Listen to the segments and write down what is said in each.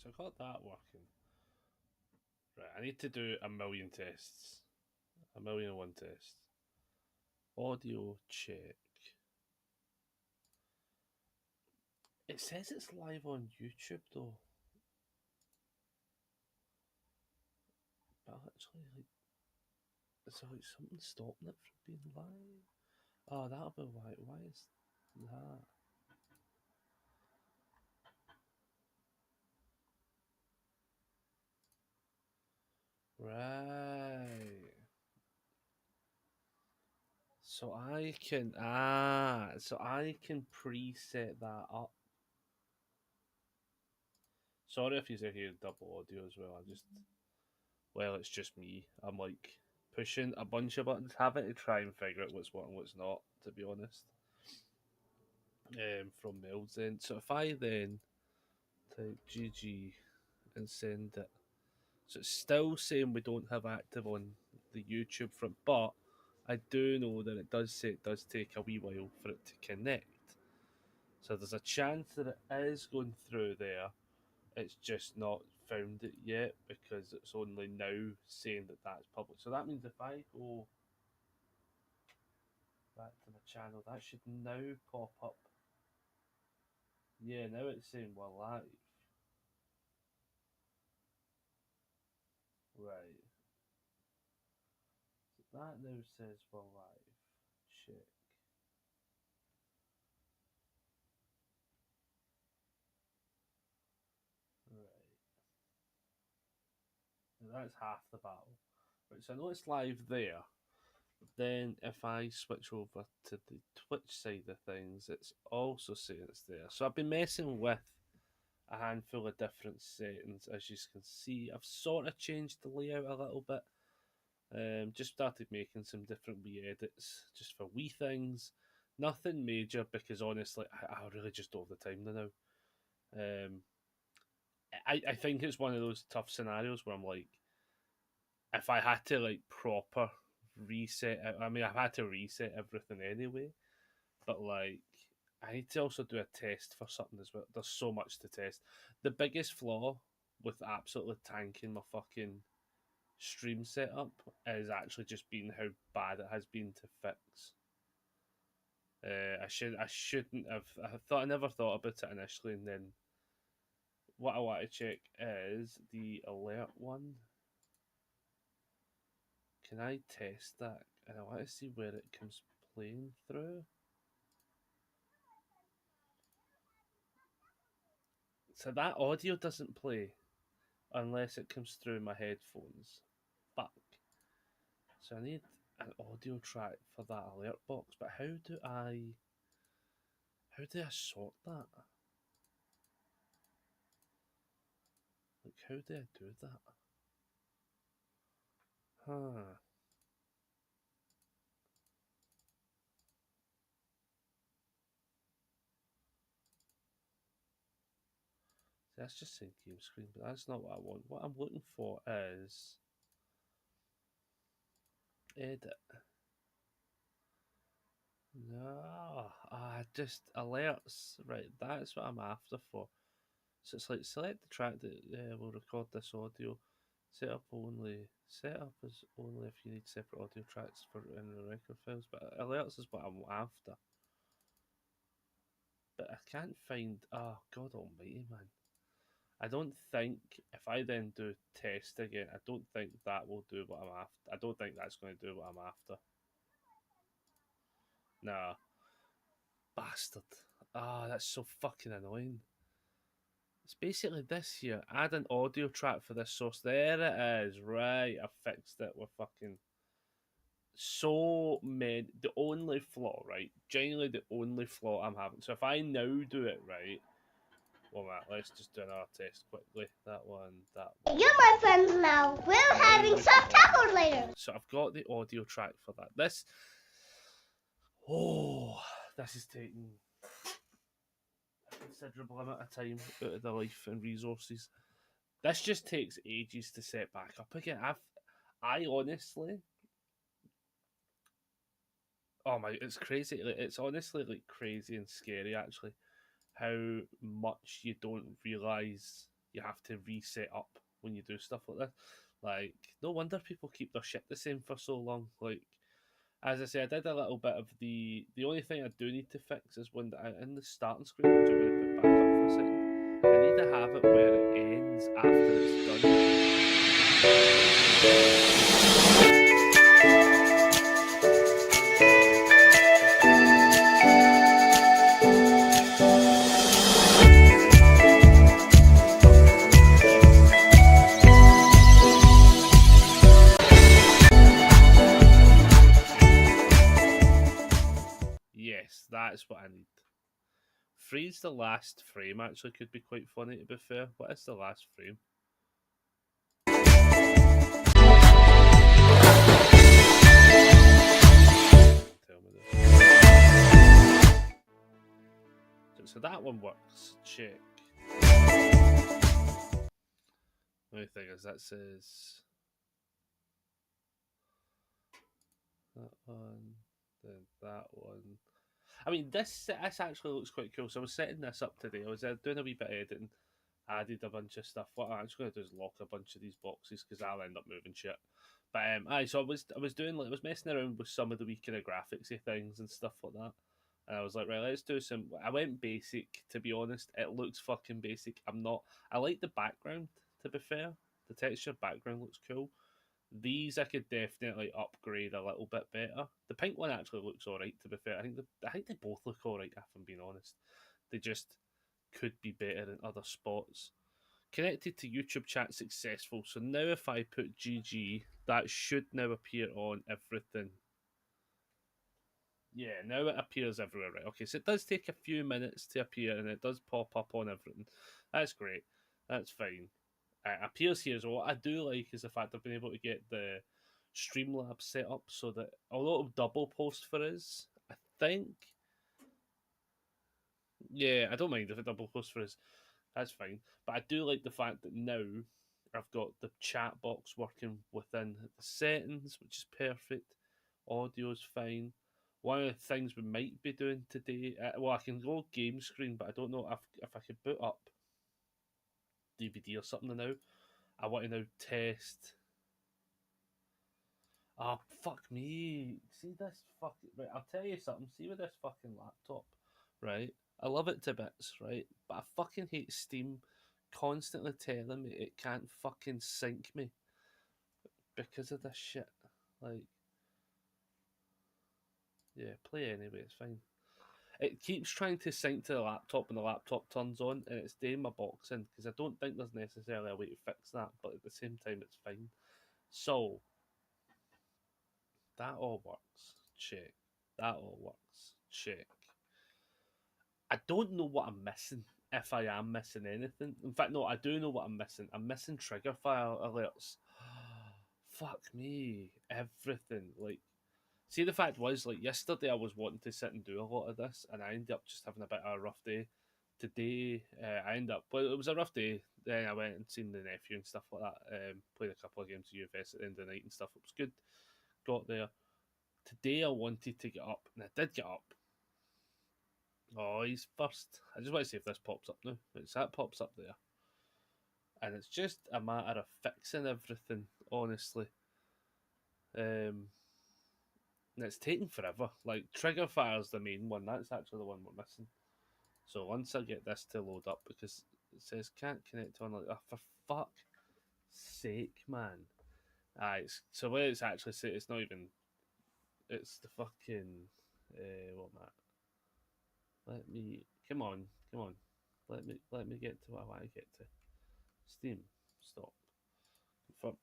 So I got that working. Right, I need to do a million tests. A million and one tests. Audio check. It says it's live on YouTube though. But actually, like, so like something stopping it from being live. Oh, that'll be why. Why is that? Right. So I can preset that up. Sorry if you hear double audio as well. It's just me. I'm like pushing a bunch of buttons, having to try and figure out what's what and what's not, to be honest. From Mel's end. So if I then type GG and send it, so it's still saying we don't have active on the YouTube front, but I do know that it does say it does take a wee while for it to connect. So there's a chance that it is going through there. It's just not found it yet because it's only now saying that that's public. So that means if I go back to the channel, that should now pop up. Yeah, now it's saying we're live. Right. So that now says we're live. Check. Right. Now that's half the battle. Right, so I know it's live there. Then if I switch over to the Twitch side of things, it's also saying it's there. So I've been messing with a handful of different settings, as you can see. I've sort of changed the layout a little bit. Just started making some different wee edits, just for wee things. Nothing major because honestly, I really just don't have the time now. I think it's one of those tough scenarios where I'm like, if I had to like proper reset it, I mean, I've had to reset everything anyway, but like, I need to also do a test for something as well. There's so much to test. The biggest flaw with absolutely tanking my fucking stream setup is actually just been how bad it has been to fix. I shouldn't have. I never thought about it initially, and then what I want to check is the alert one. Can I test that? And I want to see where it comes playing through. So that audio doesn't play unless it comes through my headphones. Fuck. So I need an audio track for that alert box, but how do I sort that? Like how do I do that? Huh. See, that's just saying game screen, but that's not what I want. What I'm looking for is edit. No, just alerts. Right, that's what I'm after for. So it's like select the track that will record this audio. Set up is only if you need separate audio tracks for in the record files. But alerts is what I'm after. But I can't find. Oh God Almighty, man! I don't think if I then do test again, I don't think that will do what I'm after. I don't think that's going to do what I'm after. Nah, bastard. That's so fucking annoying. It's basically this here. Add an audio track for this source. There it is. Right, I fixed it. We're fucking so many. The only flaw, right? Genuinely, the only flaw I'm having. So if I now do it right, well, Matt, let's just do another test quickly. That one, that one. You're my friends now. We're having some tacos later. So I've got the audio track for that. This is taking a considerable amount of time out of the life and resources. This just takes ages to set back up again. I honestly, oh my, it's crazy. It's honestly like crazy and scary actually how much you don't realize you have to reset up when you do stuff like this. Like, no wonder people keep their shit the same for so long. Like, as I say, I did a little bit of the only thing I do need to fix is when in the starting screen, which I'm going to put back up for a second, I need to have it where it ends after it's Yes, that's what I need. Freeze the last frame actually could be quite funny, to be fair. What is the last frame? Tell me this. So that one works. Check. The only thing is that says that one, then that one. I mean, this actually looks quite cool. So I was setting this up today. I was doing a wee bit of editing, added a bunch of stuff. What I'm actually going to do is lock a bunch of these boxes because I'll end up moving shit. But so I was doing like I was messing around with some of the wee kind of graphicsy things and stuff like that. And I was like, right, let's do some. I went basic, to be honest. It looks fucking basic. I'm not. I like the background. To be fair, the texture background looks cool. These I could definitely upgrade a little bit better. The pink one actually looks alright. To be fair, I think they both look alright. If I'm being honest, they just could be better in other spots. Connected to YouTube chat successful. So now if I put GG, that should now appear on everything. Yeah, now it appears everywhere, right? Okay, so it does take a few minutes to appear and it does pop up on everything. That's great. That's fine. It appears here as well. What I do like is the fact I've been able to get the Streamlabs set up so that although it'll double post for us, I think. Yeah, I don't mind if it double posts for us. That's fine. But I do like the fact that now I've got the chat box working within the settings, which is perfect. Audio's fine. One of the things we might be doing today, well, I can go game screen, but I don't know if I could boot up DVD or something now. I want to now test. Oh, fuck me. See this fucking. Right, I'll tell you something. See with this fucking laptop, right? I love it to bits, right? But I fucking hate Steam constantly telling me it can't fucking sync me because of this shit. Like, yeah, play anyway, it's fine. It keeps trying to sync to the laptop when the laptop turns on, and it's doing my boxing because I don't think there's necessarily a way to fix that, but at the same time, it's fine. So, that all works. Check. That all works. Check. I don't know what I'm missing, if I am missing anything. In fact, no, I do know what I'm missing. I'm missing trigger file alerts. Fuck me. Everything. Like, see, the fact was, like, yesterday I was wanting to sit and do a lot of this, and I ended up just having a bit of a rough day. Today, I ended up, well, it was a rough day. Then I went and seen the nephew and stuff like that. Played a couple of games of UFS at the end of the night and stuff. It was good. Got there. Today I wanted to get up, and I did get up. Oh, he's first. I just want to see if this pops up now. It's that pops up there. And it's just a matter of fixing everything, honestly. And it's taking forever. Like, Trigger Fire's the main one. That's actually the one we're missing. So once I get this to load up, because it says can't connect to online. Oh, for fuck's sake, man. So where it's actually say it's not even. It's the fucking. What, Matt? Let me come on. Let me get to what I want to get to. Steam. Stop. Confirm.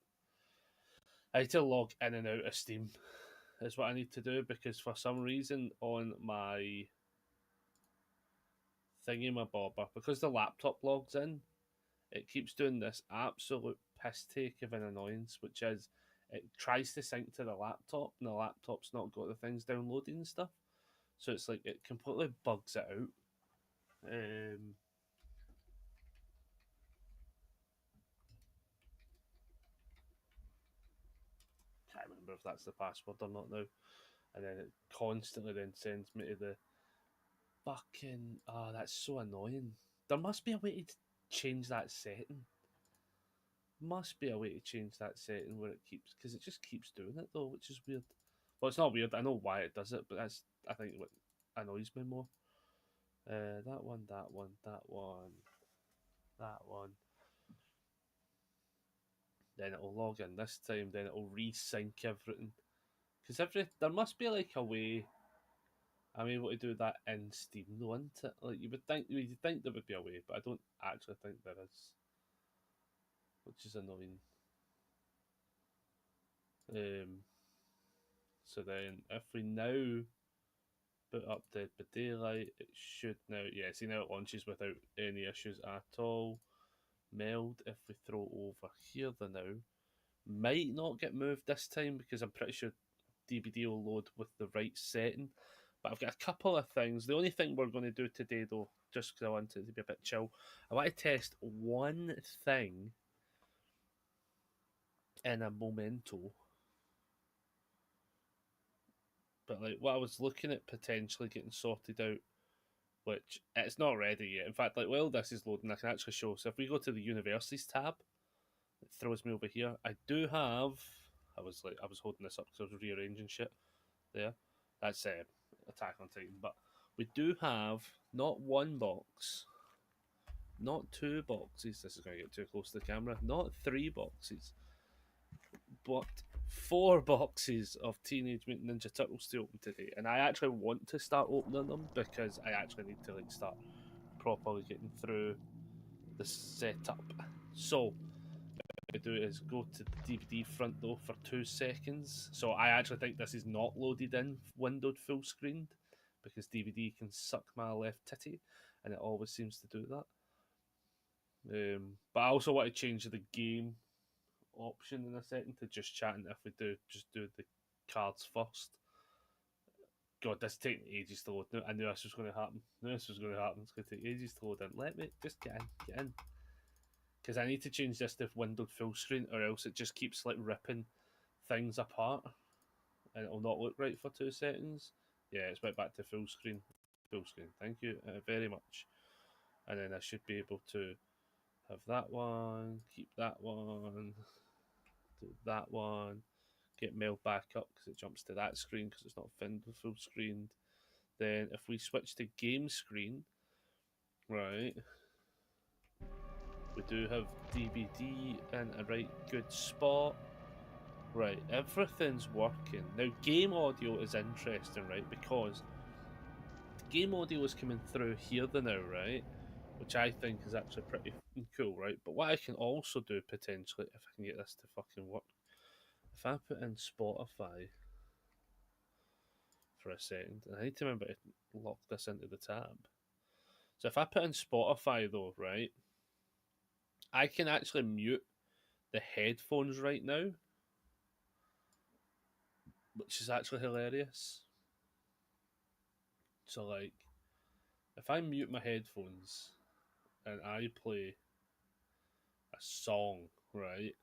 I need to log in and out of Steam is what I need to do because for some reason on my thingy my bobber, because the laptop logs in, it keeps doing this absolute piss take of an annoyance, which is it tries to sync to the laptop and the laptop's not got the things downloading and stuff. So it's like it completely bugs it out. Can't remember if that's the password or not now. And then it constantly then sends me to the fucking. Oh, that's so annoying. There must be a way to change that setting. Must be a way to change that setting where it keeps, because it just keeps doing it though, which is weird. Well, it's not weird. I know why it does it, but that's, I think, what annoys me more. That one, that one, that one, that one. Then it'll log in this time. Then it'll resync everything. Because there must be like a way I'm able to do that in Steam, though, isn't it? Like you'd think there would be a way, but I don't actually think there is, which is annoying. So then if we now boot up Dead by Daylight, it should now, yeah, see now it launches without any issues at all. Meld, if we throw over here the now, might not get moved this time because I'm pretty sure DBD will load with the right setting. But I've got a couple of things. The only thing we're going to do today, though, just because I want it to be a bit chill, I want to test one thing in a Memento. But like what I was looking at potentially getting sorted out, which it's not ready yet. In fact, like while this is loading, I can actually show. So if we go to the Universities tab, it throws me over here. I do have. I was holding this up because I was rearranging shit. There, that's Attack on Titan. But we do have not one box, not two boxes. This is going to get too close to the camera. Not three boxes, but 4 boxes of Teenage Mutant Ninja Turtles to open today, and I actually want to start opening them because I actually need to like start properly getting through the setup. So what I do is go to the DVD front though for 2 seconds. So I actually think this is not loaded in windowed full screened because DVD can suck my left titty, and it always seems to do that. But I also want to change the game option in a second to just chatting if we do the cards first. God, this is taking ages to load. I knew this was going to happen. It's going to take ages to load in. Let me just get in. Because I need to change this to windowed full screen, or else it just keeps like ripping things apart, and it'll not look right for 2 seconds. Yeah, it's went back to full screen. Full screen. Thank you very much. And then I should be able to have that one, keep that one, do that one, get mail back up because it jumps to that screen because it's not full screened. Then if we switch to game screen, right, we do have DVD in a right good spot. Right, everything's working. Now game audio is interesting, right, because game audio is coming through here the now, right, which I think is actually pretty cool, right? But what I can also do potentially, if I can get this to fucking work, if I put in Spotify for a second, and I need to remember to lock this into the tab. So if I put in Spotify though, right, I can actually mute the headphones right now, which is actually hilarious. So like, if I mute my headphones and I play a song, right,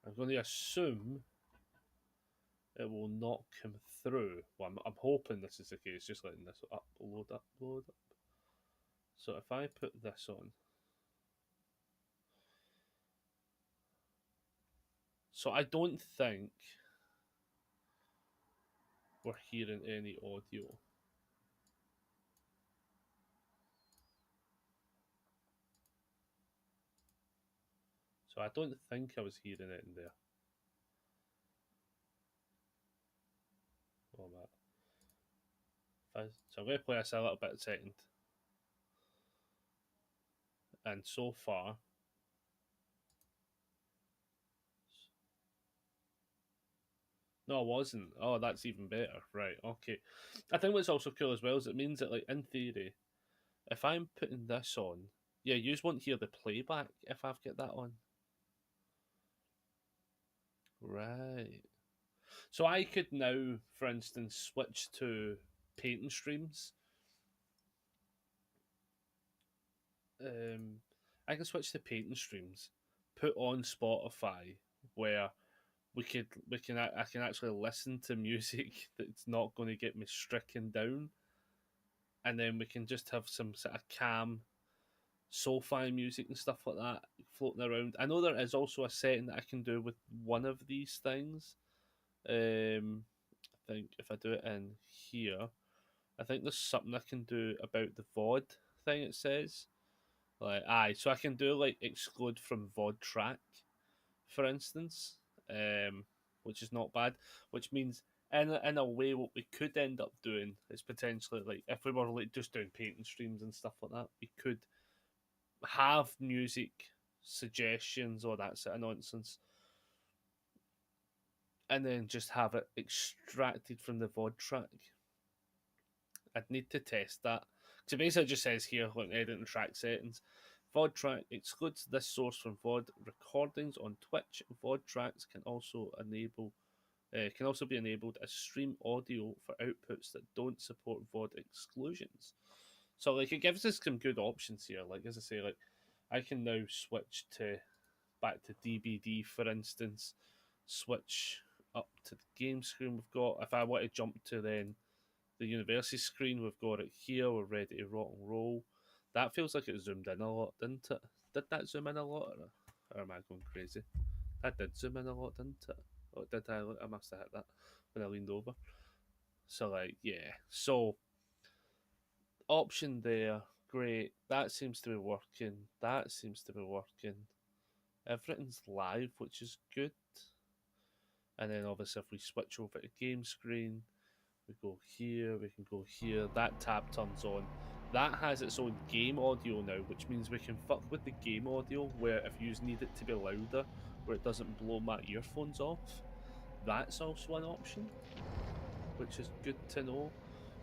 I'm going to assume it will not come through. Well, I'm hoping this is the case, just letting this load up. So if I put this on, so I don't think we're hearing any audio. So I don't think I was hearing it in there. Oh, that. So I'm going to play this a little bit a second. And so far, no, I wasn't. Oh, that's even better. Right, okay. I think what's also cool as well is it means that, like, in theory, if I'm putting this on, yeah, you just won't hear the playback if I've got that on. Right. So I could now, for instance, switch to painting streams. I can switch to painting streams, put on Spotify, where I can actually listen to music that's not going to get me stricken down, and then we can just have some sort of calm so-fi music and stuff like that floating around. I know there is also a setting that I can do with one of these things. I think if I do it in here, I think there's something I can do about the VOD thing. It says so I can do like exclude from VOD track, for instance, which is not bad. Which means in a way, what we could end up doing is potentially like if we were like just doing painting streams and stuff like that, we could have music suggestions or that sort of nonsense, and then just have it extracted from the VOD track. I'd need to test that. So basically, it just says here, like edit and track settings. VOD track excludes this source from VOD recordings on Twitch. VOD tracks can also be enabled as stream audio for outputs that don't support VOD exclusions. So like it gives us some good options here. Like as I say, like I can now switch back to DBD, for instance. Switch up to the game screen we've got. If I want to jump to then the university screen, we've got it here. We're ready to rock and roll. That feels like it zoomed in a lot, didn't it? Did that zoom in a lot, or am I going crazy? That did zoom in a lot, didn't it? Or did I? I must have hit that when I leaned over. So like, yeah. So option there, great. That seems to be working. That seems to be working. Everything's live, which is good. And then obviously if we switch over to game screen, we go here, we can go here, that tab turns on. That has its own game audio now, which means we can fuck with the game audio where if you need it to be louder, where it doesn't blow my earphones off. That's also an option, which is good to know.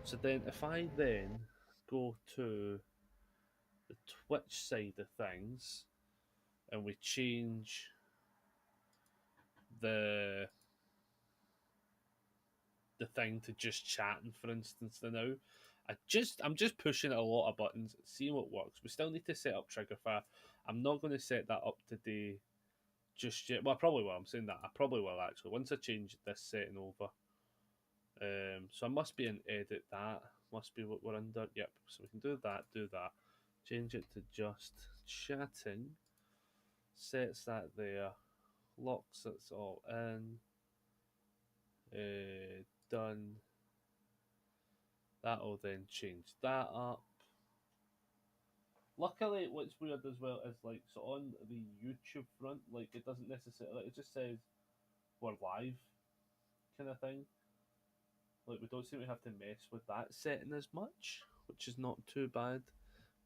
So then if I then go to the Twitch side of things and we change the thing to just chatting, for instance, now I'm just pushing a lot of buttons, seeing what works. We still need to set up Triggerfire. I'm not going to set that up today just yet. Well, I probably will. I'm saying that I probably will actually once I change this setting over. So I must be in edit. That must be what we're under. Yep. So we can do that. Change it to just chatting. Sets that there. Locks it all in. Done. That'll then change that up. Luckily, what's weird as well is like so on the YouTube front, like it doesn't necessarily. It just says we're live, kind of thing. Like we don't seem to have to mess with that setting as much, which is not too bad.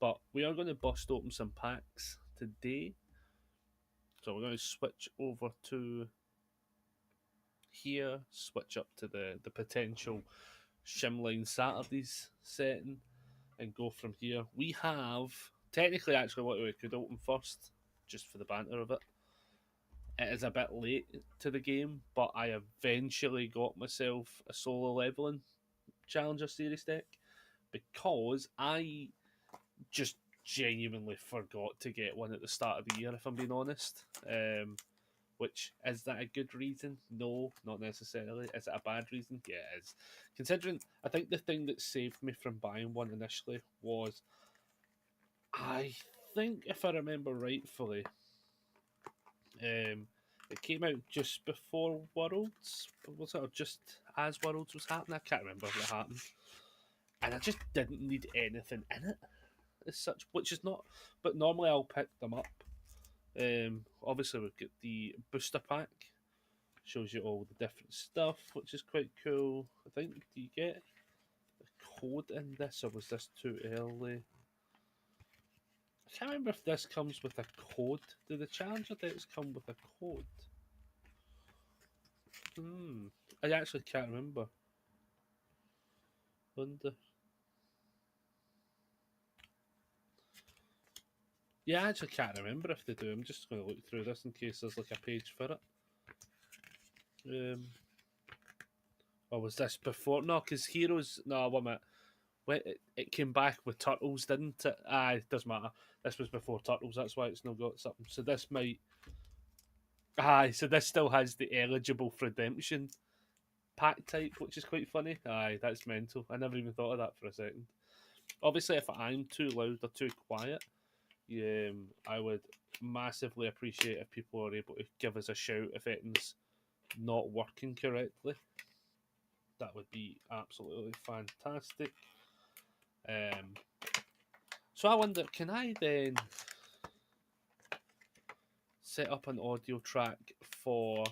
But we are going to bust open some packs today, so we're going to switch over to here, switch up to the potential Shimline Saturdays setting, and go from here. We have technically actually what we could open first, just for the banter of it. It is a bit late to the game, but I eventually got myself a solo leveling Challenger Series deck because I just genuinely forgot to get one at the start of the year, if I'm being honest. Which, is that a good reason? No, not necessarily. Is it a bad reason? Yeah, it is. Considering, I think the thing that saved me from buying one initially was, I think if I remember rightfully, it came out just before Worlds. Was it, or just as Worlds was happening? I can't remember what happened. And I just didn't need anything in it as such, which is not. But normally I'll pick them up. Obviously we've got the booster pack. Shows you all the different stuff, which is quite cool. I think, do you get a code in this, or was this too early? I can't remember if this comes with a code. Do the Challenger decks come with a code? I actually can't remember. Wonder. Yeah, I actually can't remember if they do. I'm just going to look through this in case there's like a page for it. Or was this before? No, because Heroes. No, one minute. Wait, it came back with Turtles, didn't it? It doesn't matter. This was before Turtles, that's why it's not got something. So this might. So this still has the eligible for redemption pack type, which is quite funny. That's mental. I never even thought of that for a second. Obviously, if I'm too loud or too quiet, I would massively appreciate if people are able to give us a shout if anything's not working correctly. That would be absolutely fantastic. So I wonder, can I then set up an audio track for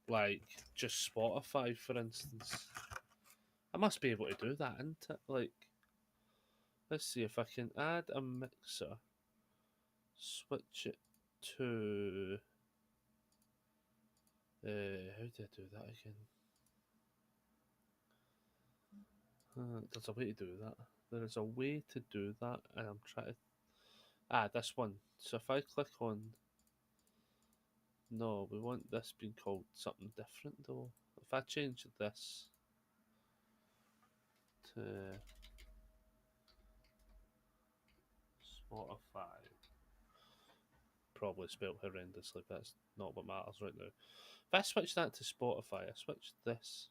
like just Spotify, for instance? I must be able to do that, isn't it? Like, let's see if I can add a mixer, switch it to. How do I do that again? There's a way to do that. There is a way to do that, and I'm trying to. This one. So if I click on. No, we want this being called something different though. If I change this to Spotify, probably spelled horrendously, but that's not what matters right now. If I switch that to Spotify, I switch this.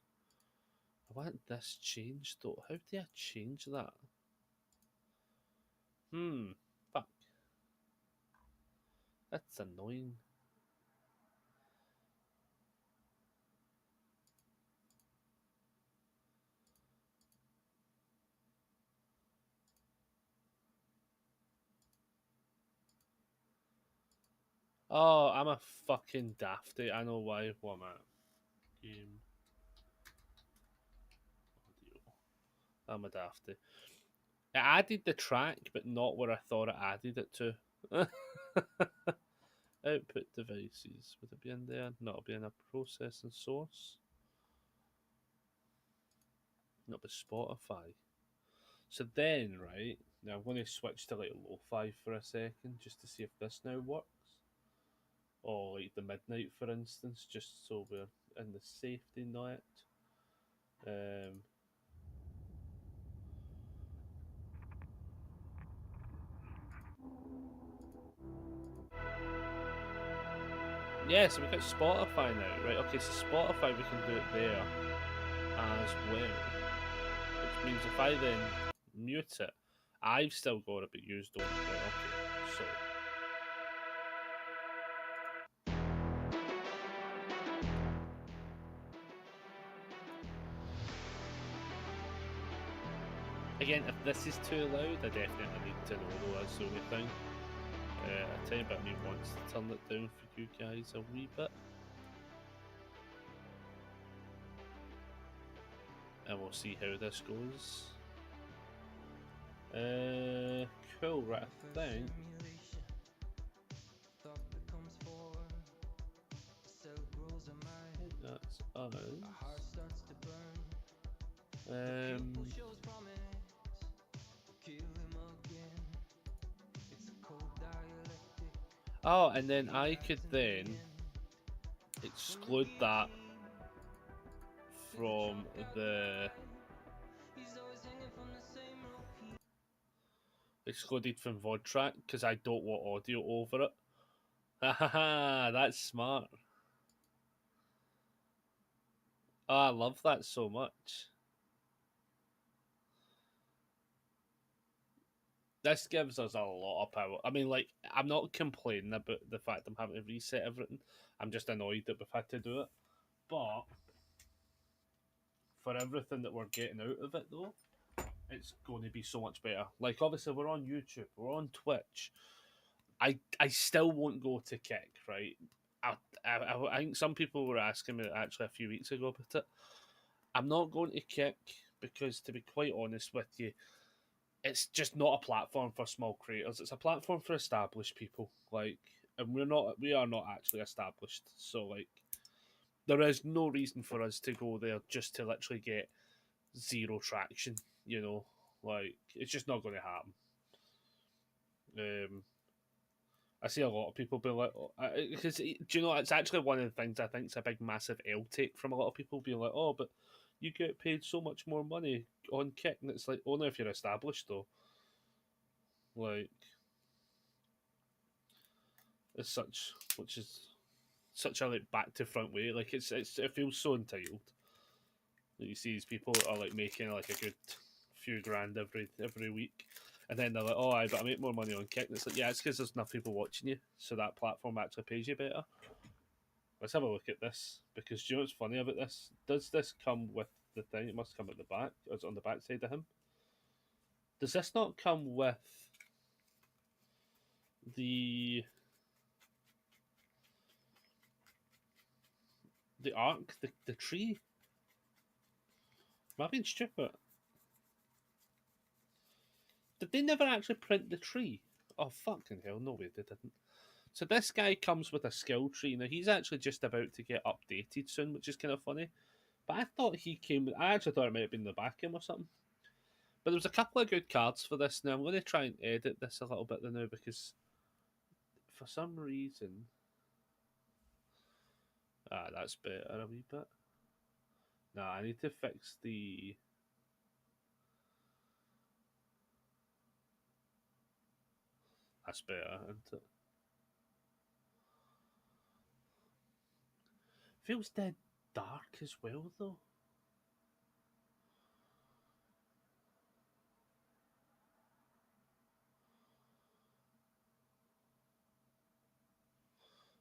I want this changed though. How do I change that? Fuck. That's annoying. Oh, I'm a fucking dafty. I know why. What am I? Game audio. I'm a dafty. It added the track, but not where I thought it added it to. Output devices. Would it be in there? No, it'll be in a processing source. It'll be Spotify. So then, right, now I'm going to switch to like lo-fi for a second just to see if this now works. Or like the midnight, for instance, just so we're in the safety net. Yeah, so we've got Spotify now, right? Okay, so Spotify, we can do it there as well. Which means if I then mute it, I've still got it, but you don't. Right, okay, so. Again, if this is too loud, I definitely need to know though, that's the only thing. A tiny bit of me wants to turn it down for you guys a wee bit. And we'll see how this goes. Cool, right, I think. That's us. Oh, and then I could then exclude that from the excluded from VOD track because I don't want audio over it. Haha, that's smart. Oh, I love that so much. This gives us a lot of power. I mean, like, I'm not complaining about the fact I'm having to reset everything. I'm just annoyed that we've had to do it. But for everything that we're getting out of it, though, it's going to be so much better. Like, obviously, we're on YouTube, we're on Twitch. I still won't go to Kick, right? I think some people were asking me actually a few weeks ago about it. I'm not going to Kick because, to be quite honest with you, it's just not a platform for small creators. It's a platform for established people. Like, and we are not actually established. So, like, there is no reason for us to go there just to literally get zero traction. You know, like, it's just not going to happen. I see a lot of people be like, because do you know, it's actually one of the things I think is a big, massive L take from a lot of people being like, oh, but you get paid so much more money on Kick, and it's like only if you're established though. Like, it's such, which is such a like back to front way. Like it feels so entitled. You see these people are like making like a good few grand every week, And then they're like, "Oh, I better make more money on Kick." And it's like, yeah, it's because there's enough people watching you, so that platform actually pays you better. Let's have a look at this, because do you know what's funny about this? Does this come with the thing? It must come at the back. Or is it on the back side of him? Does this not come with the arc, the tree? Am I being stupid? Did they never actually print the tree? Oh, fucking hell, no way they didn't. So this guy comes with a skill tree. Now, he's actually just about to get updated soon, which is kind of funny. But I thought he came... I actually thought it might have been the back end or something. But there was a couple of good cards for this. Now, I'm going to try and edit this a little bit now, because for some reason... Ah, that's better a wee bit. Nah, I need to fix the... That's better, isn't it? Feels dead dark as well, though.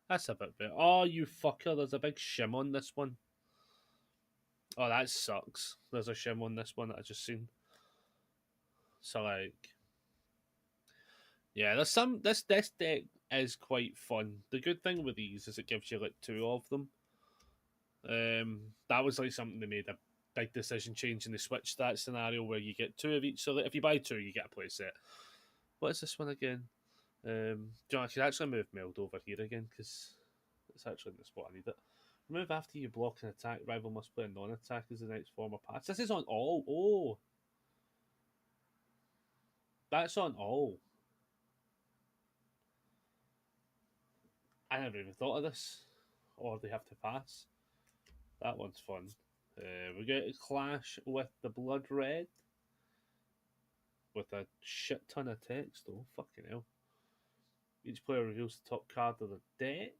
That's a bit better. Oh, you fucker, there's a big shim on this one. Oh, that sucks. There's a shim on this one that I just seen. So, like... Yeah, there's some... This deck is quite fun. The good thing with these is it gives you, like, 2 of them. That was, like, something they made a big decision changing the Switch stat scenario, where you get 2 of each. So, like, if you buy 2, you get a play set. What is this one again? John, I could actually move Meld over here again, because it's actually in the spot I need it. Remove after you block an attack. Rival must play a non-attack as the next form of pass. This is on all. Oh. That's on all. I never even thought of this. Or they have to pass. That one's fun. We get a clash with the Blood Red. With a shit ton of text, though. Fucking hell. Each player reveals the top card of the deck.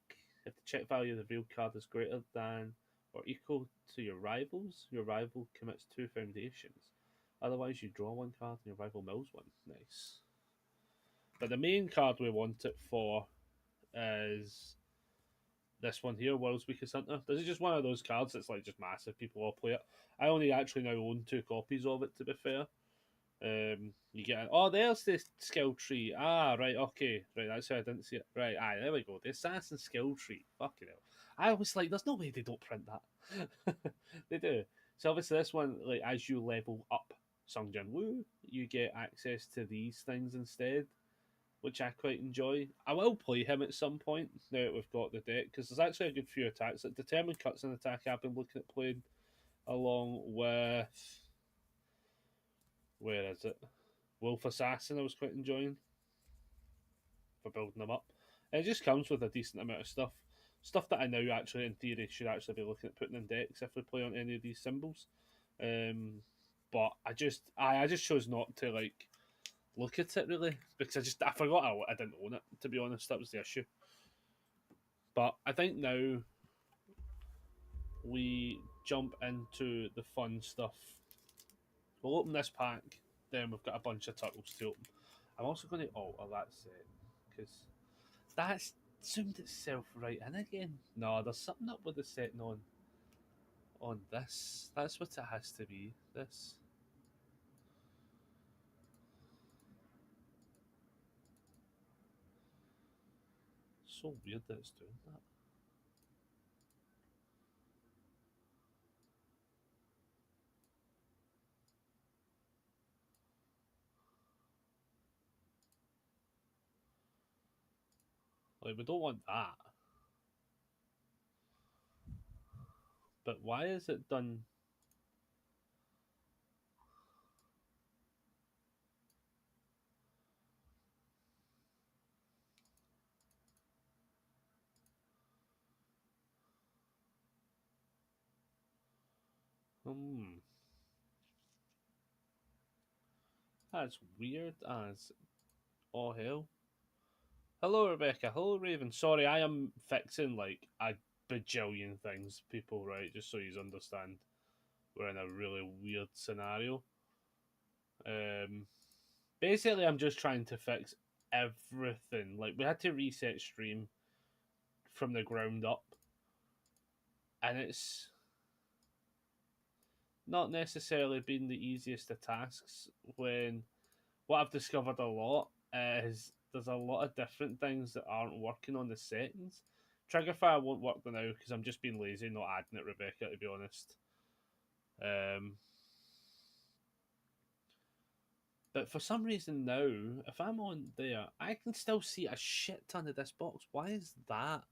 If the check value of the revealed card is greater than or equal to your rival commits 2 foundations. Otherwise, you draw 1 card and your rival mills 1. Nice. But the main card we want it for is this one here, World's Weakest Hunter. This is just one of those cards that's like just massive. People all play it. I only actually now own 2 copies of it, to be fair. You get oh, there's the skill tree. Ah, right, okay, right. That's how I didn't see it. Right, there we go. The assassin skill tree. Fucking hell. I was like, there's no way they don't print that. They do. So obviously this one, like, as you level up Sung Jin Woo, you get access to these things instead, which I quite enjoy. I will play him at some point now that we've got the deck, because there's actually a good few attacks. Like Determined Cuts an attack I've been looking at playing along with. Where is it? Wolf Assassin I was quite enjoying for building them up. And it just comes with a decent amount of stuff. Stuff that I now actually, in theory, should actually be looking at putting in decks if we play on any of these symbols. But I just chose not to like look at it really, because I forgot I didn't own it, to be honest. That was the issue. But I think now we jump into the fun stuff. We'll open this pack, then we've got a bunch of turtles to open. I'm also going to alter that set, because that's zoomed itself right in again. No, there's something up with the setting on this. That's what it has to be, this. So weird that it's doing that. Like, we don't want that. But why is it done? That's weird as all hell. Hello, Rebecca. Hello, Raven. Sorry, I am fixing like a bajillion things, people, right? Just so you understand. We're in a really weird scenario. basically I'm just trying to fix everything. Like we had to reset stream from the ground up, and it's not necessarily been the easiest of tasks. When what I've discovered a lot is there's a lot of different things that aren't working on the settings. Triggerfire won't work now because I'm just being lazy, not adding it, Rebecca, to be honest. But for some reason now, if I'm on there, I can still see a shit ton of this box. Why is that?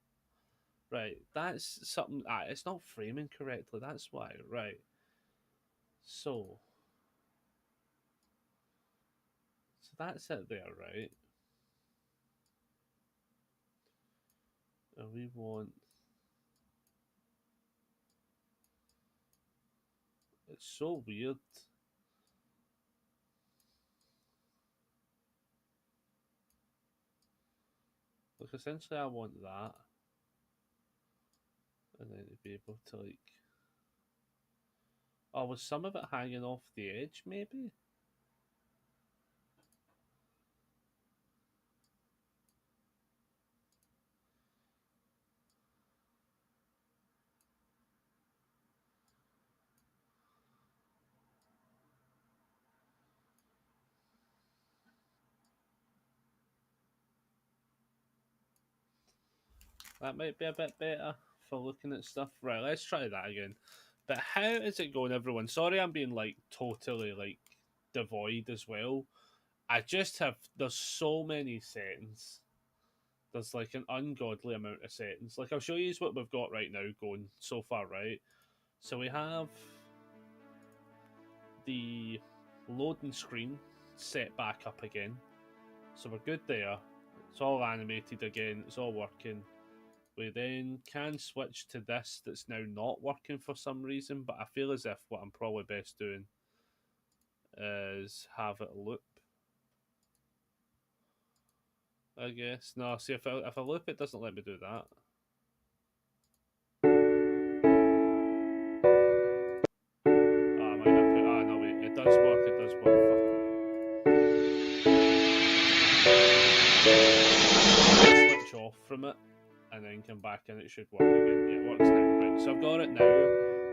Right, that's something. It's not framing correctly. That's why. Right. So that's it there, right? And we want. It's so weird. Like essentially, I want that, and then to be able to like. Oh, was some of it hanging off the edge? Maybe. That might be a bit better for looking at stuff. Right, let's try that again. But how is it going, everyone? Sorry, I'm being like totally like devoid as well. I just have there's so many settings. There's like an ungodly amount of settings. Like I'll show you what we've got right now going so far, right? So we have the loading screen set back up again. So we're good there. It's all animated again, it's all working. We then can switch to this that's now not working for some reason, but I feel as if what I'm probably best doing is have it loop. I guess. No, see, if I loop, it doesn't let me do that. I might have put. No, wait, it does work, it does work. Switch off from it and then come back and it should work again. Yeah, it works now. Right, so I've got it now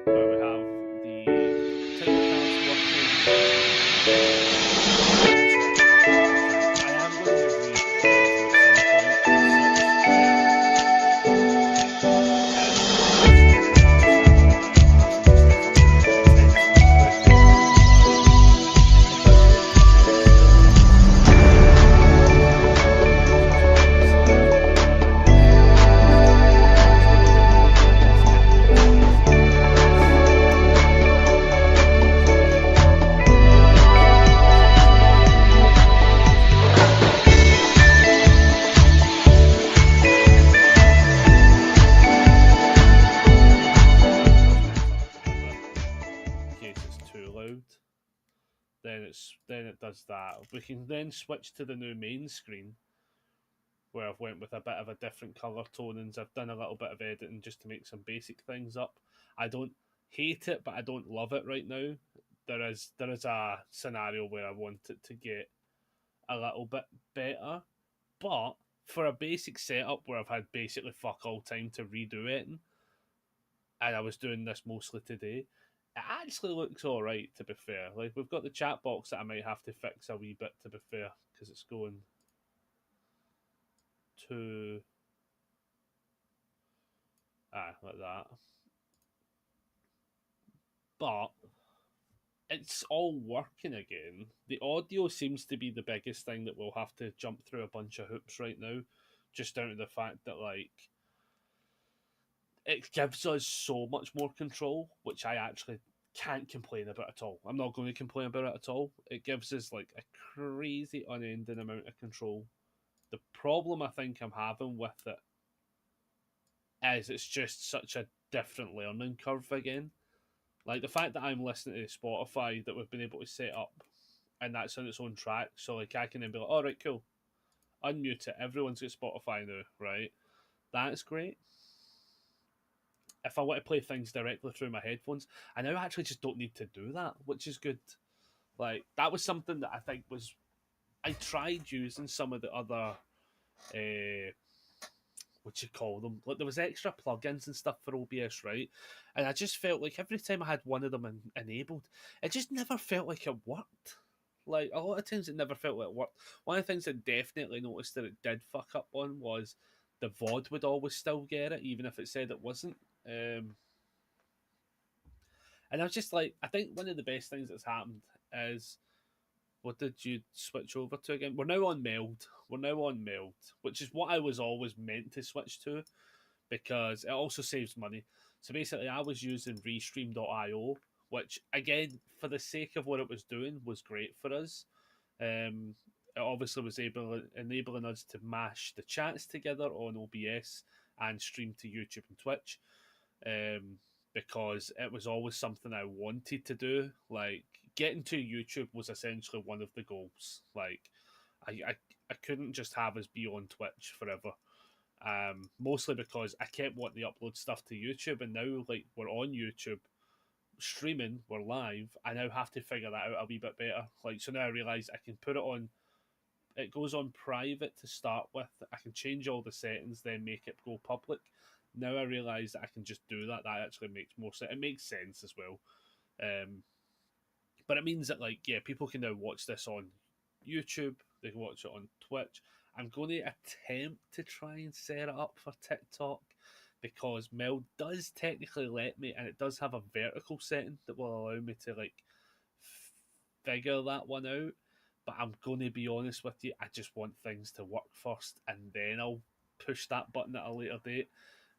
where we have the title cards working. I am going to read then it does that. We can then switch to the new main screen where I've went with a bit of a different colour tonings. I've done a little bit of editing just to make some basic things up. I don't hate it, but I don't love it right now. There is a scenario where I want it to get a little bit better, but for a basic setup where I've had basically fuck all time to redo it, and I was doing this mostly today, it actually looks all right, to be fair. Like, we've got the chat box that I might have to fix a wee bit, to be fair, because it's going to like that. But it's all working again. The audio seems to be the biggest thing that we'll have to jump through a bunch of hoops right now, just down to the fact that, like, it gives us so much more control, which I actually can't complain about at all. I'm not going to complain about it at all. It gives us like a crazy unending amount of control. The problem I think I'm having with it is it's just such a different learning curve again. Like the fact that I'm listening to Spotify that we've been able to set up and that's on its own track. So like I can then be like, all right, cool. Unmute it. Everyone's got Spotify now, right? That's great. If I want to play things directly through my headphones, I now actually just don't need to do that, which is good. Like, that was something that I think was I tried using some of the other what you call them, like there was extra plugins and stuff for OBS, right? And I just felt like every time I had one of them enabled, it just never felt like it worked. Like a lot of times, it never felt like it worked. One of the things I definitely noticed that it did fuck up on was the VOD would always still get it, even if it said it wasn't. And I was just like, I think one of the best things that's happened is, what did you switch over to again? We're now on Meld. We're now on Meld, which is what I was always meant to switch to because it also saves money. So basically, I was using Restream.io, which again, for the sake of what it was doing, was great for us. It obviously was enabling us to mash the chats together on OBS and stream to YouTube and Twitch. Because it was always something I wanted to do. Like getting to YouTube was essentially one of the goals. Like I couldn't just have us be on Twitch forever. Mostly because I kept wanting to upload stuff to YouTube, and now like we're on YouTube streaming, we're live. I now have to figure that out a wee bit better. Like so now I realise I can put it on. It goes on private to start with. I can change all the settings, then make it go public. Now I realise that I can just do that. That actually makes more sense. It makes sense as well. But it means that like people can now watch this on YouTube. They can watch it on Twitch. I'm going to attempt to try and set it up for TikTok because Meld does technically let me, and it does have a vertical setting that will allow me to like figure that one out. But I'm going to be honest with you, I just want things to work first, and then I'll push that button at a later date.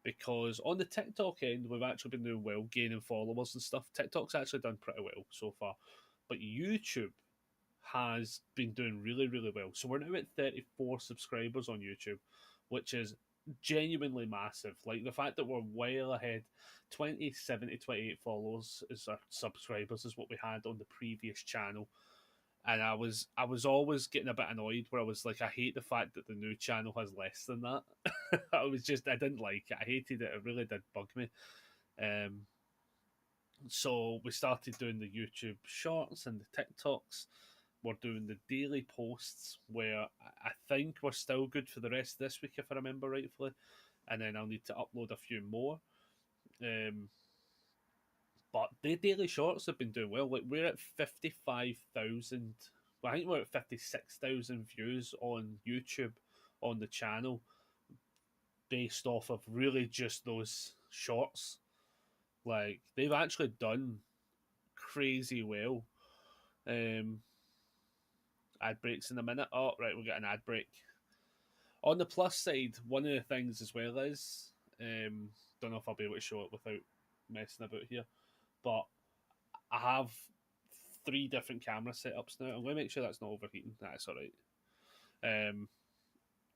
Because on the TikTok end, we've actually been doing well, gaining followers and stuff. TikTok's actually done pretty well so far. But YouTube has been doing really, really well. So we're now at 34 subscribers on YouTube, which is genuinely massive. Like the fact that we're well ahead, 27 to 28 followers is our subscribers is what we had on the previous channel. And I was always getting a bit annoyed where I was like, I hate the fact that the new channel has less than that. I didn't like it. I hated it. It really did bug me. So we started doing the YouTube shorts and the TikToks. We're doing the daily posts where I think we're still good for the rest of this week, if I remember rightfully. And then I'll need to upload a few more. But the daily shorts have been doing well. Like we're at 55,000. Well, I think we're at 56,000 views on YouTube on the channel, based off of really just those shorts. Like they've actually done crazy well. Ad breaks in a minute. Oh right, we'll get an ad break. On the plus side, one of the things as well is don't know if I'll be able to show it without messing about here, but I have 3 different camera setups now. I'm going to make sure that's not overheating. That's all right.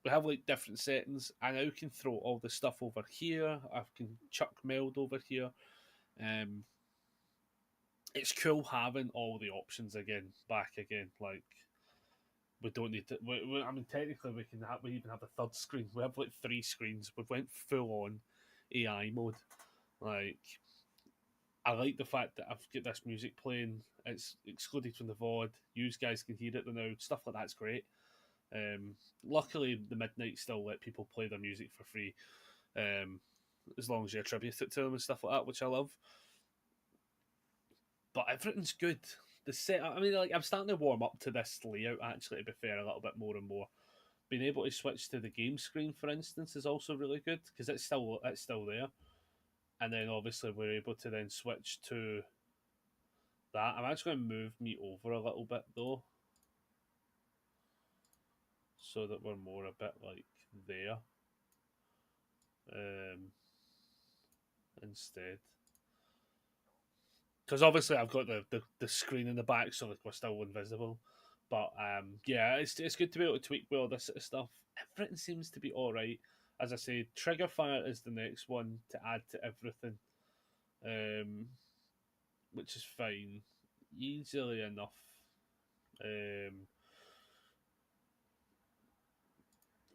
We have like different settings. I now can throw all the stuff over here. I can chuck Meld over here. It's cool having all the options back again. Like we don't need to. I mean, technically, we even have a third screen. We have like 3 screens. We went full on AI mode. Like I like the fact that I've got this music playing. It's excluded from the VOD. You guys can hear it now. Stuff like that's great. Luckily, the Midnight still let people play their music for free, as long as you attribute it to them and stuff like that, which I love. But everything's good. The setup. I mean, like I'm starting to warm up to this layout. Actually, to be fair, a little bit more and more. Being able to switch to the game screen, for instance, is also really good because it's still there. And then obviously we're able to then switch to that. I'm actually going to move me over a little bit though, so that we're more a bit like there instead. Because obviously I've got the screen in the back, so like we're still invisible. But yeah, it's good to be able to tweak with all this sort of stuff. Everything seems to be all right. As I say, Triggerfire is the next one to add to everything, which is fine, easily enough.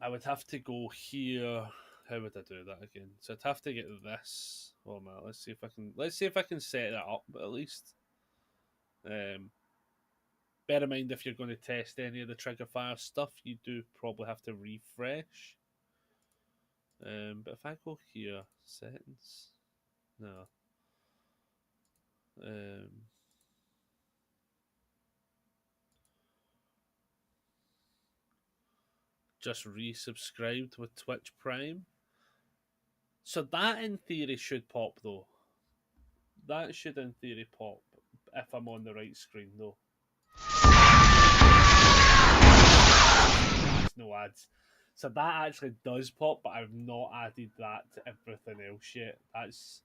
I would have to go here. How would I do that again? So I'd have to get this. Oh man, let's see if I can set that up at least. bear in mind if you're going to test any of the Triggerfire stuff, you do probably have to refresh. But if I go here, settings, no. Just resubscribed with Twitch Prime. So that in theory should pop though. That should in theory pop if I'm on the right screen though. No ads. So that actually does pop, but I've not added that to everything else yet. That's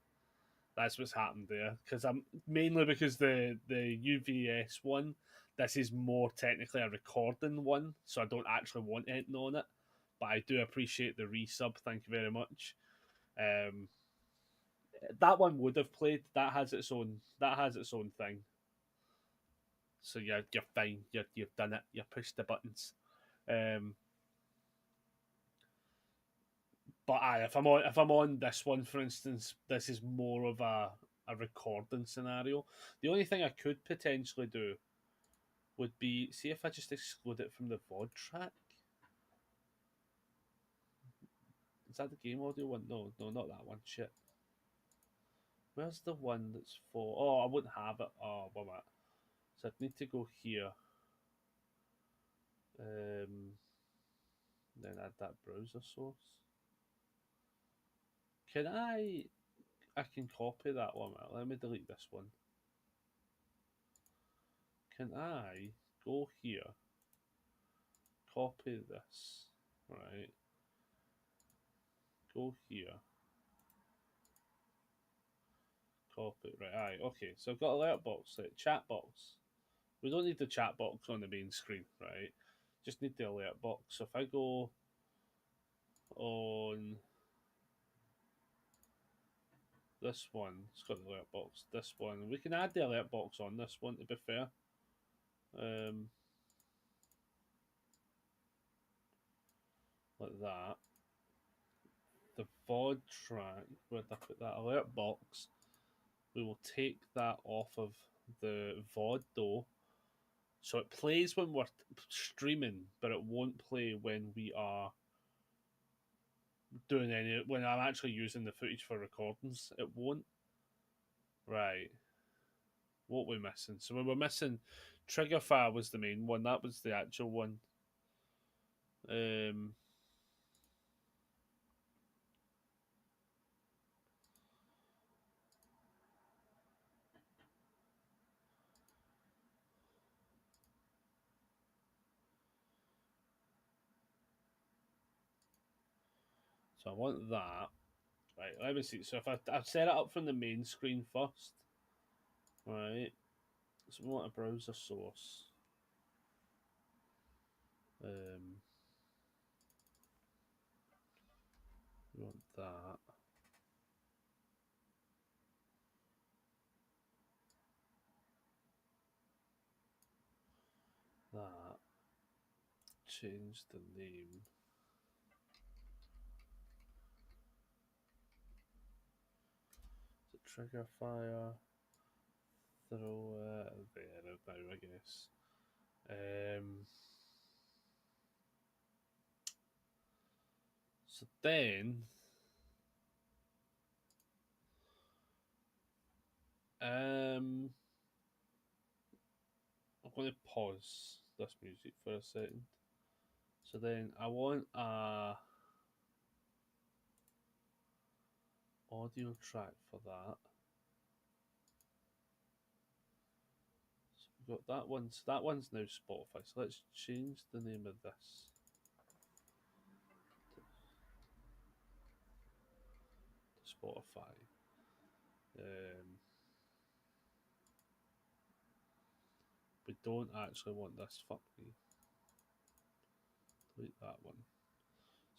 what's happened there. Because I'm mainly because the UVS one, this is more technically a recording one, so I don't actually want anything on it. But I do appreciate the resub. Thank you very much. That one would have played. That has its own thing. So you're fine. You've done it. You pushed the buttons. But if I'm on this one, for instance, this is more of a recording scenario. The only thing I could potentially do would be see if I just exclude it from the VOD track. Is that the game audio one? No, not that one. Shit. Where's the one that's for? Oh, I wouldn't have it. Oh, what am I? So I'd need to go here. Then add that browser source. Can I can copy that one. Let me delete this one. Can I go here? Copy this. Right. Go here. Copy. Right. Aye. Okay. So I've got a alert box. Like, chat box. We don't need the chat box on the main screen, right? Just need the alert box. So if I go on this one, it's got the alert box. This one, we can add the alert box on this one. To be fair, like that. The VOD track, where I put that alert box, we will take that off of the VOD though. So it plays when we're streaming, but it won't play when we are doing when I'm actually using the footage for recordings. It won't. Right. What we're missing? So we were missing Triggerfire was the main one. That was the actual one. So I want that. Right, let me see. So if I've set it up from the main screen first. Right. So we want a browser source. We want that. That. Change the name. Triggerfire, throw it there now, I guess. So then, I'm going to pause this music for a second. So then I want a audio track for that. So we've got that one. So that one's now Spotify. So let's change the name of this to Spotify. We don't actually want this. Fuck me. Delete that one.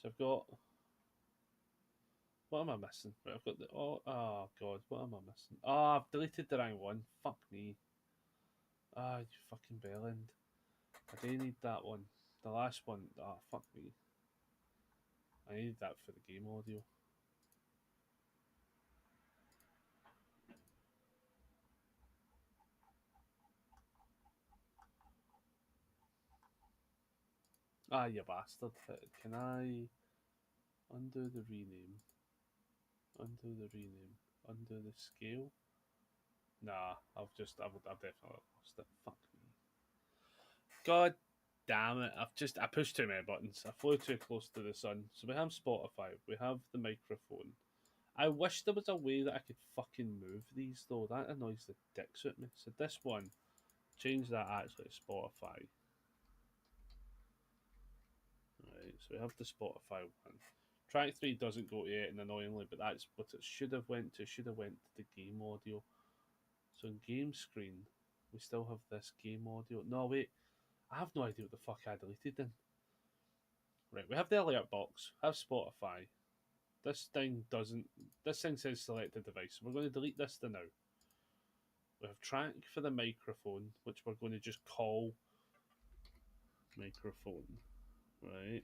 So I've got. What am I missing? Right, I've got the. Oh god, what am I missing? Oh, I've deleted the wrong one. Fuck me. Ah, you fucking bellend. I do need that one. The last one. Ah, fuck me. I need that for the game audio. Ah, you bastard. Can I undo the rename? Undo the rename. Undo the scale? Nah, I've definitely lost it. Fuck me. God damn it. I pushed too many buttons. I flew too close to the sun. So we have Spotify. We have the microphone. I wish there was a way that I could fucking move these though. That annoys the dicks at me. So this one, change that actually to Spotify. Right, so we have the Spotify one. Track 3 doesn't go to 8 and annoyingly, but that's what it should have went to. It should have went to the game audio. So in game screen, we still have this game audio. No, wait. I have no idea what the fuck I deleted then. Right, we have the alert box, have Spotify. This thing doesn't. This thing says select a device. We're going to delete this to now. We have track for the microphone, which we're going to just call microphone. Right.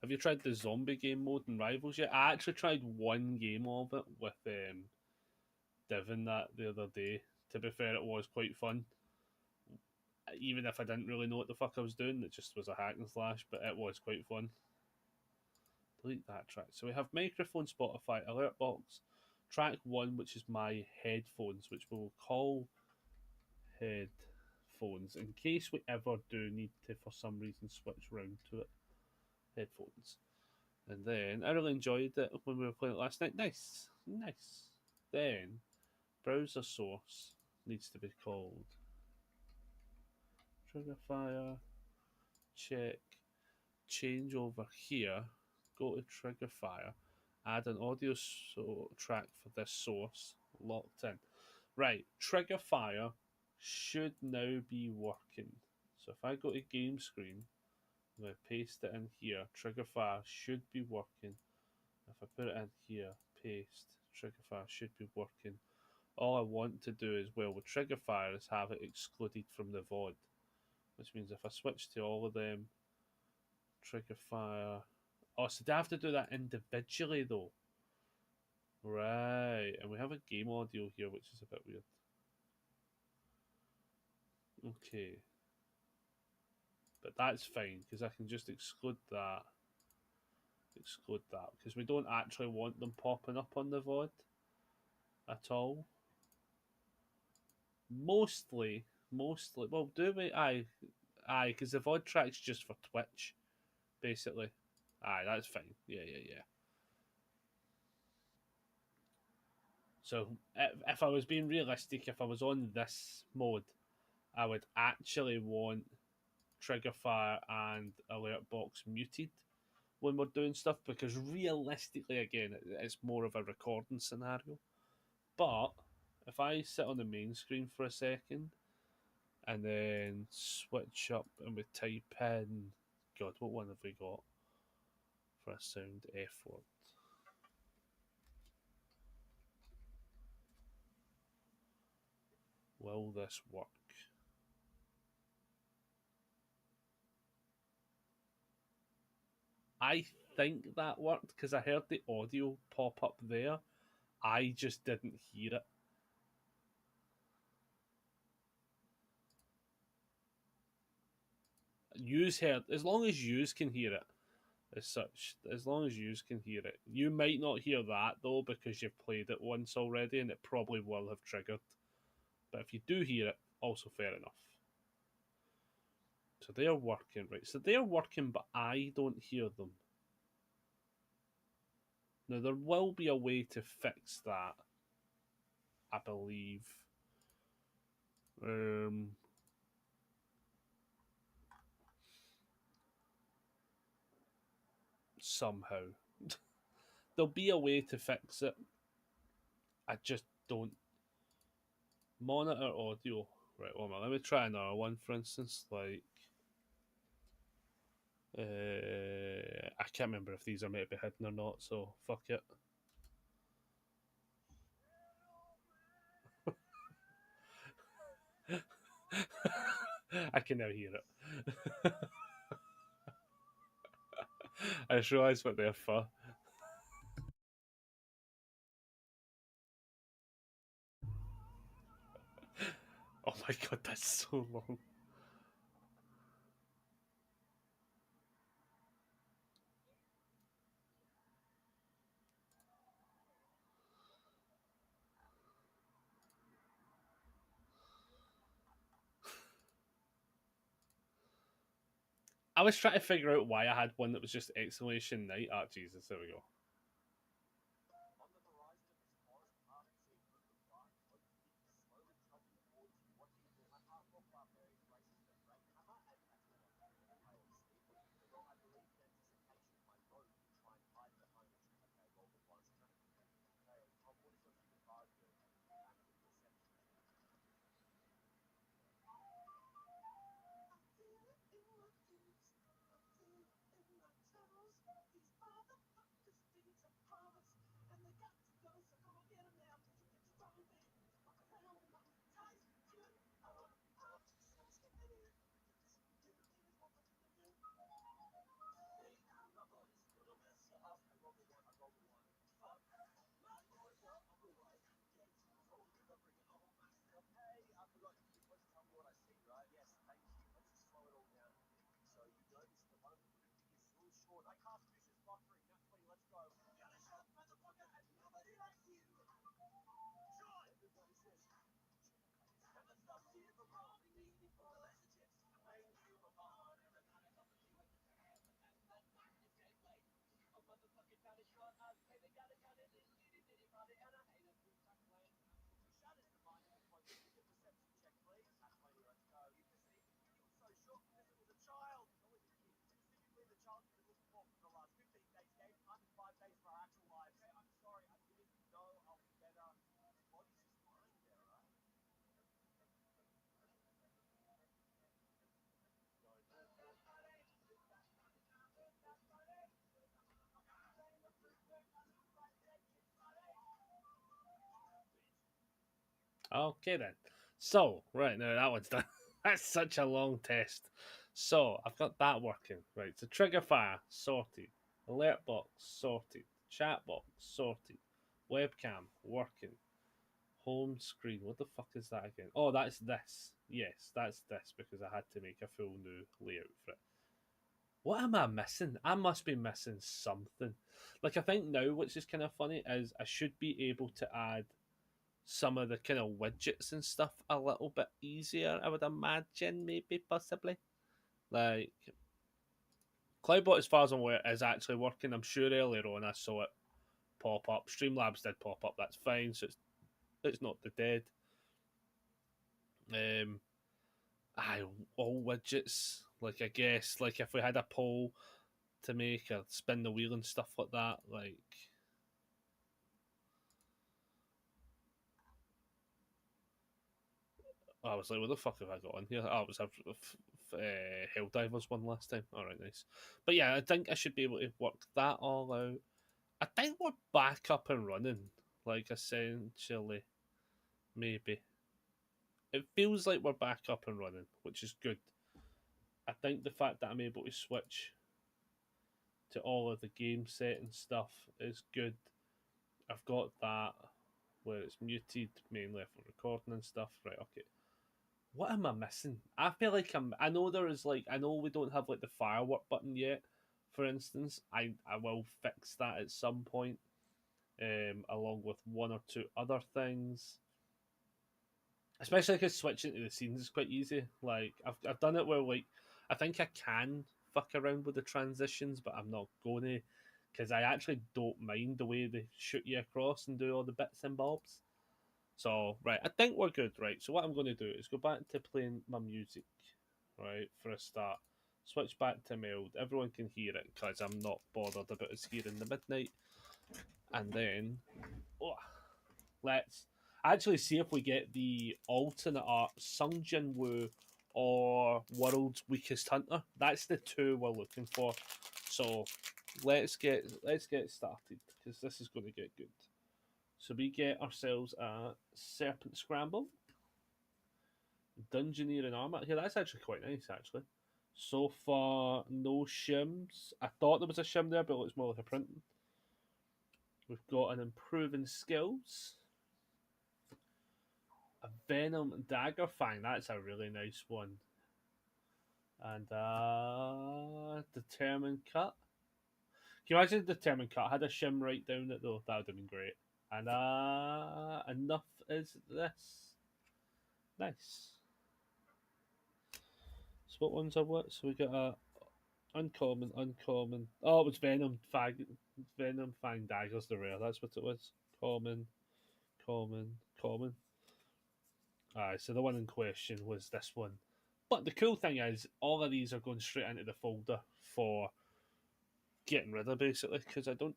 Have you tried the zombie game mode in Rivals yet? I actually tried one game of it with Devon that the other day. To be fair, it was quite fun. Even if I didn't really know what the fuck I was doing, it just was a hack and slash, but it was quite fun. Delete that track. So we have microphone, Spotify, alert box, track 1, which is my headphones, which we will call headphones in case we ever do need to, for some reason, switch round to it. Headphones. And then I really enjoyed it when we were playing it last night. Nice, nice. Then browser source needs to be called Triggerfire. Check. Change over here. Go to Triggerfire. Add an audio track for this source. Locked in. Right. Triggerfire should now be working. So if I go to game screen, I'm going to paste it in here. Triggerfire should be working. If I put it in here, paste, Triggerfire should be working. All I want to do as well with Triggerfire is have it excluded from the VOD. Which means if I switch to all of them, Triggerfire. Oh, so do I have to do that individually though? Right, and we have a game audio here, which is a bit weird. Okay. But that's fine, because I can just exclude that. Exclude that, because we don't actually want them popping up on the VOD at all. Mostly, well, do we? Aye, because the VOD track's just for Twitch, basically. Aye, that's fine. Yeah. So if I was being realistic, if I was on this mode, I would actually want Triggerfire and Alert Box muted when we're doing stuff because realistically, again, it's more of a recording scenario. But if I sit on the main screen for a second and then switch up and we type in, God, what one have we got for a sound effort? Will this work? I think that worked because I heard the audio pop up there. I just didn't hear it. Use heard as long as yous can hear it. As such, as long as yous can hear it, you might not hear that though because you've played it once already, and it probably will have triggered. But if you do hear it, also fair enough. So they're working, right? So they're working, but I don't hear them. Now there will be a way to fix that, I believe. Somehow. There'll be a way to fix it. I just don't. Monitor audio. Right, hold on. Let me try another one, for instance. Like, I can't remember if these are meant to be hidden or not, so fuck it. I can now hear it. I just realised what they're for. Oh my god, that's so long. I was trying to figure out why I had one that was just exclamation night. Ah, Jesus, there we go. Okay then. So, right now that one's done. That's such a long test. So, I've got that working. Right, so trigger fire, sorted. Alert box, sorted. Chat box, sorted. Webcam, working. Home screen, what the fuck is that again? Oh, that's this. Yes, that's this because I had to make a full new layout for it. What am I missing? I must be missing something. Like, I think now, which is kind of funny, is I should be able to add some of the kind of widgets and stuff a little bit easier, I would imagine, maybe, possibly. Like, Cloudbot, as far as I'm aware, is actually working. I'm sure earlier on I saw it pop up. Streamlabs did pop up, that's fine, so it's not the dead. I all widgets, like I guess, like if we had a poll to make or spin the wheel and stuff like that, like I was like, what the fuck have I got on here? Oh, it was a Helldivers one last time. All right, nice. But yeah, I think I should be able to work that all out. I think we're back up and running, like essentially, maybe. It feels like we're back up and running, which is good. I think the fact that I'm able to switch to all of the game set and stuff is good. I've got that where it's muted mainly for recording and stuff. Right, okay. What am I missing? I feel like I know there is like I know we don't have like the firework button yet. For instance, I will fix that at some point, along with one or two other things. Especially because switching to the scenes is quite easy. Like I've done it where like I think I can fuck around with the transitions, but I'm not going to because I actually don't mind the way they shoot you across and do all the bits and bobs. So, right, I think we're good, right? So, what I'm going to do is go back to playing my music, right, for a start. Switch back to meld. Everyone can hear it because I'm not bothered about us hearing the midnight. And then, oh, let's actually see if we get the alternate art Sung Jin Woo or World's Weakest Hunter. That's the two we're looking for. So, let's get started because this is going to get good. So we get ourselves a Serpent Scramble, Dungeoneering Armor. Yeah, that's actually quite nice, actually. So far, no shims. I thought there was a shim there, but it looks more like a printing. We've got an Improving Skills, a Venom Dagger Fang. That's a really nice one. And Determined Cut. Can you imagine Determined Cut? I had a shim right down it though. That would have been great. And enough is this. Nice. So what ones are what? So we got a Uncommon, uncommon. Oh, it was Venom. Venom Fang Daggers the rare. That's what it was. Common, common, common. Aye, so the one in question was this one. But the cool thing is, all of these are going straight into the folder for getting rid of, basically, because I don't.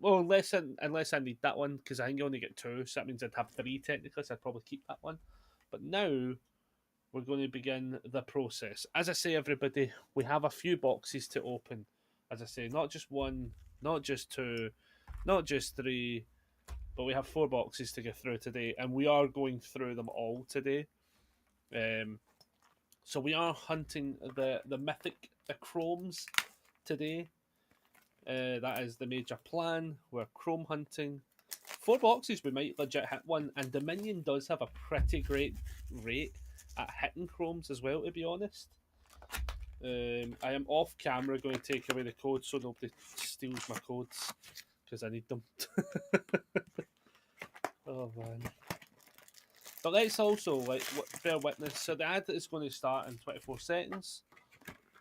Well, unless I need that one, because I think I only get two, so that means I'd have three technically, so I'd probably keep that one. But now we're going to begin the process. As I say, everybody, we have a few boxes to open. As I say, not just one, not just two, not just three, but we have four boxes to get through today, and we are going through them all today. So we are hunting the mythic the chromes today. That is the major plan. We're chrome hunting. Four boxes, we might legit hit one, and Dominion does have a pretty great rate at hitting chromes as well, to be honest. I am off camera going to take away the codes so nobody steals my codes, because I need them. Oh man. But let's also bear witness. So the ad is going to start in 24 seconds.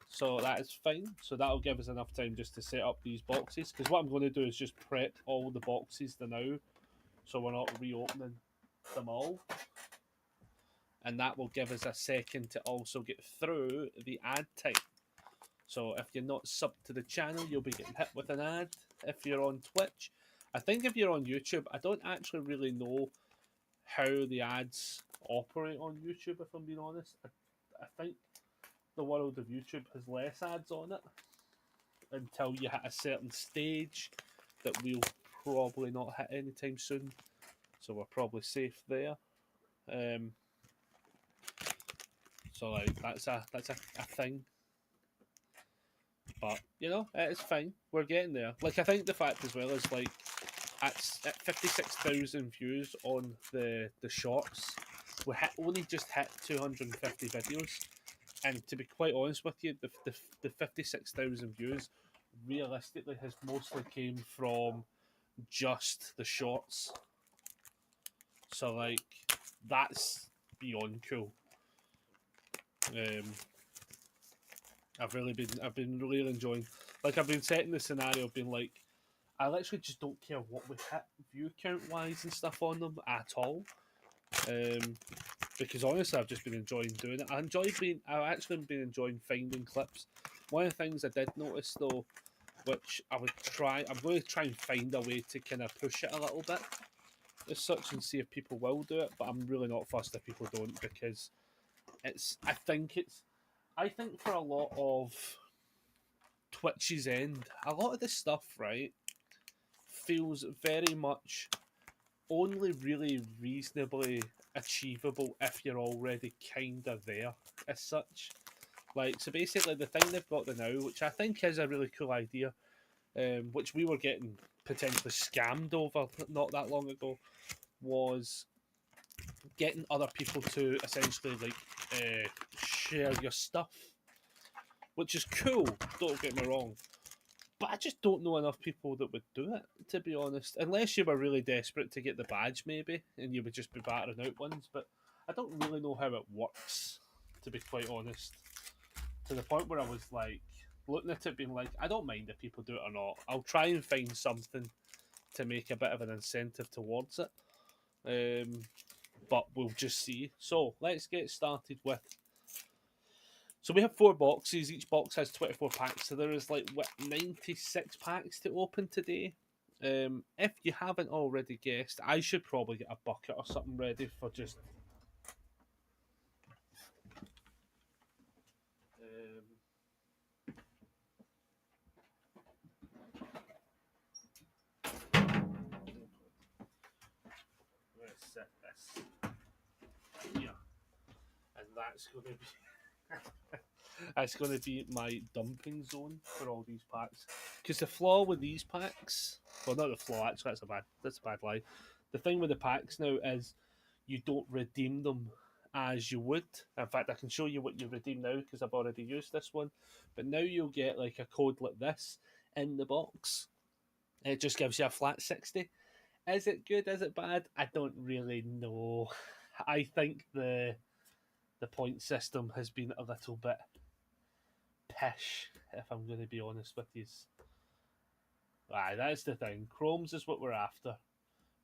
So that is fine. So that'll give us enough time just to set up these boxes. Because what I'm going to do is just prep all the boxes now, so we're not reopening them all. And that will give us a second to also get through the ad type. So if you're not subbed to the channel, you'll be getting hit with an ad. If you're on Twitch, I think if you're on YouTube, I don't actually really know how the ads operate on YouTube, if I'm being honest. I think the world of YouTube has less ads on it until you hit a certain stage that we'll probably not hit anytime soon. So we're probably safe there. So like that's a thing. But you know, it's fine. We're getting there. Like I think the fact as well is like at 56,000 views on the shorts. We only just hit 250 videos. And to be quite honest with you, the 56,000 views realistically has mostly came from just the shorts. So like that's beyond cool. I've been really enjoying. Like I've been setting the scenario, being like, I literally just don't care what we hit view count wise and stuff on them at all. Because honestly, I've just been enjoying doing it. I've actually been enjoying finding clips. One of the things I did notice though, which I'm going to try and find a way to kind of push it a little bit as such and see if people will do it, but I'm really not fussed if people don't, because I think for a lot of Twitch's end, a lot of this stuff, right, feels very much only really reasonably achievable if you're already kind of there as such. Like, so basically the thing they've got now, which I think is a really cool idea, which we were getting potentially scammed over not that long ago, was getting other people to essentially like share your stuff, which is cool, don't get me wrong. But I just don't know enough people that would do it, to be honest. Unless you were really desperate to get the badge, maybe, and you would just be battering out ones. But I don't really know how it works, to be quite honest. To the point where I was like, looking at it being like, I don't mind if people do it or not. I'll try and find something to make a bit of an incentive towards it. But we'll just see. So, let's get started with... So we have four boxes. Each box has 24 packs. So there is like 96 packs to open today. If you haven't already guessed, I should probably get a bucket or something ready for just. Let's set this here, and that's going to be. That's going to be my dumping zone for all these packs. Because the flaw with these packs, well, not the flaw, actually, that's a bad lie. The thing with the packs now is you don't redeem them as you would. In fact, I can show you what you redeem now because I've already used this one. But now you'll get like a code like this in the box. It just gives you a flat 60. Is it good? Is it bad? I don't really know. I think the point system has been a little bit pish, if I'm going to be honest with you. Aye, that's the thing. Chromes is what we're after.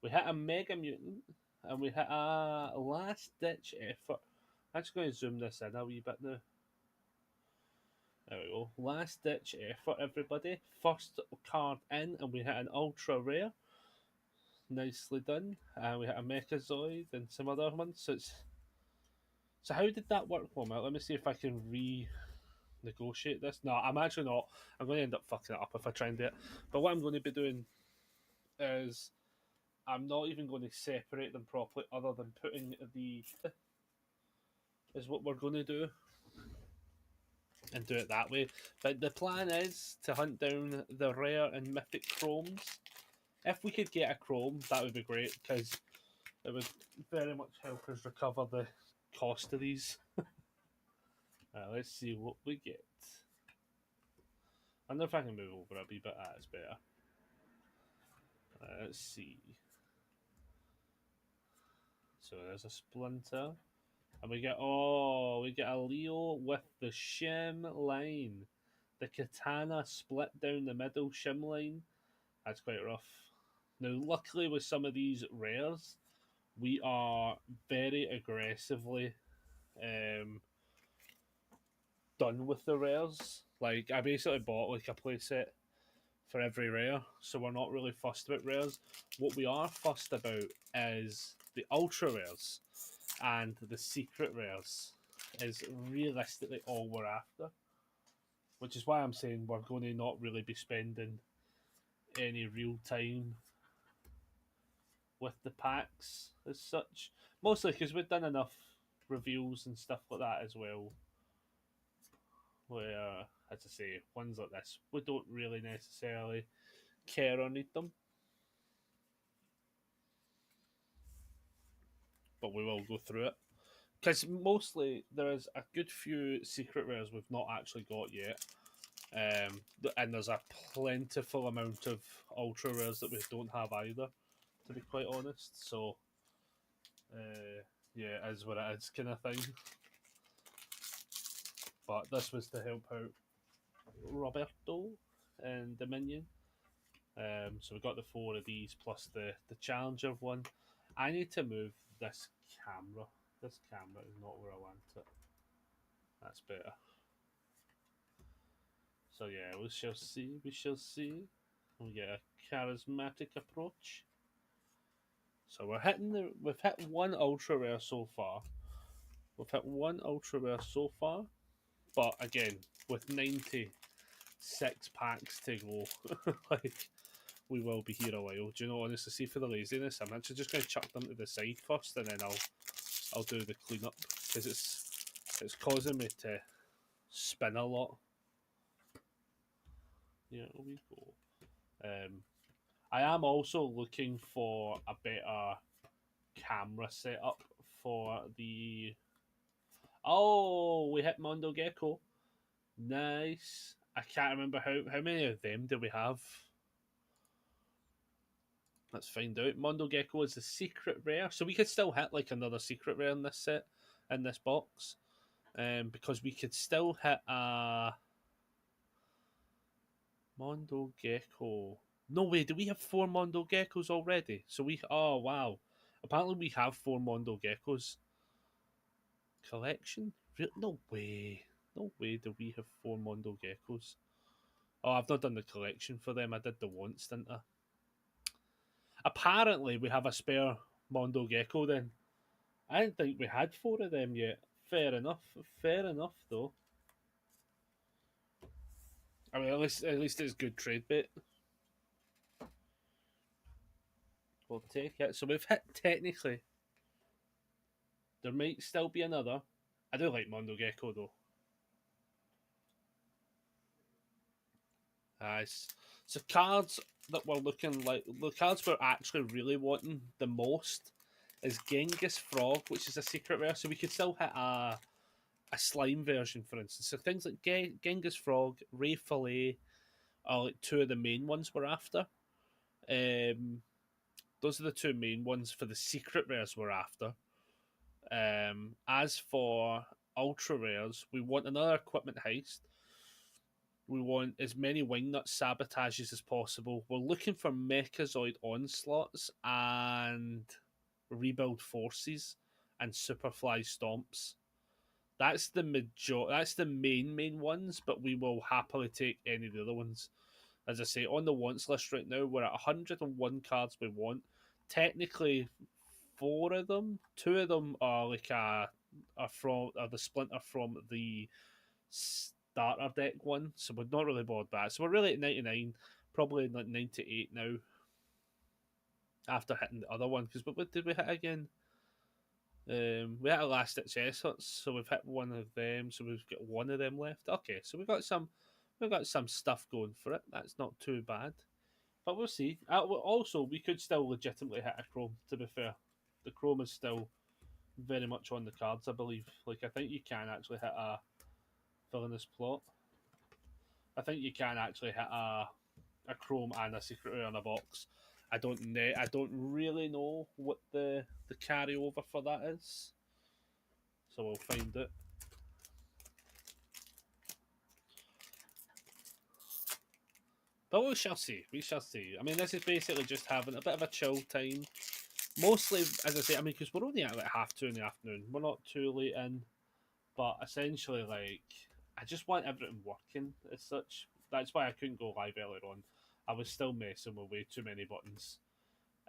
We hit a Mega Mutant, and we hit a last ditch effort. I'm just going to zoom this in a wee bit now. There we go. Last ditch effort, everybody. First card in, and we hit an ultra rare. Nicely done. And we hit a Mechazoid and some other ones. So how did that work, Wilmot? Let me see if I can renegotiate this. No, I'm actually not. I'm going to end up fucking it up if I try and do it. But what I'm going to be doing is I'm not even going to separate them properly, other than putting the is what we're going to do and do it that way. But the plan is to hunt down the rare and mythic chromes. If we could get a chrome, that would be great, because it would very much help us recover the cost of these. Let's see what we get. I wonder if I can move over a wee bit. That's better. Let's see. So there's a Splinter. And we get a Leo with the shim line. The katana split down the middle shim line. That's quite rough. Now, luckily with some of these rares, we are very aggressively done with the rares. Like, I basically bought like a playset for every rare, so we're not really fussed about rares. What we are fussed about is the ultra rares and the secret rares is realistically all we're after, which is why I'm saying we're going to not really be spending any real time with the packs as such, mostly because we've done enough reviews and stuff like that as well, where, as I say, ones like this, we don't really necessarily care or need them. But we will go through it. Because mostly there is a good few secret rares we've not actually got yet. And there's a plentiful amount of ultra rares that we don't have either, to be quite honest. So, yeah, it is what it is, kind of thing. But this was to help out Roberto and Dominion. So we got the 4 of these plus the Challenger one. I need to move this camera. This camera is not where I want it. That's better. So yeah, we shall see. We shall see. We get a charismatic approach. So we've hit one ultra rare so far. We've hit one ultra rare so far. But again, with 96 packs to go, like, we will be here a while. Do you know, honestly, see, for the laziness, I'm actually just going to chuck them to the side first, and then I'll do the cleanup, because it's causing me to spin a lot. Yeah, we go. I am also looking for a better camera setup for the. Oh, we hit Mondo Gecko. Nice. I can't remember how many of them do we have. Let's find out. Mondo Gecko is a secret rare, so we could still hit like another secret rare in this set, in this box, because we could still hit a Mondo Gecko. No way, do we have 4 Mondo Geckos already? So oh wow, apparently we have 4 Mondo Geckos. Collection? No way. No way do we have 4 Mondo Geckos. Oh, I've not done the collection for them. I did the once, didn't I? Apparently, we have a spare Mondo Gecko then. I didn't think we had 4 of them yet. Fair enough. Fair enough, though. I mean, at least it's good trade bait. We'll take it. So we've hit, technically. There might still be another. I do like Mondo Gecko, though. Nice. So cards that we're looking like, the cards we're actually really wanting the most is Genghis Frog, which is a secret rare. So we could still hit a slime version, for instance. So things like Genghis Frog, Ray Fillet are like 2 of the main ones we're after. Those are the 2 main ones for the secret rares we're after. As for ultra rares, we want another equipment heist. We want as many Wingnut sabotages as possible. We're looking for Mechazoid onslaughts and rebuild forces and Superfly stomps. That's the That's the main ones, but we will happily take any of the other ones. As I say, on the wants list right now, we're at 101 cards we want. Technically, 4 of them, 2 of them are like are the splinter from the starter deck one, so we're not really bored by it. So we're really at 99, probably like 98 now. After hitting the other one, because what did we hit again? We hit Elastic Chessuts, so we've hit one of them, so we've got one of them left. Okay, so we've got some stuff going for it. That's not too bad, but we'll see. Also, we could still legitimately hit a Chrome. To be fair, the Chrome is still very much on the cards, I believe. Like, I think you can actually hit a villainous plot. I think you can actually hit a Chrome and a secret rare in a box. I don't really know what the carryover for that is, so we'll find it. But we shall see. We shall see. I mean, this is basically just having a bit of a chill time. Mostly, as I say, I mean, because we're only at like 2:30 in the afternoon. We're not too late in, but essentially, like, I just want everything working as such. That's why I couldn't go live earlier on. I was still messing with way too many buttons,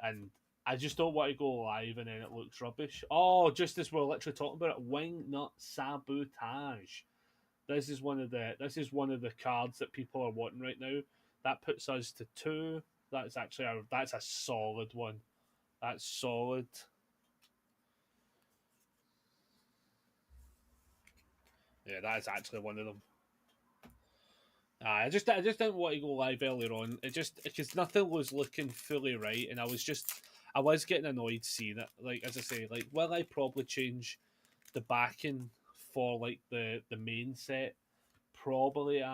and I just don't want to go live and then it looks rubbish. Oh, just as we're literally talking about it, Wingnut Sabotage. This is one of the cards that people are wanting right now. That puts us to 2. That's a solid one. That's solid. Yeah, that is actually one of them. I just didn't want to go live earlier on. It just because nothing was looking fully right, and I was getting annoyed seeing it. Like, as I say, like, will I probably change the backing for like the main set? Probably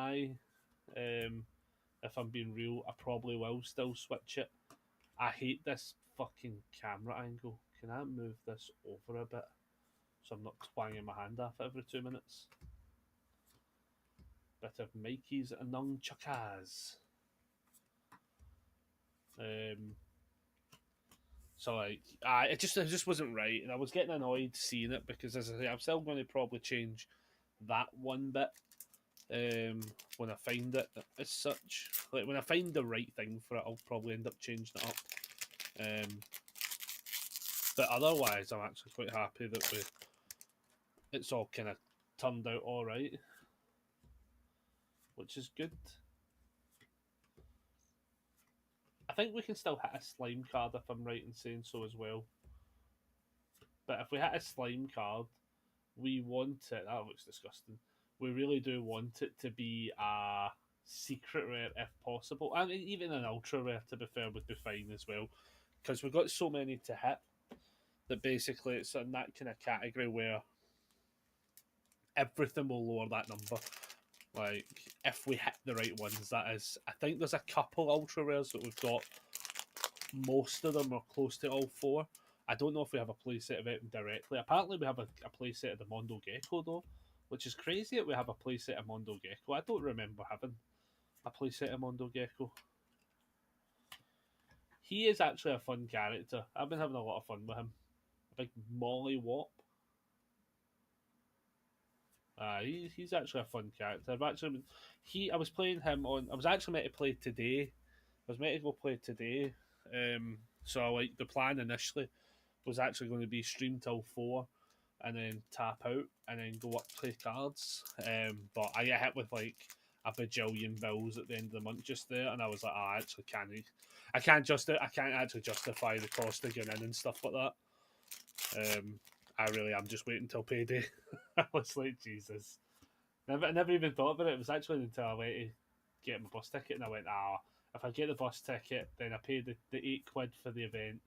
if I'm being real, I probably will still switch it. I hate this fucking camera angle. Can I move this over a bit so I'm not twanging my hand off every 2 minutes? Bit of Mikey's nunchuckas. So like, it just wasn't right, and I was getting annoyed seeing it because, as I say, I'm still going to probably change that one bit when I find it as such. Like, when I find the right thing for it, I'll probably end up changing it up. But otherwise, I'm actually quite happy that it's all kind of turned out all right, which is good. I think we can still hit a slime card if I'm right in saying so as well. But if we hit a slime card, we want it. That looks disgusting. We really do want it to be a secret rare if possible. And even an ultra rare, to be fair, would be fine as well. Because we've got so many to hit that basically it's in that kind of category where everything will lower that number. Like, if we hit the right ones, that is. I think there's a couple ultra rares that we've got. Most of them are close to all 4. I don't know if we have a playset of it directly. Apparently, we have a playset of the Mondo Gecko, though, which is crazy that we have a playset of Mondo Gecko. I don't remember having a playset of Mondo Gecko. He is actually a fun character. I've been having a lot of fun with him. A big Mollywop. He's actually a fun character. I was playing him on. I was actually meant to play today. I was meant to go play today. So like the plan initially was actually going to be stream till 4, and then tap out, and then go up play cards. But I get hit with like a bajillion bills at the end of the month just there, and I was like, I actually can't. I can't actually justify the cost of getting in and stuff like that. I really am just waiting until payday. I was like, Jesus. I never even thought about it. It was actually until I went to get my bus ticket, and I went, if I get the bus ticket, then I pay the £8 for the event,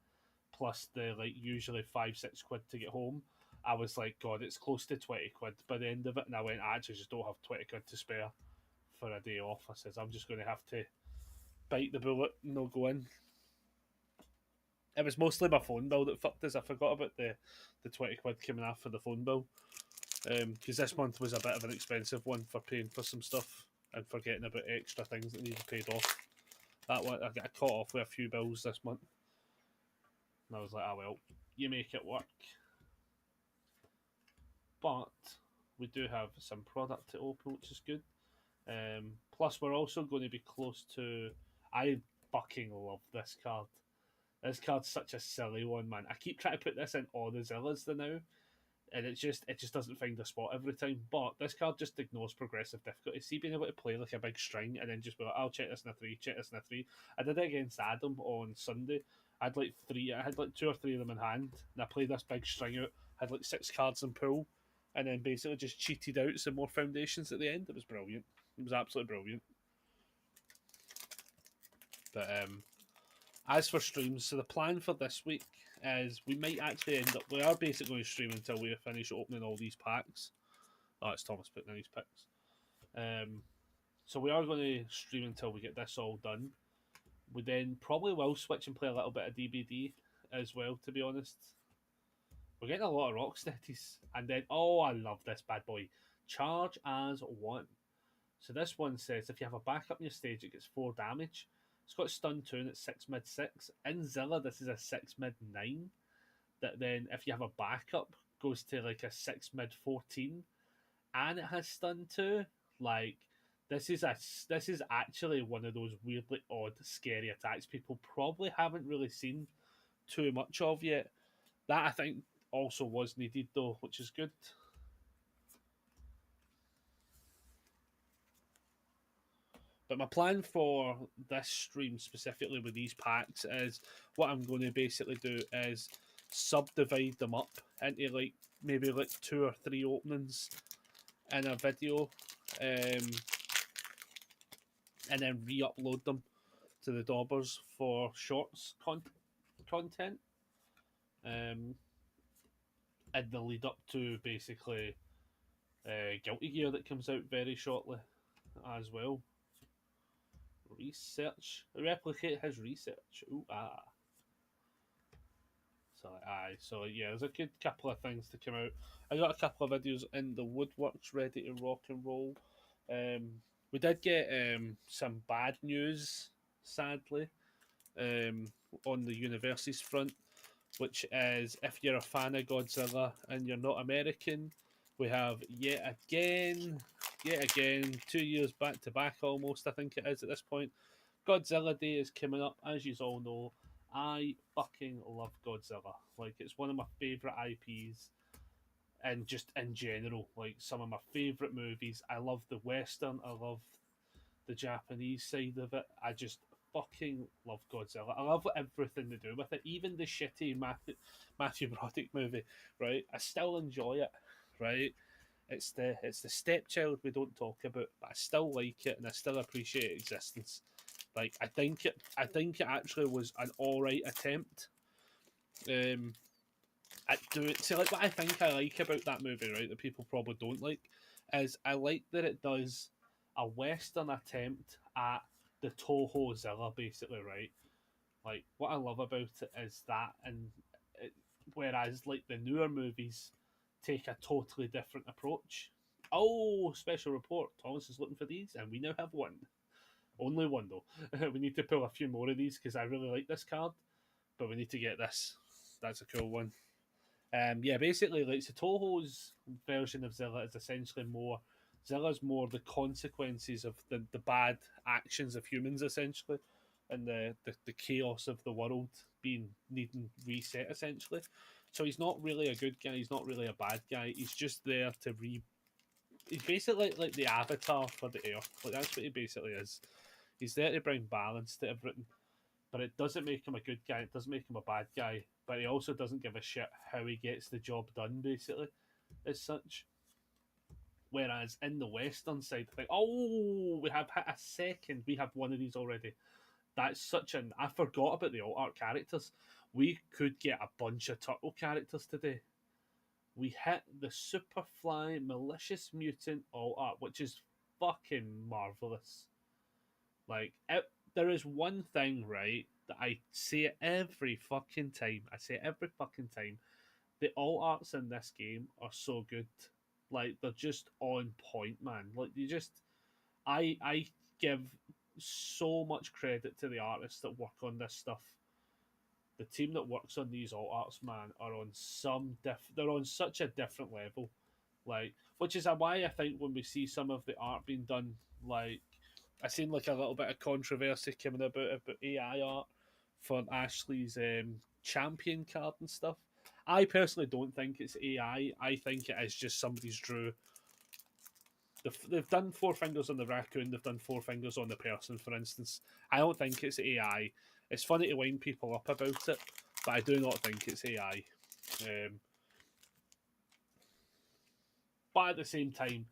plus the like usually £5-6 to get home. I was like, God, it's close to £20 by the end of it, and I went, I actually just don't have £20 to spare for a day off. I says, I'm just going to have to bite the bullet and not go in. It was mostly my phone bill that fucked us. I forgot about the £20 coming off for the phone bill, because this month was a bit of an expensive one for paying for some stuff. and forgetting about extra things that needed paid off. That one, I got caught off with a few bills this month. And I was like, well, you make it work. But we do have some product to open, which is good. Plus, we're also going to be close to. I fucking love this card. This card's such a silly one, man. I keep trying to put this in all the Zillas now, and it just doesn't find a spot every time. But this card just ignores progressive difficulty. See, being able to play like a big string and then just be like, I'll check this in a 3, check this in a 3. I did it against Adam on Sunday. I had like 2 or 3 of them in hand, and I played this big string out. I had like 6 cards in pool, and then basically just cheated out some more foundations at the end. It was brilliant. It was absolutely brilliant. But as for streams, so the plan for this week is we might actually end up. We are basically going to stream until we finish opening all these packs. Oh, it's Thomas putting in these picks. So we are going to stream until we get this all done. We then probably will switch and play a little bit of DBD as well, to be honest. We're getting a lot of Rocksteadies. And then, oh, I love this bad boy. Charge as 1. So this one says if you have a backup in your stage, it gets 4 damage. It's got stun 2 and it's 6 mid 6. In Zilla, this is a 6 mid 9. That then, if you have a backup, goes to like a 6 mid 14. And it has stun 2. Like, this is actually one of those weirdly odd, scary attacks people probably haven't really seen too much of yet. That, I think, also was needed though, which is good. But my plan for this stream, specifically with these packs, is what I'm going to basically do is subdivide them up into like maybe like 2 or 3 openings in a video, and then re-upload them to the Daubers for shorts content. In the lead up to basically Guilty Gear that comes out very shortly as well. Replicate his research. Ooh, ah. So yeah, there's a good couple of things to come out. I got a couple of videos in the woodworks ready to rock and roll. We did get some bad news, sadly, on the Universities front, which is if you're a fan of Godzilla and you're not American, we have yet again, 2 years back to back almost, I think it is at this point. Godzilla Day is coming up, as you all know. I fucking love Godzilla. Like, it's one of my favourite IPs, and just in general, like, some of my favourite movies. I love the Western, I love the Japanese side of it. I just fucking love Godzilla. I love everything to do with it. Even the shitty Matthew Broderick movie, right? I still enjoy it, right? It's the stepchild we don't talk about, but I still like it and I still appreciate its existence. Like, I think it actually was an alright attempt. At doing, see, like, what I think I like about that movie, right, that people probably don't like, is I like that it does a Western attempt at the Toho Zilla, basically, right? Like, what I love about it is that, and whereas, like, the newer movies take a totally different approach. Oh, special report. Thomas is looking for these, and we now have one. Only one, though. We need to pull a few more of these, because I really like this card, but we need to get this. That's a cool one. Yeah, basically, like, so Toho's version of Zilla is essentially Zilla's more the consequences of the bad actions of humans, essentially, and the chaos of the world needing reset, essentially. So he's not really a good guy, he's not really a bad guy, he's just there to he's basically like the avatar for the Earth. Like, that's what he basically is. He's there to bring balance to everything. But it doesn't make him a good guy, it doesn't make him a bad guy, but he also doesn't give a shit how he gets the job done, basically, as such. Whereas in the Western side, I think, oh, we have hit a second. We have one of these already. That's such an... I forgot about the alt art characters. We could get a bunch of Turtle characters today. We hit the Superfly Malicious Mutant alt art, which is fucking marvellous. Like, there is one thing, right, that I say every fucking time. The alt arts in this game are so good. Like, they're just on point, man. Like, I give so much credit to the artists that work on this stuff. The team that works on these alt arts, man, are on they're on such a different level. Like, which is why I think when we see some of the art being done, like I seen like a little bit of controversy coming about AI art for Ashley's champion card and stuff. I personally don't think it's AI. I think it is just somebody's drew. They've done four fingers on the raccoon. They've done four fingers on the person, for instance. I don't think it's AI. It's funny to wind people up about it, but I do not think it's AI. But at the same time,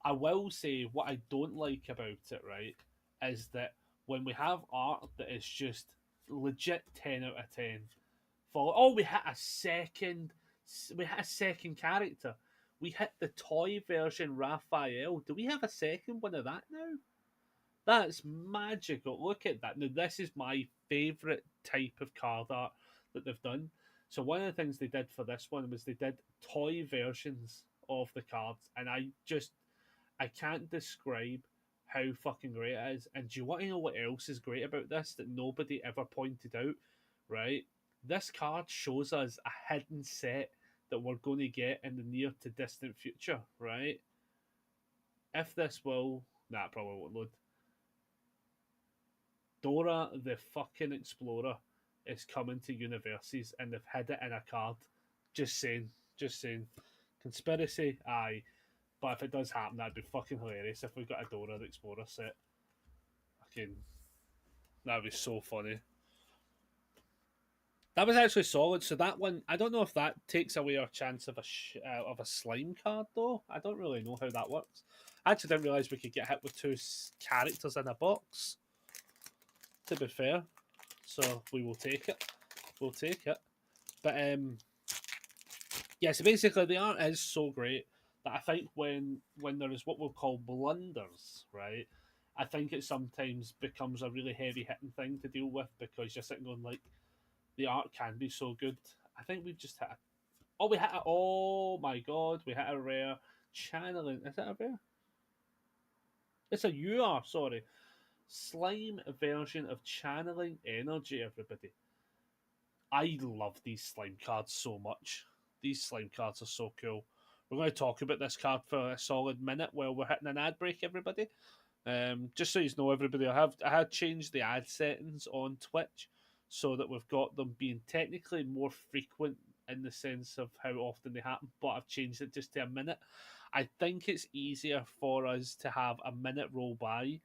I will say what I don't like about it, right, is that when we have art that is just legit 10 out of 10, we hit a second character. We hit the toy version Raphael. Do we have a second one of that now? That's magical. Look at that. Now, this is my favourite type of card art that they've done. So, one of the things they did for this one was they did toy versions of the cards, and I can't describe how fucking great it is. And do you want to know what else is great about this that nobody ever pointed out? Right? This card shows us a hidden set that we're going to get in the near to distant future, right? If this will. Nah, probably won't load. Dora the fucking Explorer is coming to Universes and they've hid it in a card. Just saying. Just saying. Conspiracy? Aye. But if it does happen, that'd be fucking hilarious if we got a Dora the Explorer set. Fucking. That'd be so funny. That was actually solid. So that one, I don't know if that takes away our chance of a slime card though. I don't really know how that works. I actually didn't realize we could get hit with two characters in a box. To be fair, so we will take it. We'll take it. But yeah. So basically, the art is so great that I think when there is what we'll call blunders, right? I think it sometimes becomes a really heavy hitting thing to deal with because you're sitting going like, the art can be so good. I think we've just hit we hit oh my god, we hit a rare channeling. Is that a rare? It's a UR, sorry. Slime version of channeling energy, everybody. I love these slime cards so much. These slime cards are so cool. We're going to talk about this card for a solid minute while we're hitting an ad break, everybody. Just so you know, everybody, I had changed the ad settings on Twitch so that we've got them being technically more frequent in the sense of how often they happen, but I've changed it just to a minute. I think it's easier for us to have a minute roll by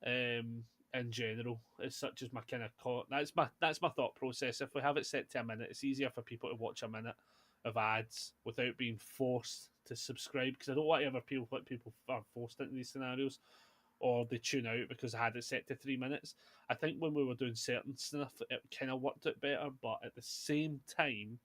in general, as such as my kind of that's my thought process. If we have it set to a minute, it's easier for people to watch a minute of ads without being forced to subscribe, because I don't want ever people are forced into these scenarios or they tune out because I had it set to 3 minutes. I think when we were doing certain stuff, it kind of worked out better, but at the same time,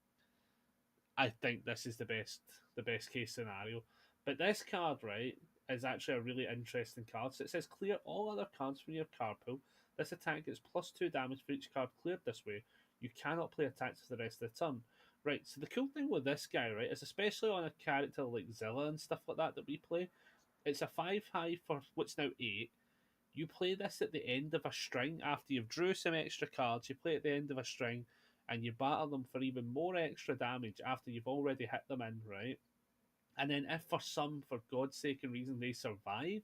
I think this is the best case scenario. But this card, right, is actually a really interesting card. So it says clear all other cards from your card pool. This attack gets +2 damage for each card cleared this way. You cannot play attacks for the rest of the turn. Right, so the cool thing with this guy, right, is especially on a character like Zilla and stuff like that we play, it's a 5 for what's now 8. You play this at the end of a string after you've drew some extra cards. You play at the end of a string, and you battle them for even more extra damage after you've already hit them in, right? And then if for God's sake and reason, they survive,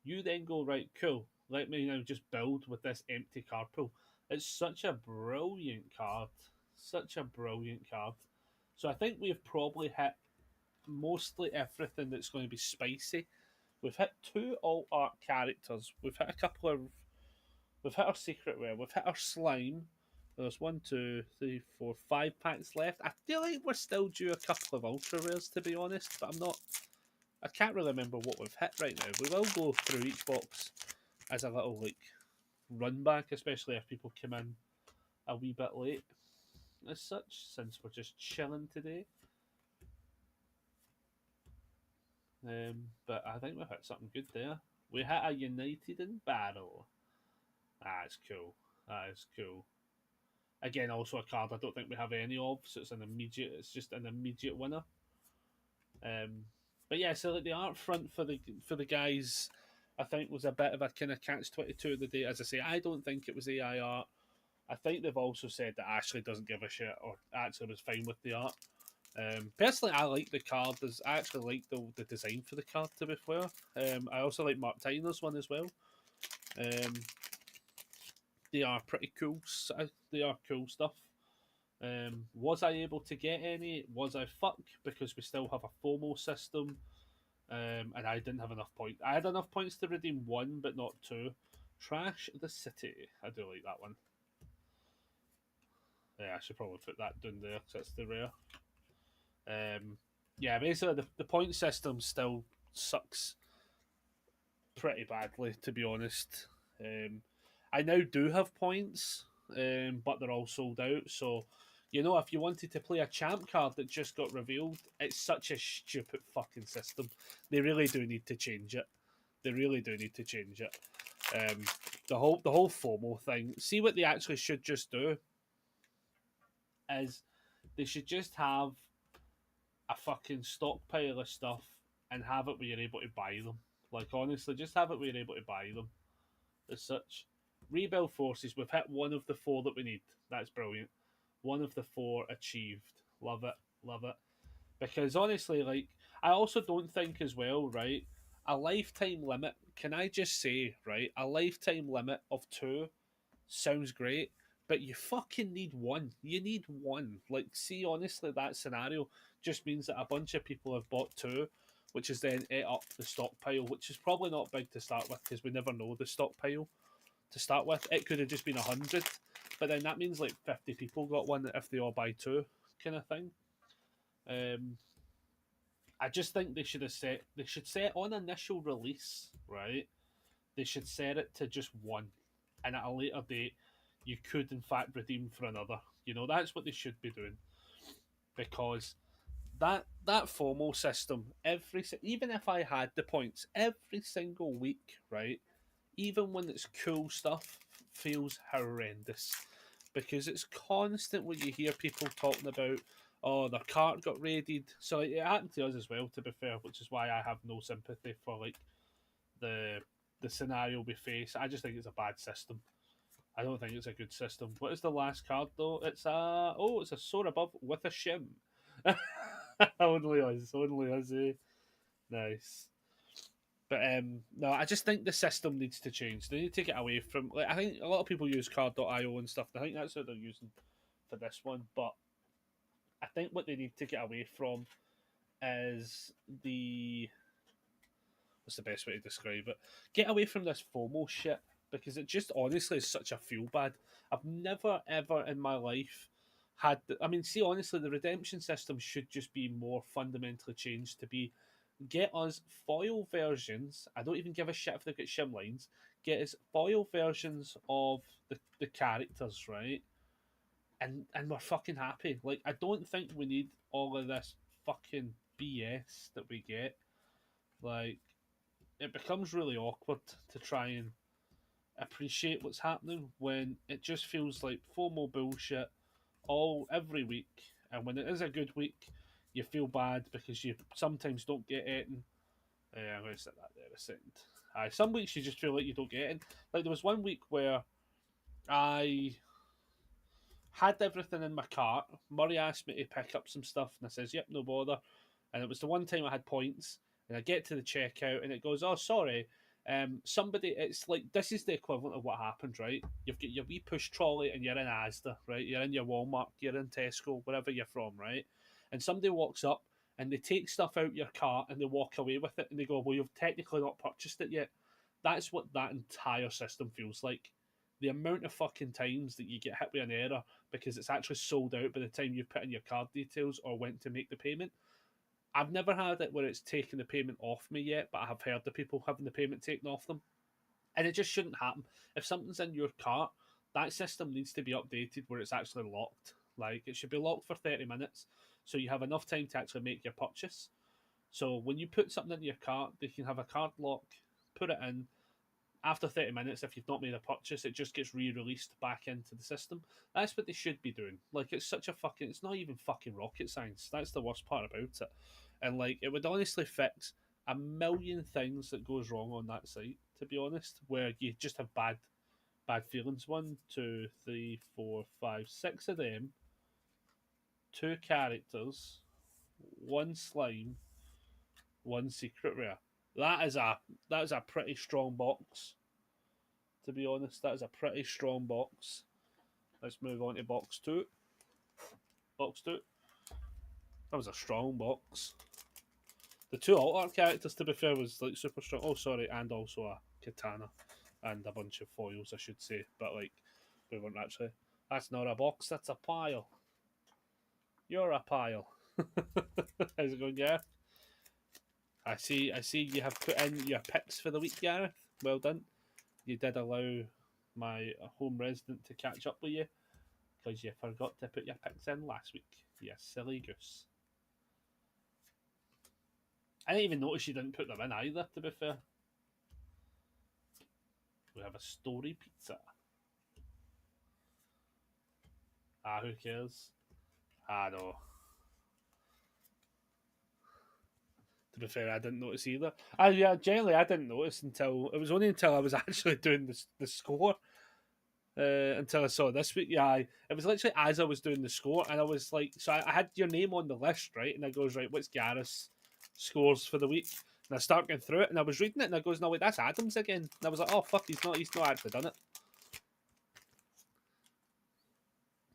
you then go, right, cool, let me now just build with this empty card pool. It's such a brilliant card. Such a brilliant card. So I think we've probably hit mostly everything that's going to be spicy. We've hit 2 alt art characters. We've hit a couple of. We've hit our secret rare. We've hit our slime. There's 1, 2, 3, 4, 5 packs left. I feel like we're still due a couple of ultra rares, to be honest, but I'm not. I can't really remember what we've hit right now. We will go through each box as a little like run back, especially if people come in a wee bit late. As such, since we're just chilling today. But I think we've hit something good there. We hit a United in Battle. That's cool. That is cool. Again, also a card I don't think we have any of, so it's just an immediate winner. But yeah, so like the art front for the guys I think was a bit of a kind of catch-22 of the day. As I say, I don't think it was AI art. I think they've also said that Ashley doesn't give a shit or actually was fine with the art. Personally, I like the card. I actually like the design for the card, to be fair. I also like Mark Tyner's one as well. Um, they are pretty cool. They are cool stuff. Was I able to get any? Was I fuck? Because we still have a FOMO system, and I didn't have enough points. I had enough points to redeem one, but not two. Trash the City. I do like that one. Yeah, I should probably put that down there because that's the rare. Yeah, basically the point system still sucks pretty badly, to be honest. I now do have points, but they're all sold out. So, if you wanted to play a champ card that just got revealed, it's such a stupid fucking system. They really do need to change it. They really do need to change it. The whole FOMO thing. See what they actually should just do is they should just have a fucking stockpile of stuff and have it where you're able to buy them. Like, honestly, just have it where you're able to buy them. As such, rebuild forces. We've hit one of the four that we need. That's brilliant. One of the four achieved. Love it. Love it. Because honestly, like, I also don't think as well, right? A lifetime limit. Can I just say, right? A lifetime limit of 2 sounds great, but you fucking need one. You need one. Like, see, honestly, that scenario just means that a bunch of people have bought 2, which is then ate up the stockpile, which is probably not big to start with because we never know the stockpile to start with. It could have just been 100, but then that means like 50 people got one if they all buy 2, kind of thing. I just think they should set on initial release, right? They should set it to just one, and at a later date, you could in fact redeem for another. That's what they should be doing, because that FOMO system, even if I had the points every single week, right? Even when it's cool stuff, feels horrendous because it's constant when you hear people talking about, oh, their cart got raided. So it happened to us as well, to be fair, which is why I have no sympathy for like the scenario we face. I just think it's a bad system. I don't think it's a good system. What is the last card though? It's a Soar Above with a shim. Only us, eh? Nice. But no, I just think the system needs to change. They need to get away from. Like, I think a lot of people use Card.io and stuff. I think that's what they're using for this one. But I think what they need to get away from is what's the best way to describe it? Get away from this FOMO shit, because it just honestly is such a feel bad. I've never ever in my life had. See, honestly, the redemption system should just be more fundamentally changed to be get us foil versions. I don't even give a shit if they get shim lines. Get us foil versions of the characters, right? And we're fucking happy. Like, I don't think we need all of this fucking BS that we get. Like, it becomes really awkward to try and appreciate what's happening when it just feels like FOMO bullshit every week. And when it is a good week, you feel bad because you sometimes don't get it. I'm going to set that there a second. Some weeks you just feel like you don't get it. Like, there was one week where I had everything in my cart. Murray asked me to pick up some stuff, and I says, "Yep, no bother." And it was the one time I had points, and I get to the checkout, and it goes, "Oh, sorry, somebody." It's like, this is the equivalent of what happened, right? You've got your wee push trolley, and you're in Asda, right? You're in your Walmart, you're in Tesco, wherever you're from, right? And somebody walks up and they take stuff out your cart and they walk away with it, and they go, "Well, you've technically not purchased it yet." That's what that entire system feels like. The amount of fucking times that you get hit with an error because it's actually sold out by the time you've put in your card details or went to make the payment. I've never had it where it's taken the payment off me yet, but I have heard of people having the payment taken off them. And it just shouldn't happen. If something's in your cart, that system needs to be updated where it's actually locked. Like, it should be locked for 30 minutes so you have enough time to actually make your purchase. So when you put something into your cart, they can have a card lock, put it in. After 30 minutes, if you've not made a purchase, it just gets re-released back into the system. That's what they should be doing. Like, it's not even fucking rocket science. That's the worst part about it. And, like, it would honestly fix a million things that goes wrong on that site. to be honest, where you just have bad feelings. 1, 2, 3, 4, 5, 6 of them, 2 characters, 1 slime, 1 secret rare. That is a pretty strong box. To be honest, that is a pretty strong box. Let's move on to box 2. Box 2. That was a strong box. The 2 alt art characters, to be fair, was like super strong. Oh, sorry, and also a katana and a bunch of foils, I should say. But like, we weren't actually. That's not a box. That's a pile. You're a pile. How's it going, Gareth? I see you have put in your picks for the week, Gareth. Well done. You did allow my home resident to catch up with you because you forgot to put your picks in last week. You silly goose. I didn't even notice you didn't put them in either, to be fair. We have a story pizza. Who cares? No. To be fair, I didn't notice either. Generally I didn't notice until it was only until I was actually doing the score. Until I saw this week. Yeah, it was literally as I was doing the score, and I was like, so I had your name on the list, right? And I goes, right, what's Gareth's scores for the week? And I start going through it, and I was reading it, and I goes, no wait, that's Adam's again. And I was like, oh fuck, he's not actually done it.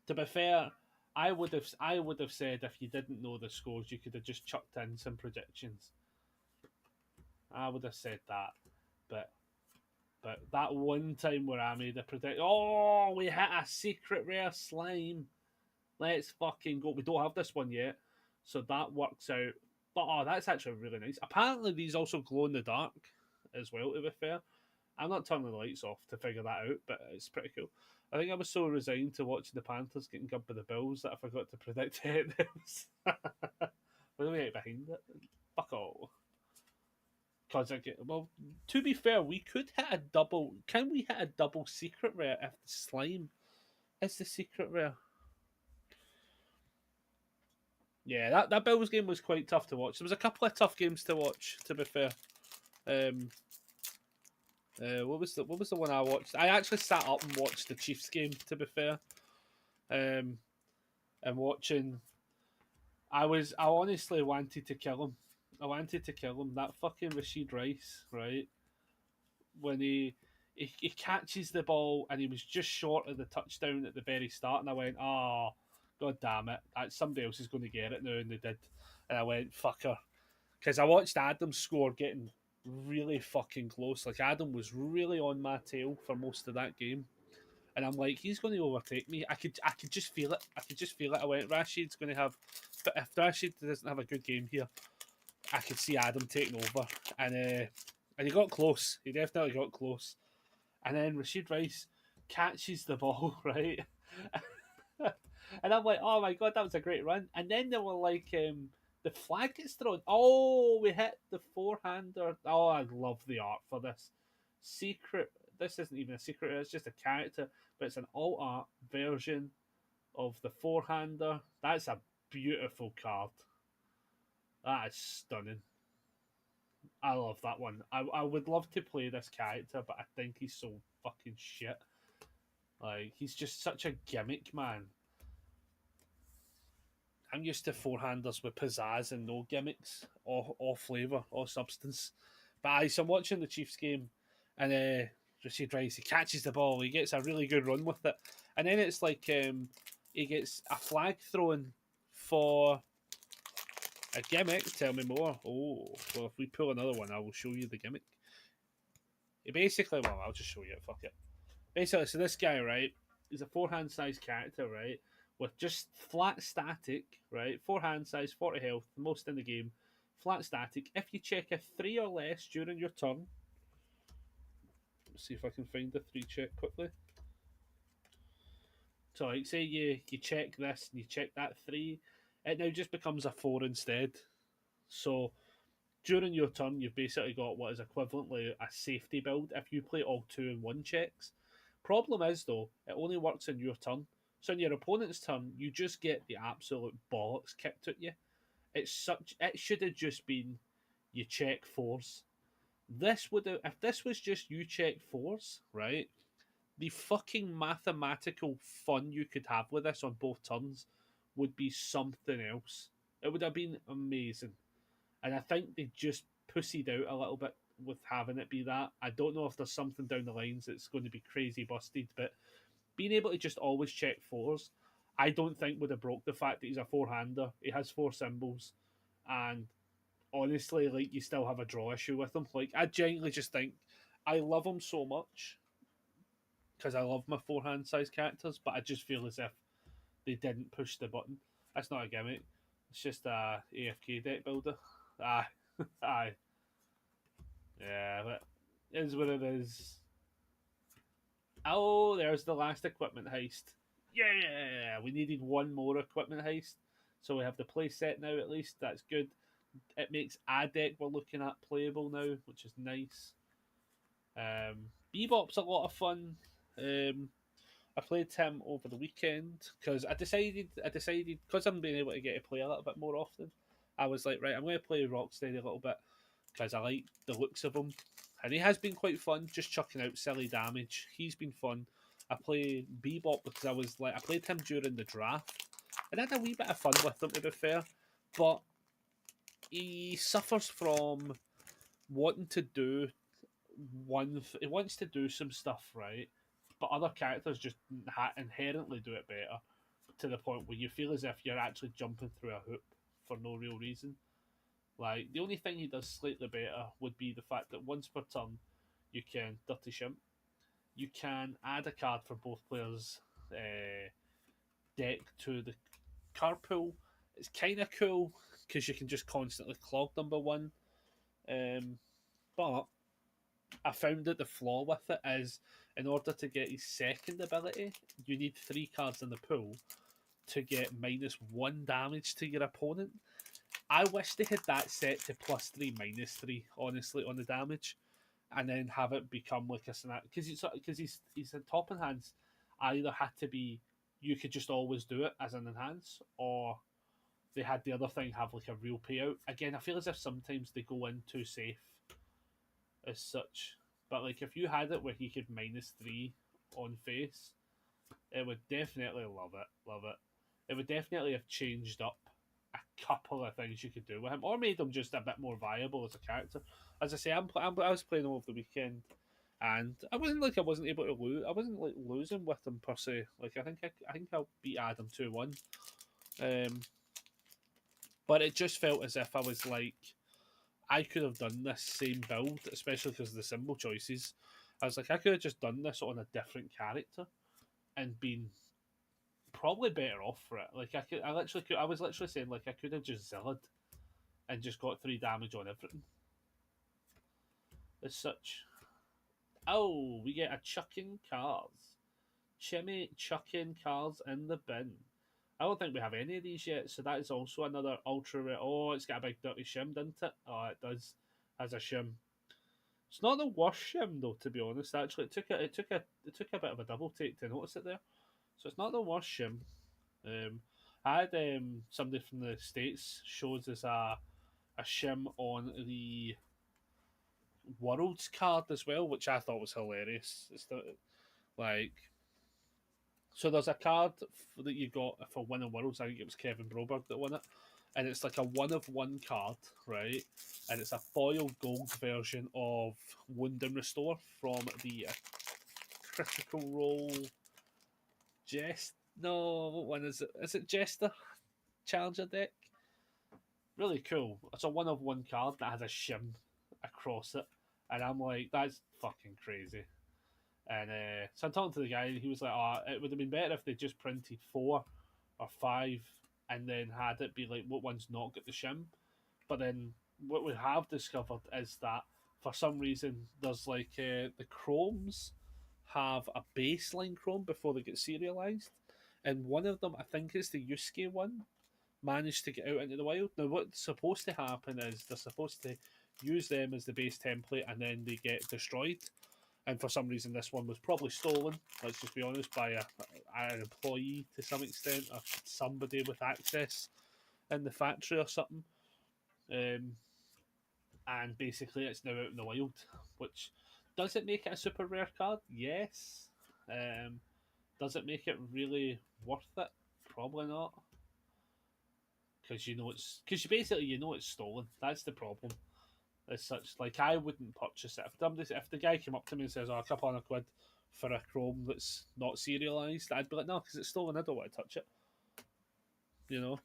To be fair, I would have said if you didn't know the scores, you could have just chucked in some predictions. I would have said that, but that one time where I made a prediction, oh, we hit a secret rare slime. Let's fucking go. We don't have this one yet, so that works out. But that's actually really nice. Apparently, these also glow in the dark as well. To be fair, I'm not turning the lights off to figure that out, but it's pretty cool. I think I was so resigned to watching the Panthers getting gubbed by the Bills that I forgot to predict it. What do we get behind it? Fuck all. Because well, to be fair, we could hit a double. Can we hit a double secret rare if the slime is the secret rare? Yeah, that Bills game was quite tough to watch. There was a couple of tough games to watch, to be fair. What was the one I watched? I actually sat up and watched the Chiefs game, to be fair. And watching, I honestly wanted to kill him. I wanted to kill him. That fucking Rashid Rice, right? When he catches the ball and he was just short of the touchdown at the very start, and I went, oh, god damn it, somebody else is going to get it now, and they did. And I went, fucker. Because I watched Adam's score getting really fucking close. Like, Adam was really on my tail for most of that game. And I'm like, he's going to overtake me. I could just feel it. I went, Rashid's going to have... But if Rashid doesn't have a good game here, I could see Adam taking over. And he got close. He definitely got close. And then Rashid Rice catches the ball, right? And I'm like, oh my god, that was a great run. And then they were like, the flag gets thrown. Oh, we hit the forehander. Oh, I love the art for this. Secret. This isn't even a secret. It's just a character, but it's an alt art version of the forehander. That's a beautiful card. That is stunning. I love that one. I would love to play this character, but I think he's so fucking shit. Like, he's just such a gimmick, man. I'm used to forehanders with pizzazz and no gimmicks, or flavour, or substance. But I'm watching the Chiefs game, and Rashid Rice, he catches the ball, he gets a really good run with it, and then it's like he gets a flag thrown for a gimmick. Tell me more. Oh, well, if we pull another one, I will show you the gimmick. He basically, well, I'll just show you it, fuck it. Basically, so this guy, right, is a forehand size character, right, with just flat static, right, forehand size, 40 health, the most in the game, flat static. If you check a 3 or less during your turn, let's see if I can find the 3 check quickly. So, like, say you check this and you check that 3, it now just becomes a 4 instead. So, during your turn, you've basically got what is equivalently a safety build if you play all 2 and 1 checks. Problem is, though, it only works in your turn. So in your opponent's turn, you just get the absolute bollocks kicked at you. It should have just been you check 4s. This would have, if this was just you check fours, right? The fucking mathematical fun you could have with this on both turns would be something else. It would have been amazing. And I think they just pussied out a little bit with having it be that. I don't know if there's something down the lines that's going to be crazy busted, but being able to just always check fours, I don't think would have broke the fact that he's a four-hander. He has four symbols, and honestly, like, you still have a draw issue with him. Like, I genuinely just think I love him so much because I love my forehand size characters, but I just feel as if they didn't push the button. That's not a gimmick. It's just a AFK deck builder. Aye, aye, yeah, but it is what it is. Oh, there's the last equipment heist. Yeah, we needed one more equipment heist, so we have the play set now. At least that's good. It makes a deck we're looking at playable now, which is nice. Bebop's a lot of fun. I played him over the weekend because I decided because I'm being able to get to play a little bit more often. I was like, right, I'm going to play Rocksteady a little bit because I like the looks of him, and he has been quite fun. Just chucking out silly damage, he's been fun. I play Bebop because I played him during the draft, and I had a wee bit of fun with him, to be fair, but he suffers from wanting to do he wants to do some stuff right, but other characters just inherently do it better to the point where you feel as if you're actually jumping through a hoop for no real reason. Like, the only thing he does slightly better would be the fact that once per turn you can Dirty Shimp. You can add a card for both players' deck to the card pool. It's kind of cool because you can just constantly clog number one. But I found that the flaw with it is, in order to get his second ability, you need 3 cards in the pool to get -1 damage to your opponent. I wish they had that set to +3, -3, honestly, on the damage, and then have it become like a scenario. Because he's in top enhance, either had to be you could just always do it as an enhance, or they had the other thing have like a real payout. Again, I feel as if sometimes they go in too safe as such. But like, if you had it where he could -3 on face, it would definitely love it. Love it. It would definitely have changed up a couple of things you could do with him, or made him just a bit more viable as a character. As I say, I was playing him over the weekend, and I wasn't able to lose. I wasn't like losing with him per se. Like, I think I beat Adam 2-1. But it just felt as if I was like, I could have done this same build, especially because of the symbol choices. I was like, I could have just done this on a different character and been probably better off for it. Like, I was literally saying, like, I could have just Zilled and just got 3 damage on everything. As such. Oh, we get a chucking cars. Chimmy chucking cars in the bin. I don't think we have any of these yet, so that is also another ultra rare. Oh, it's got a big dirty shim, doesn't it? Oh, it does. Has a shim. It's not the worst shim though, to be honest. Actually, it took a bit of a double take to notice it there. So it's not the worst shim. I had somebody from the States shows us a shim on the Worlds card as well, which I thought was hilarious. It's like, so there's a card that you got for winning Worlds. I think it was Kevin Broberg that won it. And it's like a 1 of 1 card, right? And it's a foil gold version of Wound and Restore from the Critical Role No, what one is it? Is it Jester Challenger deck? Really cool. It's a 1 of 1 card that has a shim across it. And I'm like, that's fucking crazy. And so I'm talking to the guy, and he was like, "Oh, it would have been better if they just printed 4 or 5, and then had it be like, what one's not got the shim." But then what we have discovered is that for some reason there's like the chromes have a baseline chrome before they get serialized, and one of them, I think it's the Yusuke one, managed to get out into the wild. Now, what's supposed to happen is they're supposed to use them as the base template, and then they get destroyed. And for some reason, this one was probably stolen, let's just be honest, by an employee to some extent, or somebody with access in the factory or something. And and basically it's now out in the wild. Which does it make it a super rare card? Yes. Does it make it really worth it? Probably not. Because because you know it's stolen. That's the problem. As such, like I wouldn't purchase it if the guy came up to me and says, "Oh, a couple hundred quid for a Chrome that's not serialized," I'd be like, "No, because it's stolen. I don't want to touch it." You know,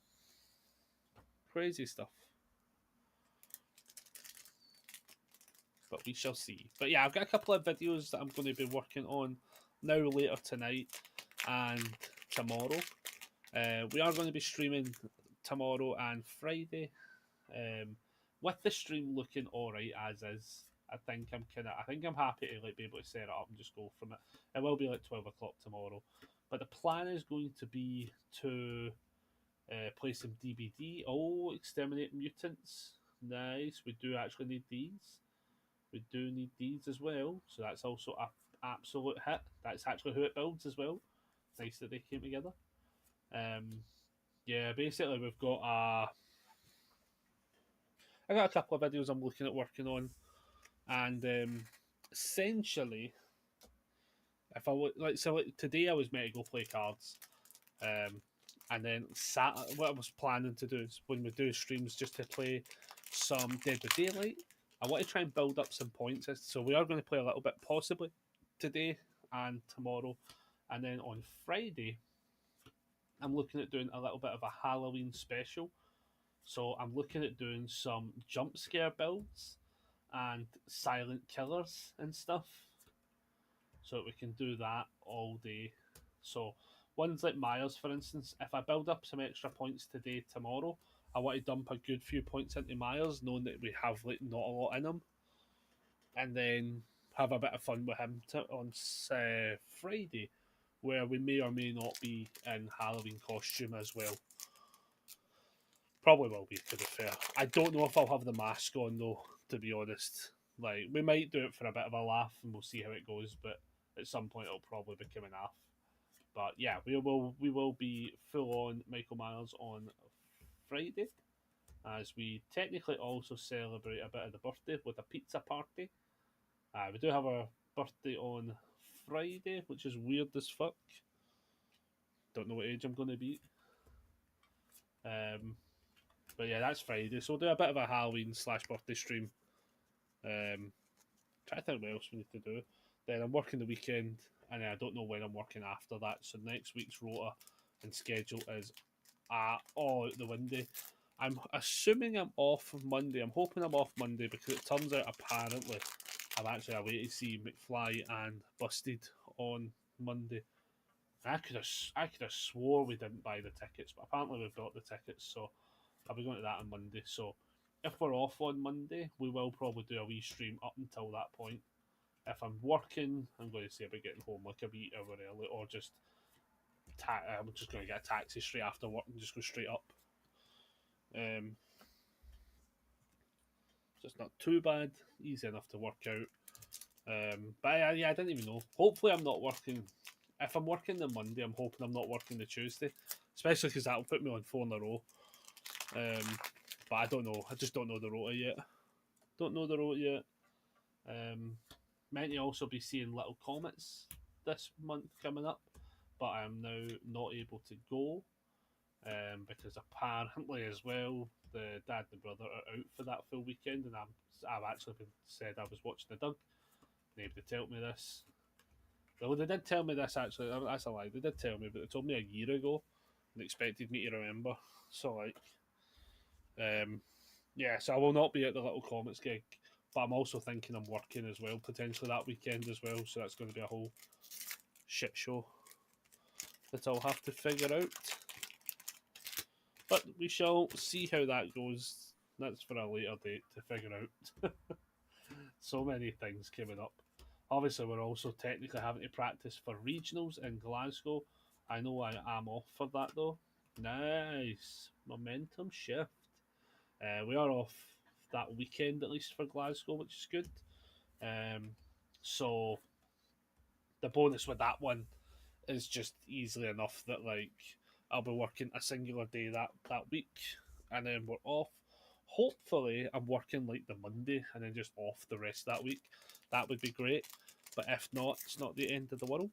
crazy stuff. But we shall see. But yeah, I've got a couple of videos that I'm going to be working on now later tonight and tomorrow. We are going to be streaming tomorrow and Friday. With the stream looking alright as is, I think I'm happy to like be able to set it up and just go from it. It will be like 12 o'clock tomorrow, but the plan is going to be to play some DBD. Oh, Exterminate Mutants, nice. We do actually need these. We do need these as well, so that's also a absolute hit. That's actually who it builds as well. Nice that they came together. Yeah, basically we've got I got a couple of videos I'm looking at working on, and essentially, if I today I was meant to go play cards, and then what I was planning to do is when we do streams just to play some Dead by Daylight. I want to try and build up some points, so we are going to play a little bit possibly today and tomorrow, and then on Friday, I'm looking at doing a little bit of a Halloween special. So I'm looking at doing some jump scare builds and silent killers and stuff. So we can do that all day. So ones like Myers, for instance, if I build up some extra points today, tomorrow, I want to dump a good few points into Myers, knowing that we have like not a lot in him, and then have a bit of fun with him on Friday, where we may or may not be in Halloween costume as well. Probably will be, to be fair. I don't know if I'll have the mask on though, to be honest. Like, we might do it for a bit of a laugh and we'll see how it goes, but at some point it'll probably be coming off. But yeah, we will be full on Michael Myers on Friday, as we technically also celebrate a bit of the birthday with a pizza party. We do have our birthday on Friday, which is weird as fuck. Don't know what age I'm going to be. But yeah, that's Friday. So we'll do a bit of a Halloween / birthday stream. Try to think what else we need to do. Then I'm working the weekend, and I don't know when I'm working after that. So next week's rota and schedule is all out the window. I'm assuming I'm off Monday. I'm hoping I'm off Monday because it turns out apparently I'm actually away to see McFly and Busted on Monday. I could have swore we didn't buy the tickets, but apparently we bought the tickets, so I'll be going to that on Monday. So if we're off on Monday, we will probably do a wee stream up until that point. If I'm working, I'm going to see about getting home like a wee hour early, or just I'm just going to get a taxi straight after work and just go straight up. So it's not too bad, easy enough to work out. But yeah, I didn't even know. Hopefully, I'm not working. If I'm working the Monday, I'm hoping I'm not working the Tuesday, especially because that'll put me on 4 in a row. But I don't know. I just don't know the rota yet. Meant to also be seeing Little Comets this month coming up, but I'm now not able to go because apparently as well the dad and brother are out for that full weekend, and I've actually been said I was watching the Doug. Nobody told me this. Well, they did tell me this actually. That's a lie. They did tell me, but they told me a year ago and expected me to remember. So like, yeah. So I will not be at the Little Comets gig, but I'm also thinking I'm working as well potentially that weekend as well. So that's going to be a whole shit show that I'll have to figure out. But we shall see how that goes. That's for a later date to figure out. So many things coming up. Obviously, we're also technically having to practice for regionals in Glasgow. I know I am off for that though. Nice. Momentum shift. We are off that weekend at least for Glasgow, which is good. So the bonus with that one is just easily enough that like I'll be working a singular day that week, and then we're off. Hopefully, I'm working like the Monday and then just off the rest of that week. That would be great. But if not, it's not the end of the world.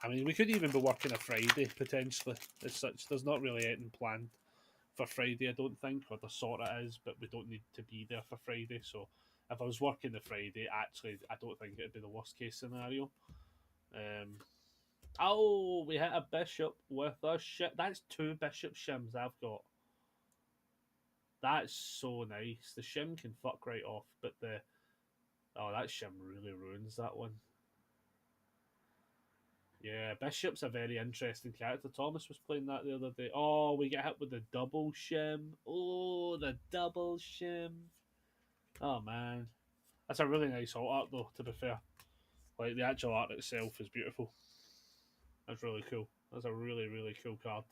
I mean, we could even be working a Friday potentially. As such, there's not really anything planned for Friday, I don't think, or the sort of is, but we don't need to be there for Friday. So if I was working the Friday, actually, I don't think it'd be the worst case scenario. Oh, we hit a bishop with a ship. That's 2 bishop shims I've got. That's so nice. The shim can fuck right off, but the that shim really ruins that one. Yeah, Bishop's a very interesting character. Thomas was playing that the other day. Oh, we get hit with the double shim. Oh, the double shim. Oh man, that's a really nice alt art though. To be fair, like the actual art itself is beautiful. That's really cool. That's a really really cool card.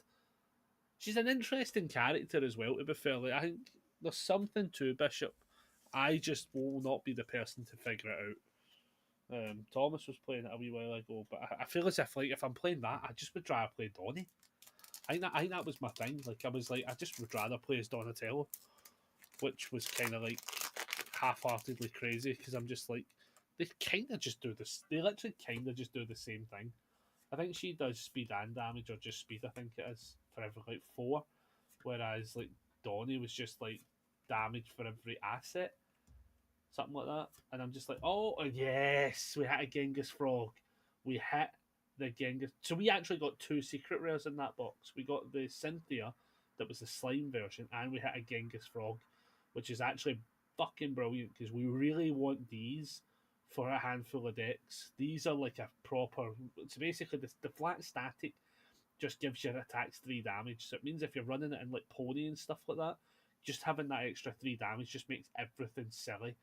She's an interesting character as well. To be fair, like I think there's something to Bishop. I just will not be the person to figure it out. Thomas was playing it a wee while ago, but I feel as if like if I'm playing that, I just would rather play Donny. I think that was my thing. Like I was like, I just would rather play as Donatello, which was kind of like half-heartedly crazy because I'm just like they kind of just do this. They literally kind of just do the same thing. I think she does speed and damage, or just speed. I think it is for every like 4, whereas like Donny was just like damage for every asset, something like that. And I'm just like, oh yes, we hit a Genghis Frog. We hit the Genghis. So we actually got 2 secret rares in that box. We got the Cynthia, that was the slime version, and we hit a Genghis Frog, which is actually fucking brilliant because we really want these for a handful of decks. These are like a proper. So basically, the flat static just gives your attacks 3 damage. So it means if you're running it in like Pony and stuff like that, just having that extra 3 damage just makes everything silly.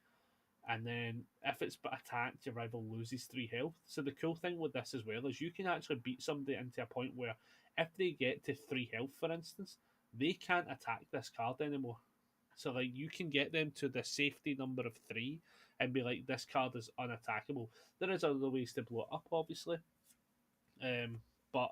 And then if it's attacked, your rival loses 3 health. So the cool thing with this as well is you can actually beat somebody into a point where if they get to 3 health, for instance, they can't attack this card anymore. So like you can get them to the safety number of 3 and be like, this card is unattackable. There is other ways to blow it up, obviously, but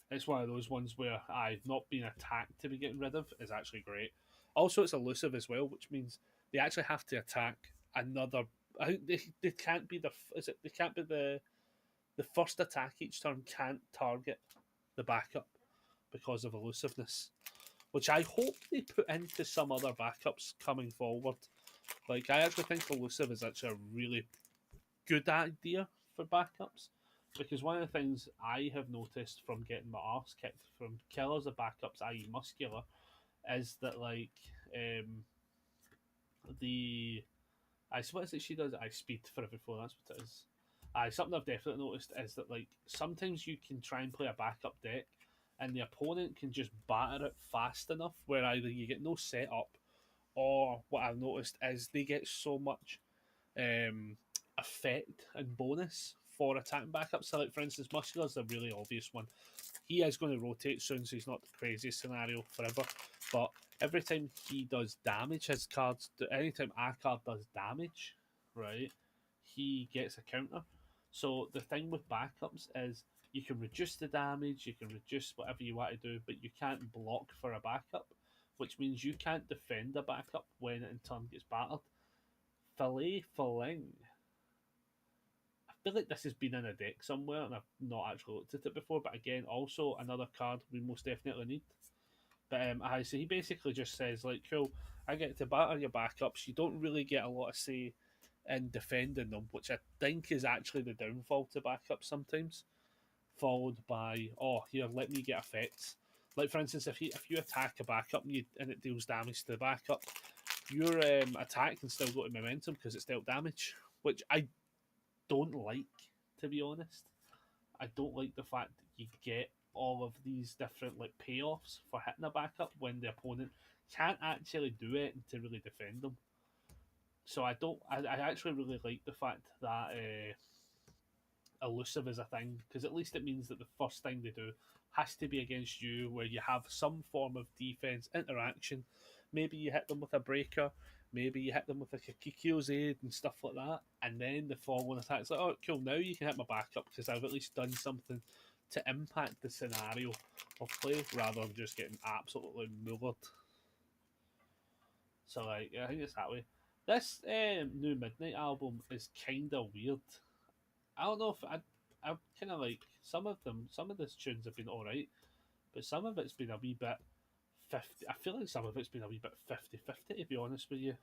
it's one of those ones where I've not been attacked to be getting rid of is actually great. Also, it's elusive as well, which means they actually have to attack another. I think they can't be they can't be the first attack each turn can't target the backup because of elusiveness, which I hope they put into some other backups coming forward. Like I actually think elusive is actually a really good idea for backups because one of the things I have noticed from getting my arse kicked from killers of backups, i.e. muscular, is that like the what is it she does? I speed for every 4. That's what it is. Something I've definitely noticed is that like sometimes you can try and play a backup deck, and the opponent can just batter it fast enough where either you get no setup, or what I've noticed is they get so much effect and bonus for attacking backups. So like for instance, Muscular's a really obvious one. He is going to rotate soon, so he's not the craziest scenario forever. But every time he does damage, his cards, anytime a card does damage, right, he gets a counter. So the thing with backups is you can reduce the damage, you can reduce whatever you want to do, but you can't block for a backup, which means you can't defend a backup when it in turn gets battered. Filet Filling. I feel like this has been in a deck somewhere and I've not actually looked at it before, but again, also another card we most definitely need. But so he basically just says like, cool, I get to batter your backups. You don't really get a lot of say in defending them, which I think is actually the downfall to backups sometimes. Followed by, oh, here, let me get effects. Like for instance, if you attack a backup and it deals damage to the backup, your attack can still go to momentum because it's dealt damage, which I don't like, to be honest. I don't like the fact that you get all of these different like payoffs for hitting a backup when the opponent can't actually do it to really defend them. So I don't. I actually really like the fact that elusive is a thing because at least it means that the first thing they do has to be against you, where you have some form of defense interaction. Maybe you hit them with a breaker, maybe you hit them with like a Kikyo's aid and stuff like that, and then the following attack's like, oh cool, now you can hit my backup because I've at least done something to impact the scenario of play rather than just getting absolutely mullered. So like, I think it's that way. This new Midnight album is kind of weird. I don't know if I kind of like some of them. Some of these tunes have been all right, but some of it's been a wee bit 50. I feel like some of it's been a wee bit 50-50, to be honest with you.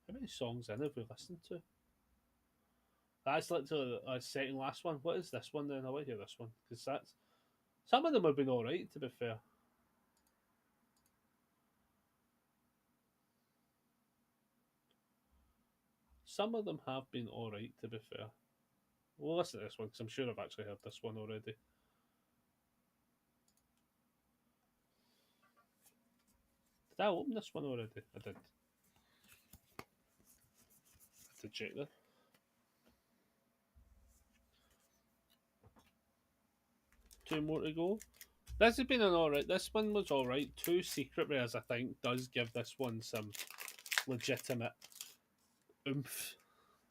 How many songs in have we listened to? That's literally the second last one. What is this one then? I want to hear this one because that's some of them have been all right. To be fair, some of them have been all right. To be fair, we'll listen to this one because I'm sure I've actually heard this one already. Did I open this one already? I did. I had to check that. Two more to go. This has been an alright. This one was alright. Two secret rares, I think, does give this one some legitimate oomph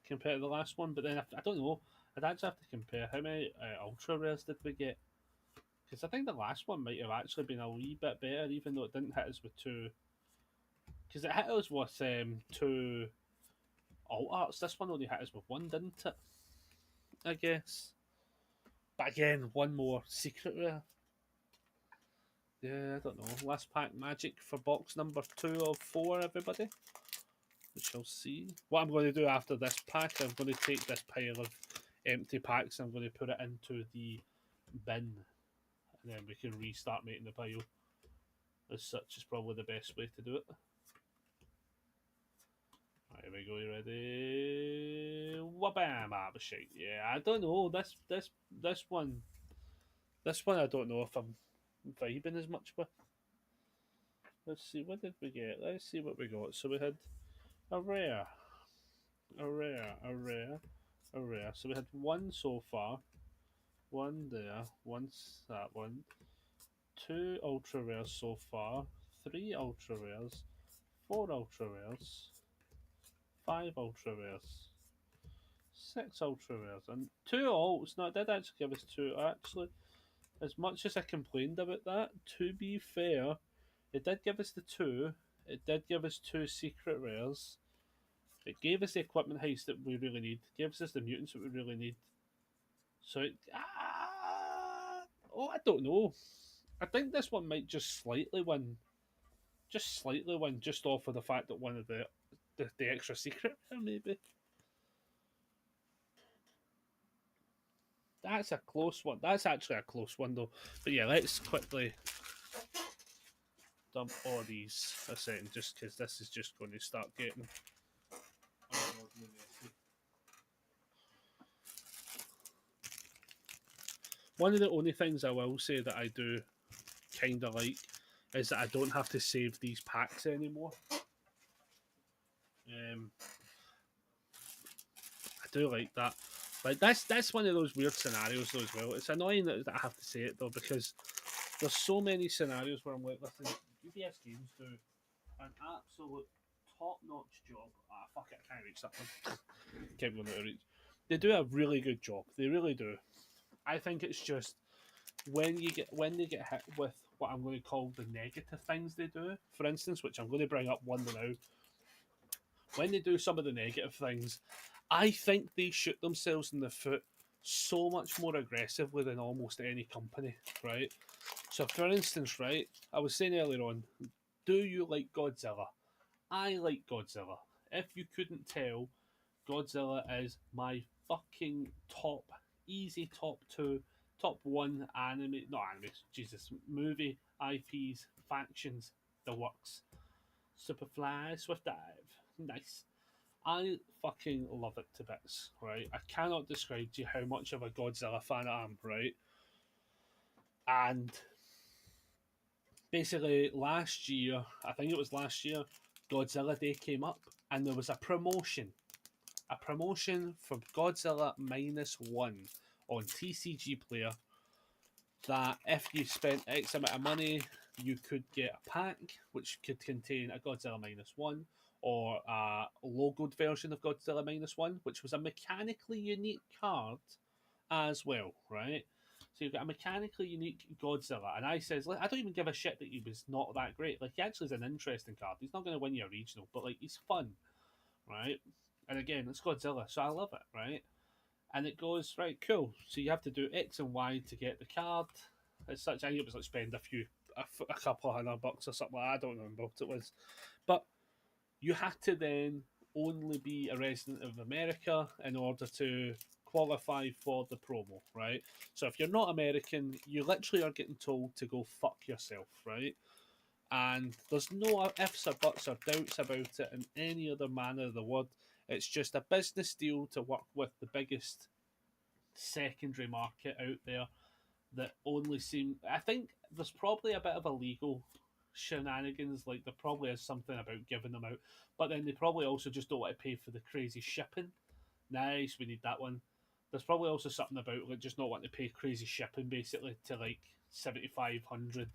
compared to the last one. But then I don't know. I'd actually have to compare how many ultra rares did we get, because I think the last one might have actually been a wee bit better, even though it didn't hit us with two. Because it hit us with two alt arts. This one only hit us with one, didn't it? I guess. But again, one more secret rare. Yeah, I don't know. Last pack magic for box number 2 of 4, everybody. We shall see. What I'm going to do after this pack, I'm going to take this pile of empty packs, I'm going to put it into the bin, and then we can restart making the pile. As such is probably the best way to do it. Right, here we go, you ready? Wabam! Shite. Yeah, I don't know. This one I don't know if I'm vibing as much with. Let's see, what did we get? Let's see what we got. So we had a rare, a rare, a rare, a rare. So we had one so far. One there, once that one. Two ultra rares so far. Three ultra rares. Four ultra rares. Five ultra rares. Six ultra rares. And two alts. No, it did actually give us two. Actually, as much as I complained about that, to be fair, it did give us the two. It did give us two secret rares. It gave us the equipment heist that we really need. It gives us the mutants that we really need. So, I don't know. I think this one might just slightly win. Just slightly win, just off of the fact that one of the extra secret rare, maybe. That's a close one. That's actually a close one, though. But yeah, let's quickly dump all these a second, just because this is just going to start getting. One of the only things I will say that I do kind of like is that I don't have to save these packs anymore. I do like that. Like that's one of those weird scenarios though as well. It's annoying that I have to say it though, because there's so many scenarios where I'm like, listen, UBS Games do an absolute top-notch job. Ah, fuck it, I can't reach that one. Can't go out of reach. They do a really good job. They really do. I think it's just when they get hit with what I'm going to call the negative things they do, for instance, which I'm going to bring up one now. When they do some of the negative things, I think they shoot themselves in the foot so much more aggressively than almost any company, right? So, for instance, right, I was saying earlier on, do you like Godzilla? I like Godzilla. If you couldn't tell, Godzilla is my fucking top, easy top 2, top 1 movie, IPs, factions, the works. Superfly, Swift Dive, nice. I fucking love it to bits, right? I cannot describe to you how much of a Godzilla fan I am, right? And basically, last year, I think it was last year, Godzilla Day came up, and there was a promotion for Godzilla -1 on TCG Player, that if you spent X amount of money, you could get a pack which could contain a Godzilla -1 or a logoed version of Godzilla -1, which was a mechanically unique card as well, right? So you've got a mechanically unique Godzilla, and I says, like, I don't even give a shit that he was not that great. Like, he actually is an interesting card. He's not going to win you a regional, but like, he's fun, right? And again, it's Godzilla, so I love it, right? And it goes right, cool. So you have to do X and Y to get the card. As such, I think it was like spend a couple of $100 or something. I don't remember what it was, but you had to then only be a resident of America in order to qualify for the promo, right? So if you're not American, you literally are getting told to go fuck yourself, right? And there's no ifs or buts or doubts about it in any other manner of the word. It's just a business deal to work with the biggest secondary market out there that only seem. I think there's probably a bit of a legal shenanigans. Like there probably is something about giving them out, but then they probably also just don't want to pay for the crazy shipping. Nice, we need that one. There's probably also something about like just not wanting to pay crazy shipping basically to like 7,500.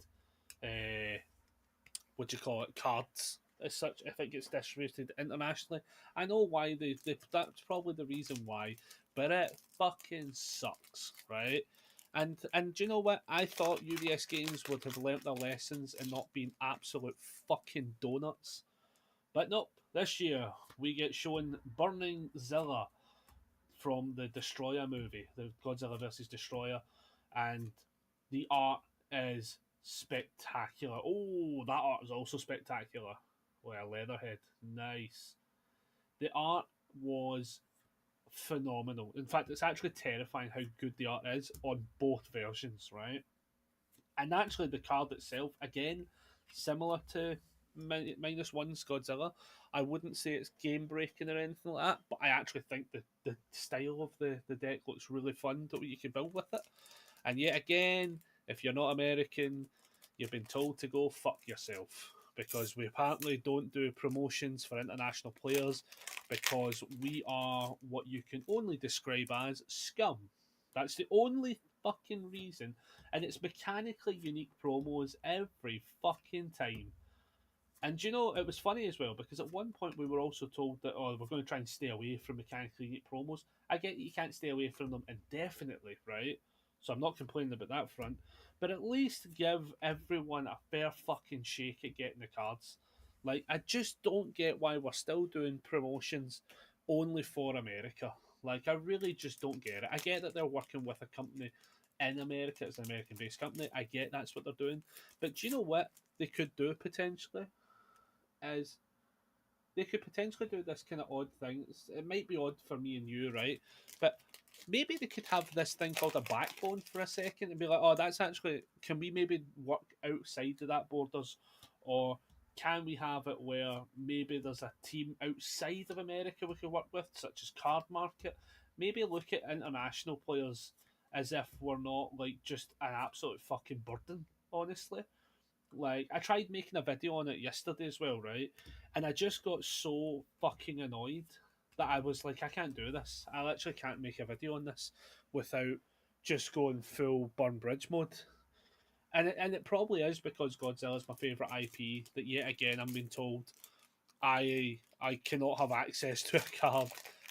What do you call it? Cards as such. If it gets distributed internationally, I know why they. That's probably the reason why, but it fucking sucks, right? And do you know what? I thought UDS Games would have learnt their lessons and not been absolute fucking donuts. But nope, this year we get shown Burning Zilla from the Destroyer movie, the Godzilla versus Destroyer, and the art is spectacular. Oh, that art is also spectacular. Well, Leatherhead, nice. The art was phenomenal. In fact, it's actually terrifying how good the art is on both versions, right? And actually, the card itself, again, similar to -1's Godzilla. I wouldn't say it's game breaking or anything like that, but I actually think the style of the deck looks really fun that you can build with it. And yet again, if you're not American, you've been told to go fuck yourself because we apparently don't do promotions for international players because we are what you can only describe as scum. That's the only fucking reason. And it's mechanically unique promos every fucking time. And you know, it was funny as well because at one point we were also told that, oh, we're going to try and stay away from mechanically unique promos. I get you can't stay away from them indefinitely, right? So I'm not complaining about that front. But at least give everyone a fair fucking shake at getting the cards. Like, I just don't get why we're still doing promotions only for America. Like, I really just don't get it. I get that they're working with a company in America, it's an American based company. I get that's what they're doing. But do you know what they could do potentially? Is they could potentially do this kind of odd thing. It might be odd for me and you, right? But maybe they could have this thing called a backbone for a second and be like, oh, that's actually, can we maybe work outside of that borders? Or can we have it where maybe there's a team outside of America we could work with, such as Card Market? Maybe look at international players as if we're not like just an absolute fucking burden, honestly. Like, I tried making a video on it yesterday as well, right? And I just got so fucking annoyed that I was like, I can't do this. I literally can't make a video on this without just going full Burn Bridge mode. And it probably is because Godzilla is my favourite IP that yet again I'm being told I cannot have access to a card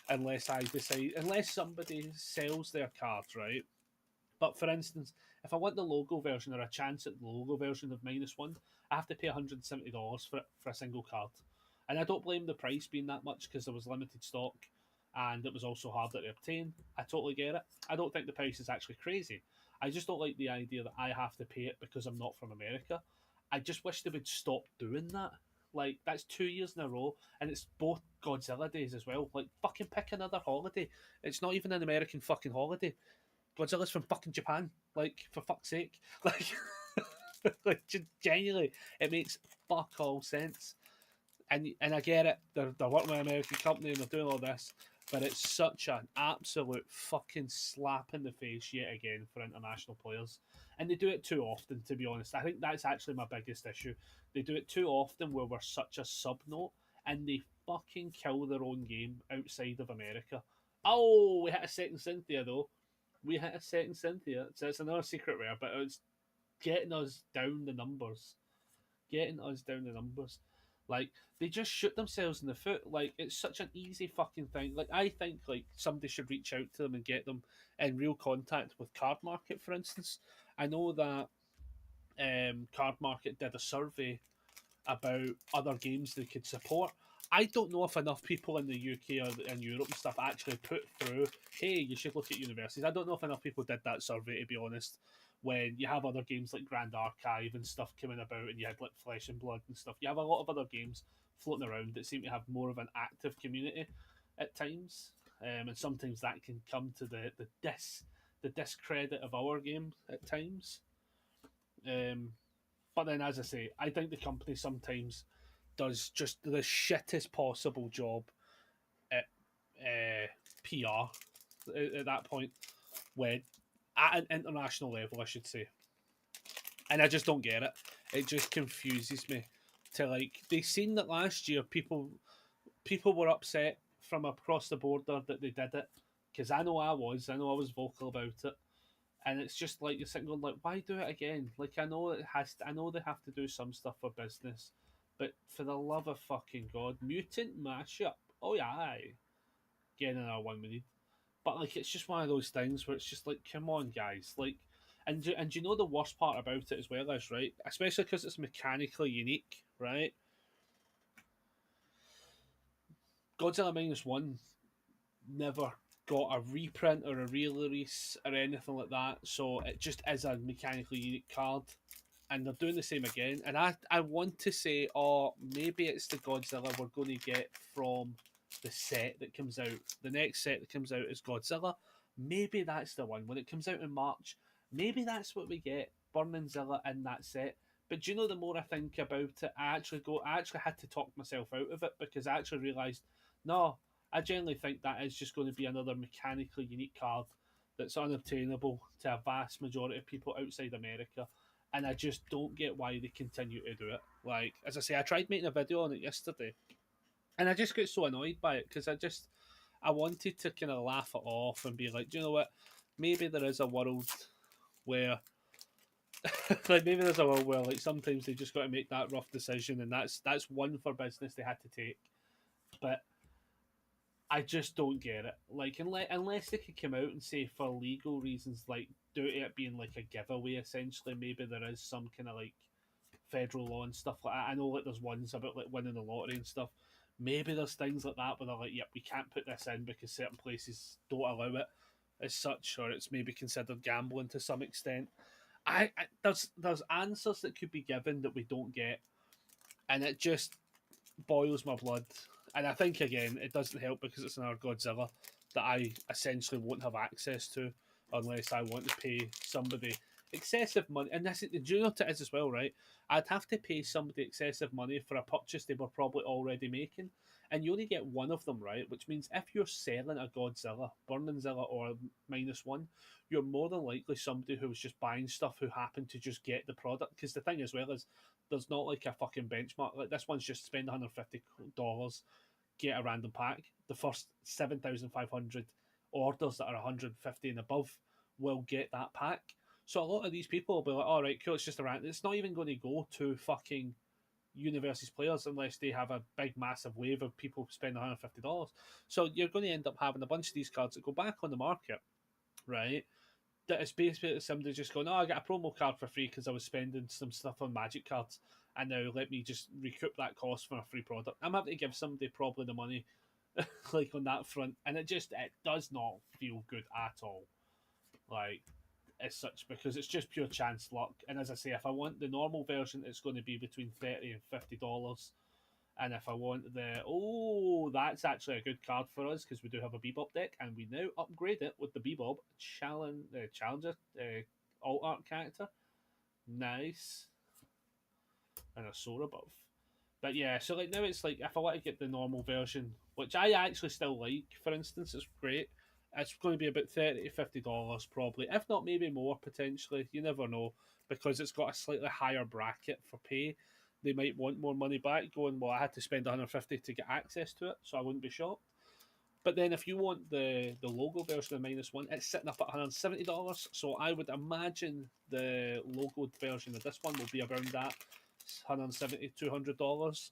unless I decide, unless somebody sells their cards, right? But for instance, if I want the logo version or a chance at the logo version of -1, I have to pay $170 for a single card. And I don't blame the price being that much because there was limited stock and it was also harder to obtain. I totally get it. I don't think the price is actually crazy. I just don't like the idea that I have to pay it because I'm not from America. I just wish they would stop doing that. Like, that's 2 years in a row, and it's both Godzilla days as well. Like, fucking pick another holiday. It's not even an American fucking holiday. Godzilla's from fucking Japan. Like, for fuck's sake. Like, like genuinely, it makes fuck all sense. And I get it. They're working with an American company and they're doing all this, but it's such an absolute fucking slap in the face yet again for international players. And they do it too often, to be honest. I think that's actually my biggest issue. They do it too often where we're such a sub note and they fucking kill their own game outside of America. Oh, we hit a second Cynthia though. We hit a second Cynthia. So it's another secret rare, but it's getting us down the numbers. Getting us down the numbers. Like they just shoot themselves in the foot. Like it's such an easy fucking thing. Like I think like somebody should reach out to them and get them in real contact with Card Market, for instance. I know that Card Market did a survey about other games they could support. I don't know if enough people in the UK or in Europe and stuff actually put through, hey, you should look at universities. I don't know if enough people did that survey, to be honest. When you have other games like Grand Archive and stuff coming about, and you had like Flesh and Blood and stuff, you have a lot of other games floating around that seem to have more of an active community at times, and sometimes that can come to the discredit of our game at times. Um, but then, as I say, I think the company sometimes does just the shittest possible job at PR at that point, when at an international level, I should say. And I just don't get it. It just confuses me. To like, they seen that last year people were upset from across the border that they did it, because I know I was vocal about it, and it's just like you're sitting going like, why do it again? Like I know they have to do some stuff for business, but for the love of fucking god, mutant mashup. Oh yeah, aye. Getting another one we need. But like it's just one of those things where it's just like, come on, guys, like. And you know the worst part about it as well is, right, especially because it's mechanically unique, right? Godzilla Minus One never got a reprint or a re-release or anything like that, so it just is a mechanically unique card, and they're doing the same again. And I want to say, oh, maybe it's the Godzilla we're going to get from the set that comes out. The next set that comes out is Godzilla. Maybe that's the one when it comes out in March. Maybe that's what we get, Burning Zilla in that set. But do you know, the more I think about it, I actually had to talk myself out of it, because I actually realised, no, I generally think that is just going to be another mechanically unique card that's unobtainable to a vast majority of people outside America. And I just don't get why they continue to do it. Like, as I say, I tried making a video on it yesterday, and I just got so annoyed by it, because I wanted to kind of laugh it off and be like, do you know what? Maybe there is a world where like maybe there's a world where like sometimes they just got to make that rough decision, and that's one for business they had to take. But I just don't get it. Like, unless they could come out and say for legal reasons, like due to it being like a giveaway, essentially, maybe there is some kind of like federal law and stuff like that. I know like there's ones about like winning the lottery and stuff. Maybe there's things like that where they're like, yep, we can't put this in because certain places don't allow it as such, or it's maybe considered gambling to some extent. There's answers that could be given that we don't get, and it just boils my blood. And I think again, it doesn't help because it's another Godzilla that I essentially won't have access to unless I want to pay somebody excessive money. And this, do you know what it is as well, right? I'd have to pay somebody excessive money for a purchase they were probably already making. And you only get one of them, right? Which means if you're selling a Godzilla, Burning Zilla, or Minus One, you're more than likely somebody who was just buying stuff who happened to just get the product. Because the thing as well is, there's not like a fucking benchmark. Like this one's just spend $150, get a random pack. The first 7,500 orders that are 150 and above will get that pack. So a lot of these people will be like, all right, cool, it's just a random. It's not even going to go to fucking Universities players unless they have a big massive wave of people spending $150. So you're going to end up having a bunch of these cards that go back on the market, right? That is basically somebody just going, oh, I got a promo card for free because I was spending some stuff on Magic cards, and now let me just recoup that cost for a free product. I'm having to give somebody probably the money, like on that front, and it does not feel good at all. Like, as such, because it's just pure chance luck. And as I say, if I want the normal version, it's going to be between $30 and $50. And if I want that's actually a good card for us because we do have a Bebop deck, and we now upgrade it with the Bebop Challenger alt art character. Nice. And a Sora buff. But yeah, so like now it's like if I want to get the normal version, which I actually still like, for instance, it's great. It's going to be about $30 to $50 probably, if not maybe more potentially. You never know, because it's got a slightly higher bracket for pay. They might want more money back, going, well, I had to spend $150 to get access to it, so I wouldn't be shocked. But then if you want the logo version of Minus One, it's sitting up at $170. So I would imagine the logo version of this one will be around that $170 $200.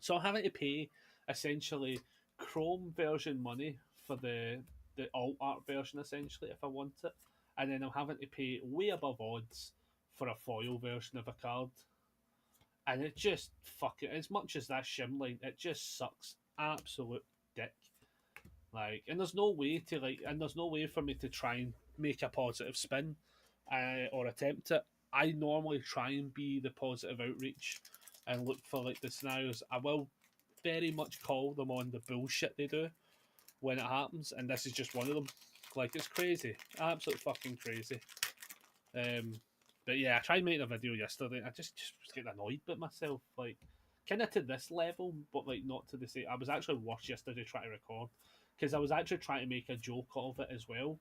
So I'm having to pay essentially Chrome version money for the alt art version essentially if I want it, and then I'm having to pay way above odds for a foil version of a card, and it just fucking as much as that shimline, it just sucks absolute dick. Like, and there's no way to and there's no way for me to try and make a positive spin, or attempt it. I normally try and be the positive outreach and look for like the scenarios. I will very much call them on the bullshit they do when it happens, and this is just one of them. Like, it's crazy, absolute fucking crazy. Um, but yeah, I tried making a video yesterday. I just was getting annoyed with myself, like kind of to this level, but like not to the same. I was actually worse yesterday trying to record because I was actually trying to make a joke of it as well,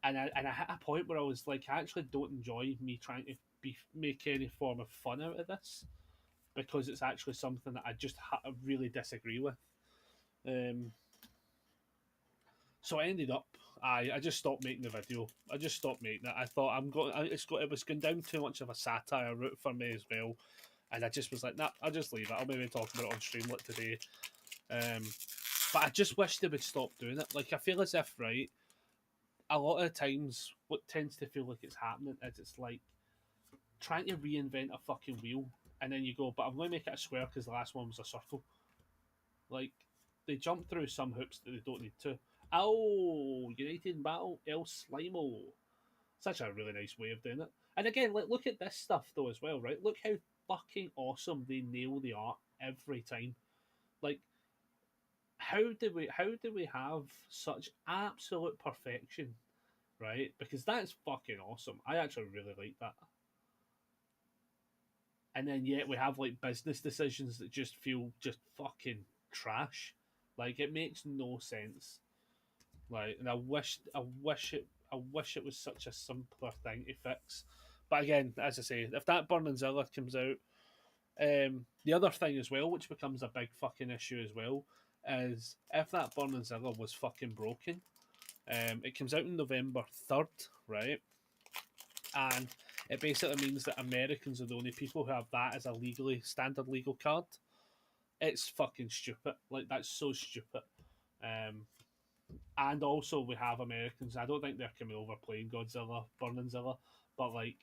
and I hit a point where I was like, I actually don't enjoy me trying to make any form of fun out of this because it's actually something that I just really disagree with. Um, so I ended up, I just stopped making the video. I just stopped making it. I thought it was going down too much of a satire route for me as well, and I just was like, nah, I'll just leave it. I'll maybe talk about it on Streamlit today. Um, but I just wish they would stop doing it. Like, I feel as if, right, a lot of times what tends to feel like it's happening is it's like trying to reinvent a fucking wheel, and then you go, but I'm going to make it a square because the last one was a circle. Like, they jump through some hoops that they don't need to. Oh, United in Battle, El Slimo. Such a really nice way of doing it. And again, like, look at this stuff though as well, right? Look how fucking awesome they nail the art every time. Like, how do we have such absolute perfection, right? Because that's fucking awesome. I actually really like that. And then yet we have like business decisions that just feel just fucking trash. Like, it makes no sense. Like, and I wish it was such a simpler thing to fix. But again, as I say, if that Burning Zilla comes out, the other thing as well, which becomes a big fucking issue as well, is if that Burning Zilla was fucking broken. It comes out on November 3rd, right? And it basically means that Americans are the only people who have that as a legally standard legal card. It's fucking stupid. Like, that's so stupid. Um, and also we have Americans. I don't think they're coming over playing Godzilla, Burning Zilla, but like,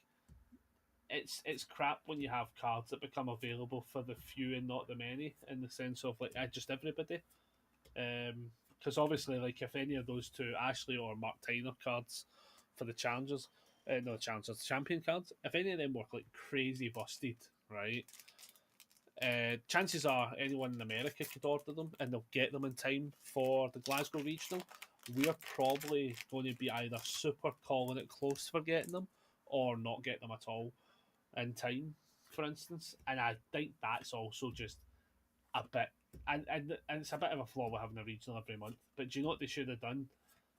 it's crap when you have cards that become available for the few and not the many, in the sense of like, just everybody. Because obviously, like, if any of those two, Ashley or Mark Tyner cards for the challengers, no, the challengers, the champion cards, if any of them were like crazy busted, right? Chances are anyone in America could order them and they'll get them in time for the Glasgow Regional. We're probably going to be either super calling it close for getting them or not get them at all in time, for instance. And I think that's also just a bit, and it's a bit of a flaw with having a regional every month. But do you know what they should have done?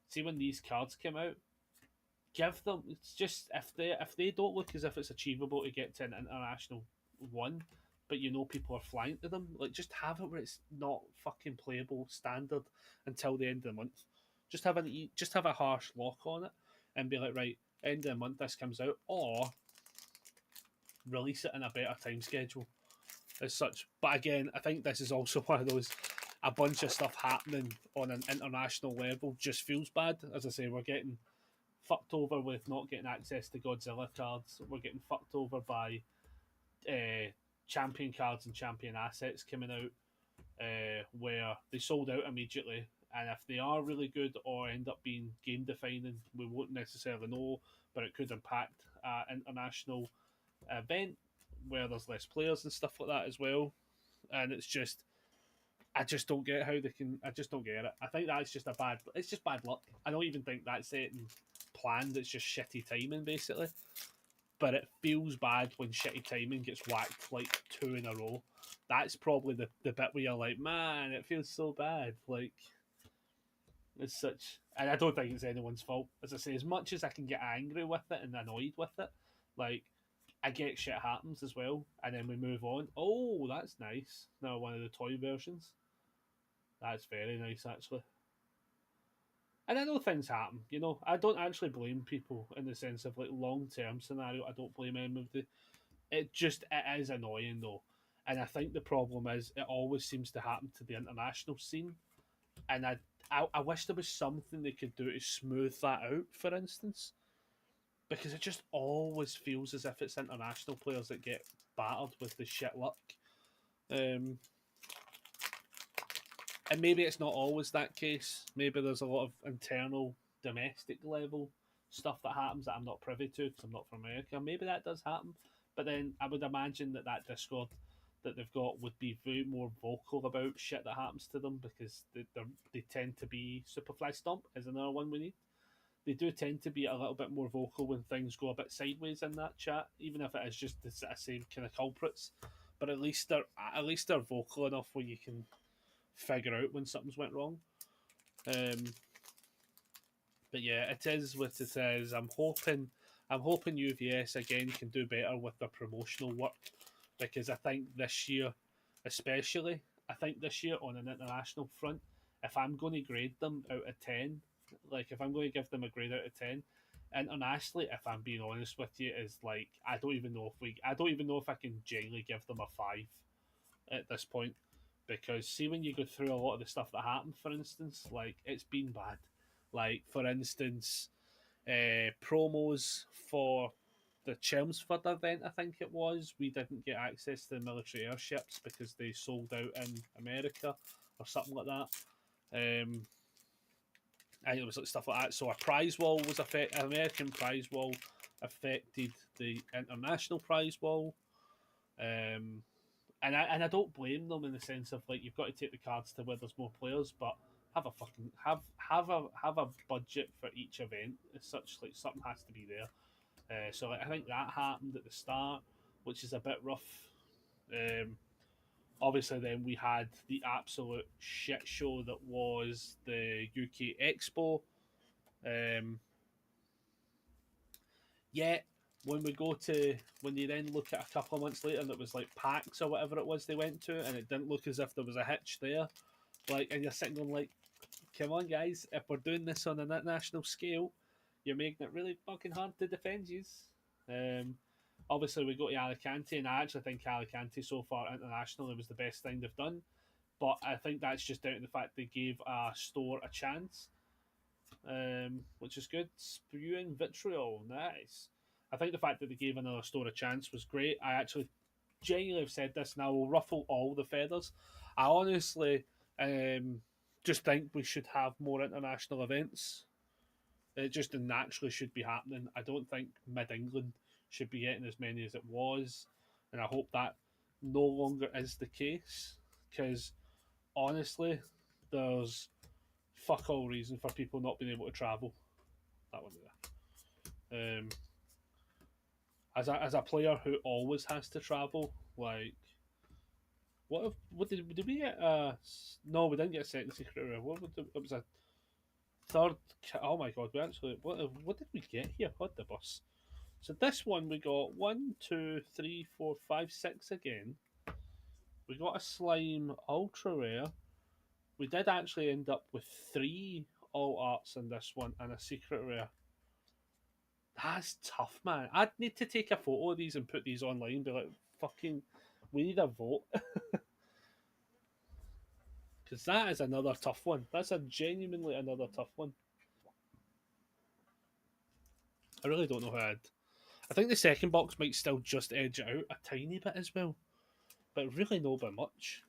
See, when these cards came out, give them, it's just, if they don't look as if it's achievable to get to an international one, but you know people are flying to them, like, just have it where it's not fucking playable standard until the end of the month. Just have a harsh lock on it and be like, right, end of the month this comes out, or release it in a better time schedule as such. But again, I think this is also one of those, a bunch of stuff happening on an international level just feels bad. As I say, we're getting fucked over with not getting access to Godzilla cards. We're getting fucked over by champion cards and champion assets coming out, where they sold out immediately. And if they are really good or end up being game defining, we won't necessarily know, but it could impact international event where there's less players and stuff like that as well. And it's just, I just don't get how they can. I just don't get it. I think that's just it's just bad luck. I don't even think that's it and planned. It's just shitty timing, basically. But it feels bad when shitty timing gets whacked like 2 in a row. That's probably the bit where you're like, man, it feels so bad. Like, it's such, and I don't think it's anyone's fault. As I say, as much as I can get angry with it and annoyed with it, like, I get shit happens as well, and then we move on. Oh, that's nice. Now one of the toy versions. That's very nice, actually. And I know things happen, you know. I don't actually blame people in the sense of like long term scenario. I don't blame anybody. It is annoying though, And I think the problem is it always seems to happen to the international scene. And I wish there was something they could do to smooth that out, for instance, because it just always feels as if it's international players that get battered with the shit luck. And maybe it's not always that case. Maybe there's a lot of internal, domestic level stuff that happens that I'm not privy to because I'm not from America. Maybe that does happen. But then I would imagine that Discord that they've got would be very more vocal about shit that happens to them because they tend to be Superfly Stomp is another one we need. They do tend to be a little bit more vocal when things go a bit sideways in that chat, even if it is just the same kind of culprits. But at least they're vocal enough where you can figure out when something's went wrong. But yeah, it is what it is. I'm hoping UVS again can do better with their promotional work because I think this year, especially, on an international front, if I'm going to grade them out of 10, like if I'm going to give them a grade out of 10, internationally, if I'm being honest with you, is like I don't even know if I can genuinely give them a 5 at this point because see when you go through a lot of the stuff that happened, for instance, like it's been bad. Like for instance, promos for the Chelmsford event, I think it was, we didn't get access to the military airships because they sold out in America or something like that. I think it was like stuff like that. So a prize wall was affected. American prize wall affected the international prize wall. And I don't blame them in the sense of like you've got to take the cards to where there's more players, but have a budget for each event as such. Like something has to be there. So like, I think that happened at the start, which is a bit rough. Obviously, then we had the absolute shit show that was the UK Expo. Yeah, when you then look at a couple of months later, and it was like PAX or whatever it was they went to, and it didn't look as if there was a hitch there. Like, and you're sitting going like, come on, guys, if we're doing this on an international scale, you're making it really fucking hard to defend you. Obviously, we go to Alicante, and I actually think Alicante so far internationally was the best thing they've done. But I think that's just down to the fact they gave a store a chance, which is good. Spewing vitriol, nice. I think the fact that they gave another store a chance was great. I actually genuinely have said this, and I will ruffle all the feathers. I honestly just think we should have more international events. It just naturally should be happening. I don't think Mid England should be getting as many as it was, and I hope that no longer is the case. Because honestly, there's fuck all reason for people not being able to travel. That one there. As a player who always has to travel, like what did we get? No, we didn't get a second secret area. It was a third. Oh my god, we actually what did we get here? What the bus? So this one we got 1, 2, 3, 4, 5, 6 again. We got a slime ultra rare. We did actually end up with 3 all arts in this one and a secret rare. That's tough, man. I'd need to take a photo of these and put these online and be like, fucking, we need a vote. Because that is another tough one. That's a genuinely another tough one. I really don't know how I think the second box might still just edge it out a tiny bit as well. But really not by much.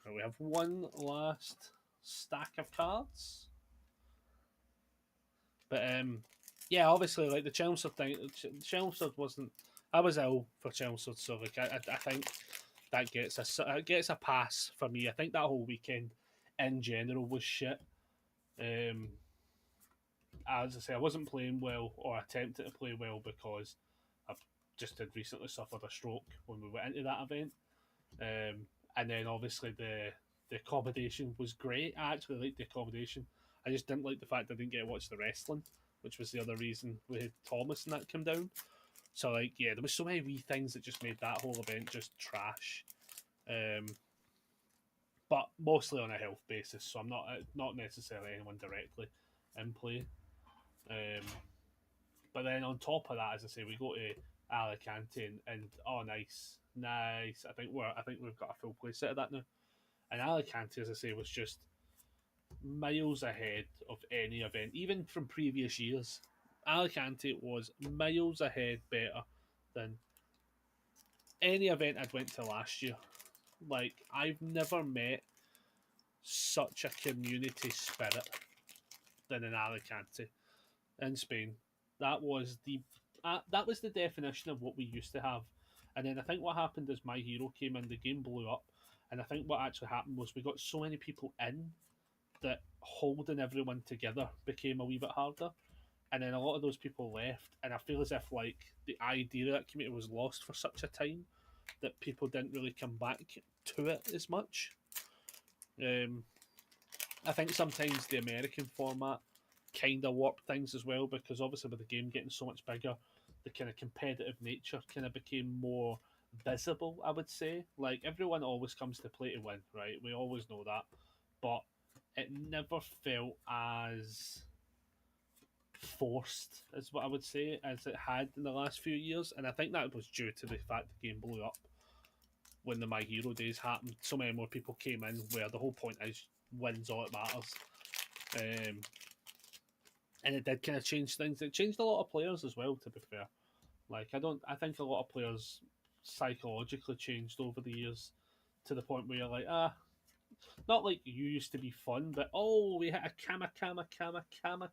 Right, we have one last stack of cards. But yeah, obviously, like the Chelmsford thing, Chelmsford wasn't. I was ill for Chelmsford, so like I think that gets a pass for me. I think that whole weekend, in general, was shit. As I say, I wasn't playing well or attempting to play well because I've just had recently suffered a stroke when we went into that event. And then obviously the accommodation was great. I actually liked the accommodation. I just didn't like the fact I didn't get to watch the wrestling, which was the other reason we had Thomas and that come down. So like, yeah, there was so many wee things that just made that whole event just trash. But mostly on a health basis, so I'm not necessarily anyone directly in play. But then on top of that, as I say, we go to Alicante, and oh, nice, nice. I think we've got a full play set of that now. And Alicante, as I say, was just miles ahead of any event, even from previous years. Alicante was miles ahead better than any event I'd went to last year. Like, I've never met such a community spirit than in Alicante in Spain. That was the definition of what we used to have. And then I think what happened is My Hero came in, the game blew up, and I think what actually happened was we got so many people in that holding everyone together became a wee bit harder. And then a lot of those people left, and I feel as if like the idea of that community was lost for such a time that people didn't really come back to it as much. Um, I think sometimes the American format kind of warped things as well because obviously with the game getting so much bigger, the kind of competitive nature kind of became more visible. I would say like everyone always comes to play to win, right? We always know that, but it never felt as forced as what I would say as it had in the last few years, and I think that was due to the fact the game blew up when the My Hero days happened. So many more people came in where the whole point is wins all it matters. Um, and it did kind of change things. It changed a lot of players as well, to be fair. Like I think a lot of players psychologically changed over the years to the point where you're like, not like you used to be fun, but oh, we hit a Kama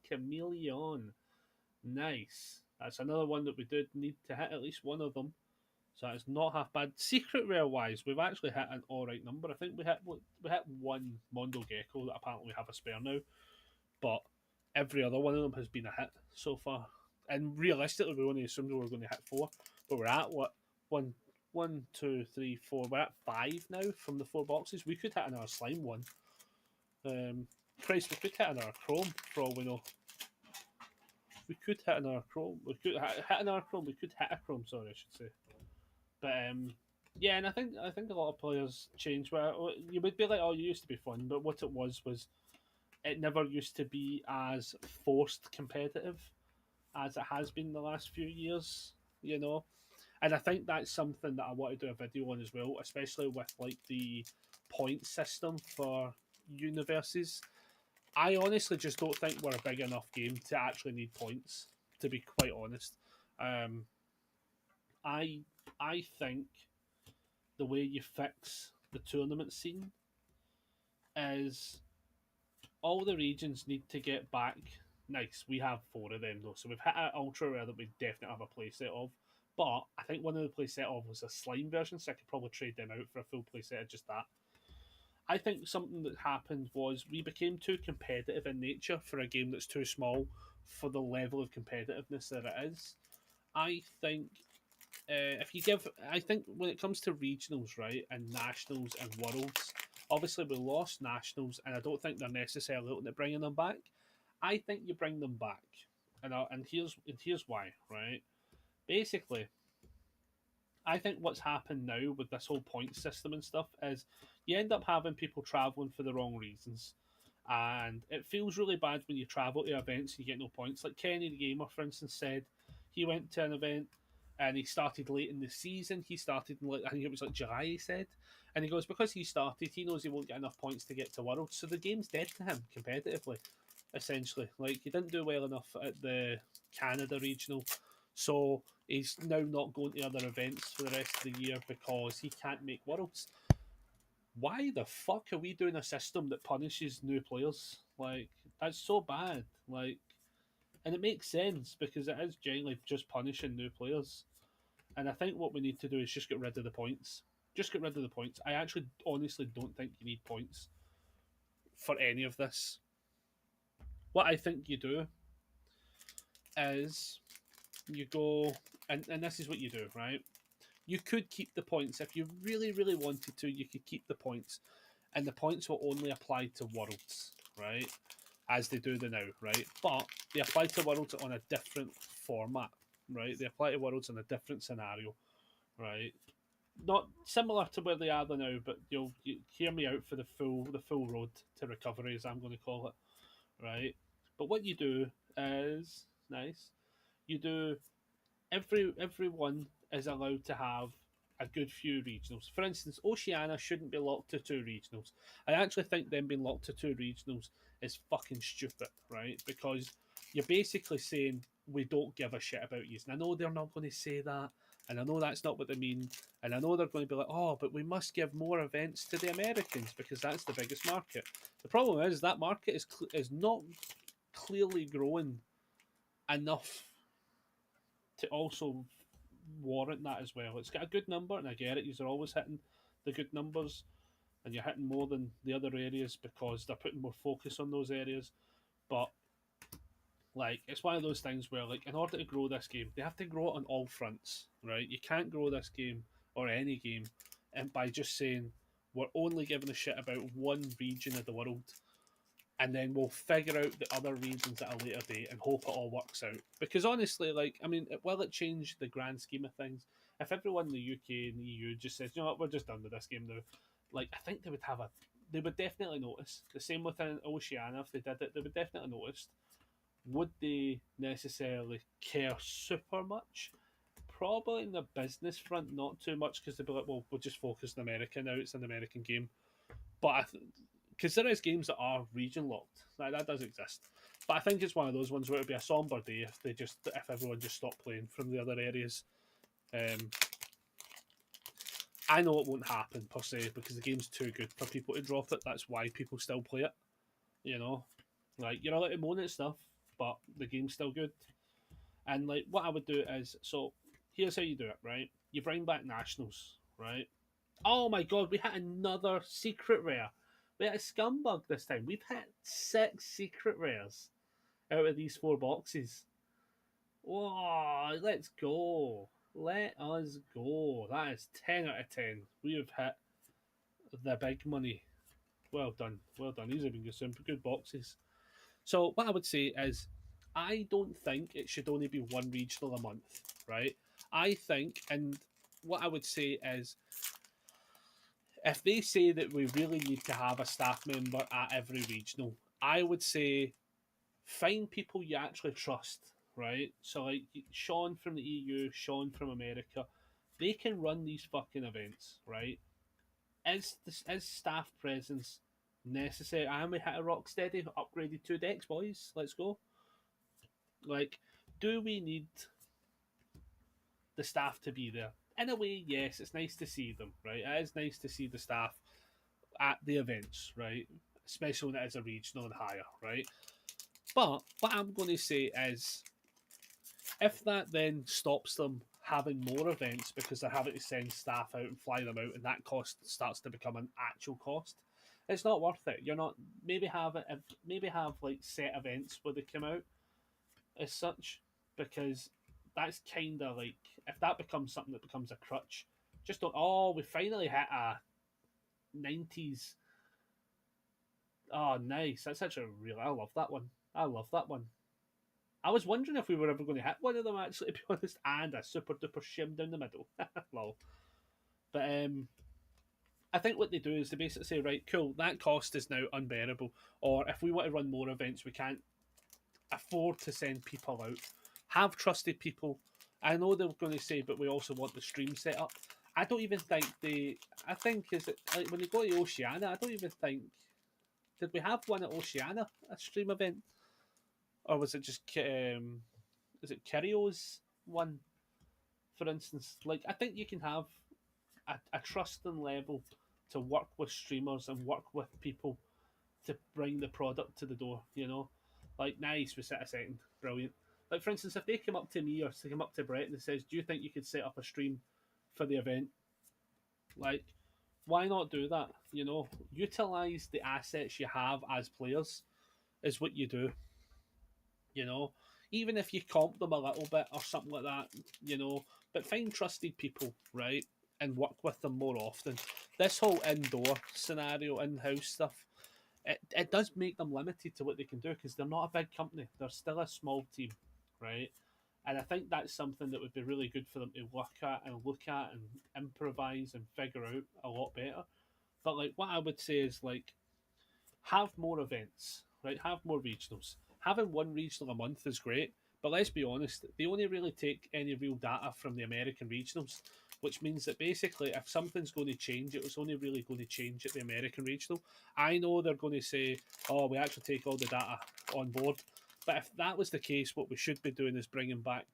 Chameleon. Nice. That's another one that we did need to hit at least one of them. So it's not half bad. Secret rare wise, we've actually hit an alright number. I think we hit one Mondo Gecko that apparently we have a spare now, but every other one of them has been a hit so far. And realistically, we only assumed we were going to hit four, but we're at what one, two, three, four. We're at five now from the four boxes. We could hit another slime one. Christ, we could hit another chrome for all we know. We could hit another chrome. We could hit another chrome. We could hit a chrome. Sorry, I should say. But yeah, and I think a lot of players change. Where you would be like, oh, you used to be fun, but what it was it never used to be as forced competitive as it has been the last few years. You know, and I think that's something that I want to do a video on as well, especially with like the point system for universes. I honestly just don't think we're a big enough game to actually need points. To be quite honest, um, I think the way you fix the tournament scene is all the regions need to get back. Nice, we have four of them though, so we've hit an ultra rare that we definitely have a playset of. But I think one of the playset of was a slime version, so I could probably trade them out for a full playset of just that. I think something that happened was we became too competitive in nature for a game that's too small for the level of competitiveness that it is. I think if you give, I think when it comes to regionals, right, and nationals and worlds, obviously we lost nationals, and I don't think they're necessarily looking at bringing them back. I think you bring them back, and here's why, right? Basically, I think what's happened now with this whole point system and stuff is you end up having people traveling for the wrong reasons. And it feels really bad when you travel to events and you get no points. Like Kenny the Gamer, for instance, said he went to an event and he started late in the season. He started in like, I think it was like July, he said. And he goes, because he started, he knows he won't get enough points to get to Worlds. So the game's dead to him competitively, essentially. Like, he didn't do well enough at the Canada regional. So he's now not going to other events for the rest of the year because he can't make Worlds. Why the fuck are we doing a system that punishes new players? Like, that's so bad. Like, and it makes sense because it is generally just punishing new players. And I think what we need to do is just get rid of the points. Just get rid of the points. I actually honestly don't think you need points for any of this. What I think you do is you go, and this is what you do, right? You could keep the points. If you really, really wanted to, you could keep the points. And the points will only apply to Worlds, right? As they do the now, right? But they apply to Worlds on a different format, right? They apply to Worlds in a different scenario, right? Not similar to where they are now, but you hear me out for the full road to recovery, as I'm going to call it, right? But what you do is nice. You do everyone is allowed to have a good few regionals. For instance, Oceania shouldn't be locked to two regionals. I actually think them being locked to two regionals is fucking stupid, right? Because you're basically saying we don't give a shit about you. And I know they're not going to say that, and I know that's not what they mean, and I know they're going to be like, oh, but we must give more events to the Americans because that's the biggest market. The problem is that market is not clearly growing enough to also warrant that as well. It's got a good number, and I get it. You're always hitting the good numbers, and you're hitting more than the other areas because they're putting more focus on those areas. But like, it's one of those things where, like, in order to grow this game, they have to grow it on all fronts, right? You can't grow this game or any game, and by just saying we're only giving a shit about one region of the world, and then we'll figure out the other regions at a later date and hope it all works out. Because honestly, like, I mean, will it change the grand scheme of things? If everyone in the UK and the EU just says, you know what, we're just done with this game now, like, I think they would definitely notice. The same with Oceania, if they did it, they would definitely notice. Would they necessarily care super much? Probably in the business front, not too much, because they'd be like, well, we'll just focus on America now, it's an American game. But because there is games that are region locked, like, that does exist. But I think it's one of those ones where it'd be a somber day if everyone just stopped playing from the other areas. I know it won't happen per se because the game's too good for people to drop it. That's why people still play it. You know, like, you're allowed to moan at stuff, but the game's still good. And like, what I would do is, so here's how you do it, right? You bring back nationals, right? Oh my god, we hit another secret rare. We hit a scumbug this time. We've hit 6 secret rares out of these 4 boxes. Whoa, let's go. Let us go. That is 10 out of 10. We have hit the big money. Well done. Well done. These have been super good boxes. So what I would say is, I don't think it should only be one regional a month, right? I think, and what I would say is, if they say that we really need to have a staff member at every regional, I would say find people you actually trust, right? So like Sean from the EU, Sean from America, they can run these fucking events, right? Is staff presence necessary? And we hit a rock steady, upgraded 2 decks, boys. Let's go. Like, do we need the staff to be there? In a way, yes, it's nice to see them, right? It is nice to see the staff at the events, right? Especially when it is a regional and higher, right? But what I'm going to say is, if that then stops them having more events because they're having to send staff out and fly them out, and that cost starts to become an actual cost, it's not worth it. You're not maybe have like set events where they come out as such, because that's kind of like, if that becomes something that becomes a crutch, just don't. Oh, we finally hit a 90s. Oh, nice. That's such a real. I love that one. I love that one. I was wondering if we were ever going to hit one of them, actually, to be honest, and a super duper shim down the middle. Lol. But I think what they do is they basically say, right, cool, that cost is now unbearable. Or if we want to run more events, we can't afford to send people out. Have trusted people. I know they're going to say, but we also want the stream set up. I don't even think they. I think, is it like when you go to Oceania, I don't even think. Did we have one at Oceania, a stream event? Or was it just is it Kirio's one, for instance? Like, I think you can have a trusting level to work with streamers and work with people to bring the product to the door, you know? Like, nice, we set a second, brilliant. Like, for instance, if they come up to me or they come up to Brett and they says, do you think you could set up a stream for the event? Like, why not do that, you know? Utilize the assets you have as players is what you do, you know? Even if you comp them a little bit or something like that, you know, but find trusted people, right? And work with them more often. This whole indoor scenario, in-house stuff, it does make them limited to what they can do because they're not a big company. They're still a small team, right? And I think that's something that would be really good for them to look at and improvise and figure out a lot better. But like, what I would say is, like, have more events, right? Have more regionals. Having one regional a month is great, But let's be honest, they only really take any real data from the American regionals, which means that basically if something's going to change, it was only really going to change at the American regional. I know they're going to say, oh, we actually take all the data on board. But if that was the case, what we should be doing is bringing back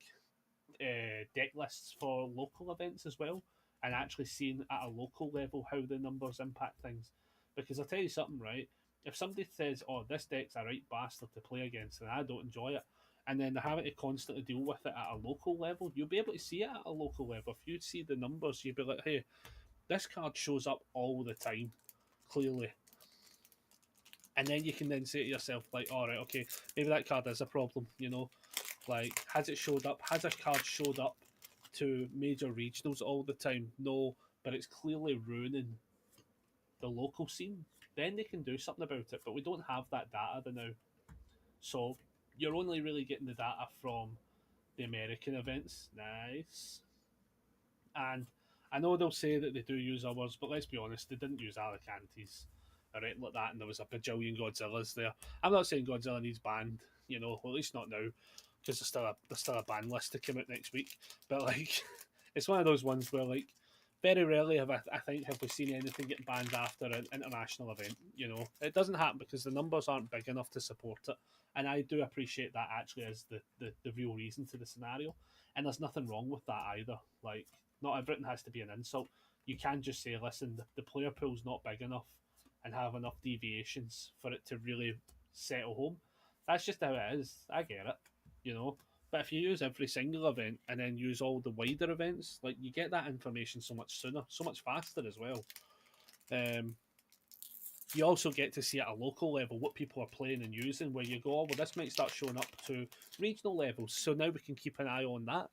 deck lists for local events as well, and actually seeing at a local level how the numbers impact things. Because I'll tell you something, right? If somebody says, "Oh, this deck's a right bastard to play against," and I don't enjoy it, and then they're having to constantly deal with it at a local level, you'll be able to see it at a local level. If you see the numbers, you'll be like, "Hey, this card shows up all the time, clearly." And then you can then say to yourself, like, all right, okay, maybe that card is a problem, you know? Like, has it showed up? Has a card showed up to major regionals all the time? No, but it's clearly ruining the local scene. Then they can do something about it, but we don't have that data now. So you're only really getting the data from the American events. Nice. And I know they'll say that they do use ours, but let's be honest, they didn't use Alicantes or anything like that, and there was a bajillion Godzillas there. I'm not saying Godzilla needs banned, you know, well, at least not now, because there's still a ban list to come out next week. But like, it's one of those ones where like very rarely I think have we seen anything get banned after an international event. You know, it doesn't happen because the numbers aren't big enough to support it. And I do appreciate that actually as the real reason to the scenario. And there's nothing wrong with that either. Like, not everything has to be an insult. You can just say, listen, the player pool's not big enough and have enough deviations for it to really settle home. That's just how it is. I get it, you know. But if you use every single event and then use all the wider events, like you get that information so much sooner, so much faster as well. You also get to see at a local level what people are playing and using, where you go, oh, well, this might start showing up to regional levels, so now we can keep an eye on that.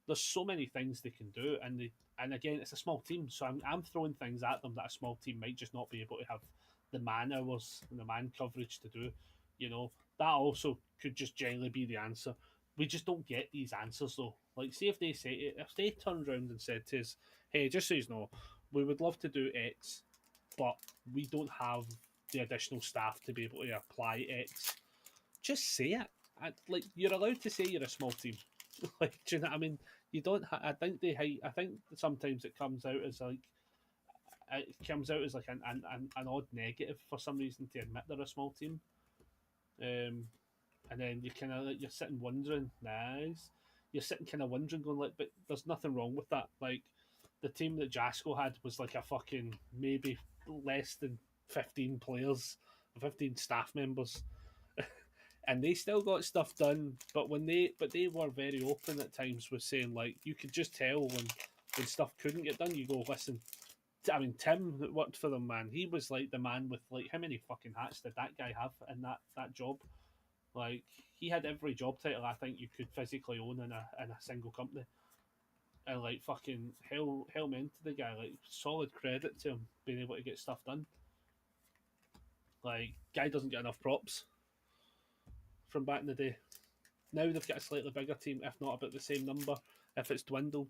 There's so many things they can do, and again, it's a small team, so I'm throwing things at them that a small team might just not be able to have the man hours and the man coverage to do. You know, that also could just generally be the answer. We just don't get these answers though. Like, see if they turned around and said to us, "Hey, just so you know, we would love to do X, but we don't have the additional staff to be able to apply X." Just say it. Like, you're allowed to say you're a small team. Like, do you know what I mean? You don't. I think I think sometimes it comes out as like an odd negative for some reason to admit they're a small team. And then you kind of like, you're sitting wondering, nice. You're sitting kind of wondering, going like, but there's nothing wrong with that. Like, the team that Jasko had was like a fucking maybe less than 15 players, 15 staff members, and they still got stuff done. But they were very open at times with saying, like, you could just tell when stuff couldn't get done. You go, listen. I mean, Tim that worked for them, man. He was like the man with like, how many fucking hats did that guy have in that job? Like, he had every job title I think you could physically own in a single company, and like fucking hell meant to the guy. Like, solid credit to him being able to get stuff done. Like, guy doesn't get enough props from back in the day. Now they've got a slightly bigger team, if not about the same number, if it's dwindled.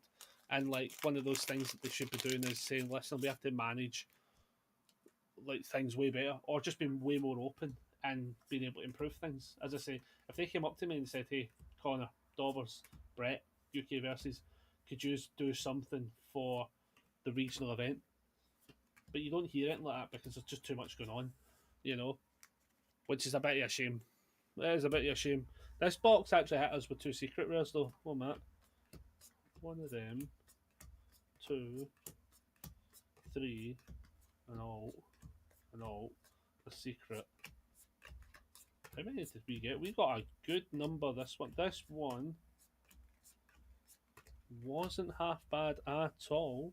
And like, one of those things that they should be doing is saying, listen, we have to manage like things way better, or just being way more open and being able to improve things. As I say, if they came up to me and said, "Hey, Connor, Dobbers, Brett, UK versus, could you do something for the regional event?" But you don't hear it like that because there's just too much going on, you know, which is a bit of a shame. It is a bit of a shame. This box actually hit us with 2 secret rares though. Oh, Matt. One of them, 2, 3, and all, a secret. How many did we get? We got a good number this one. This one wasn't half bad at all.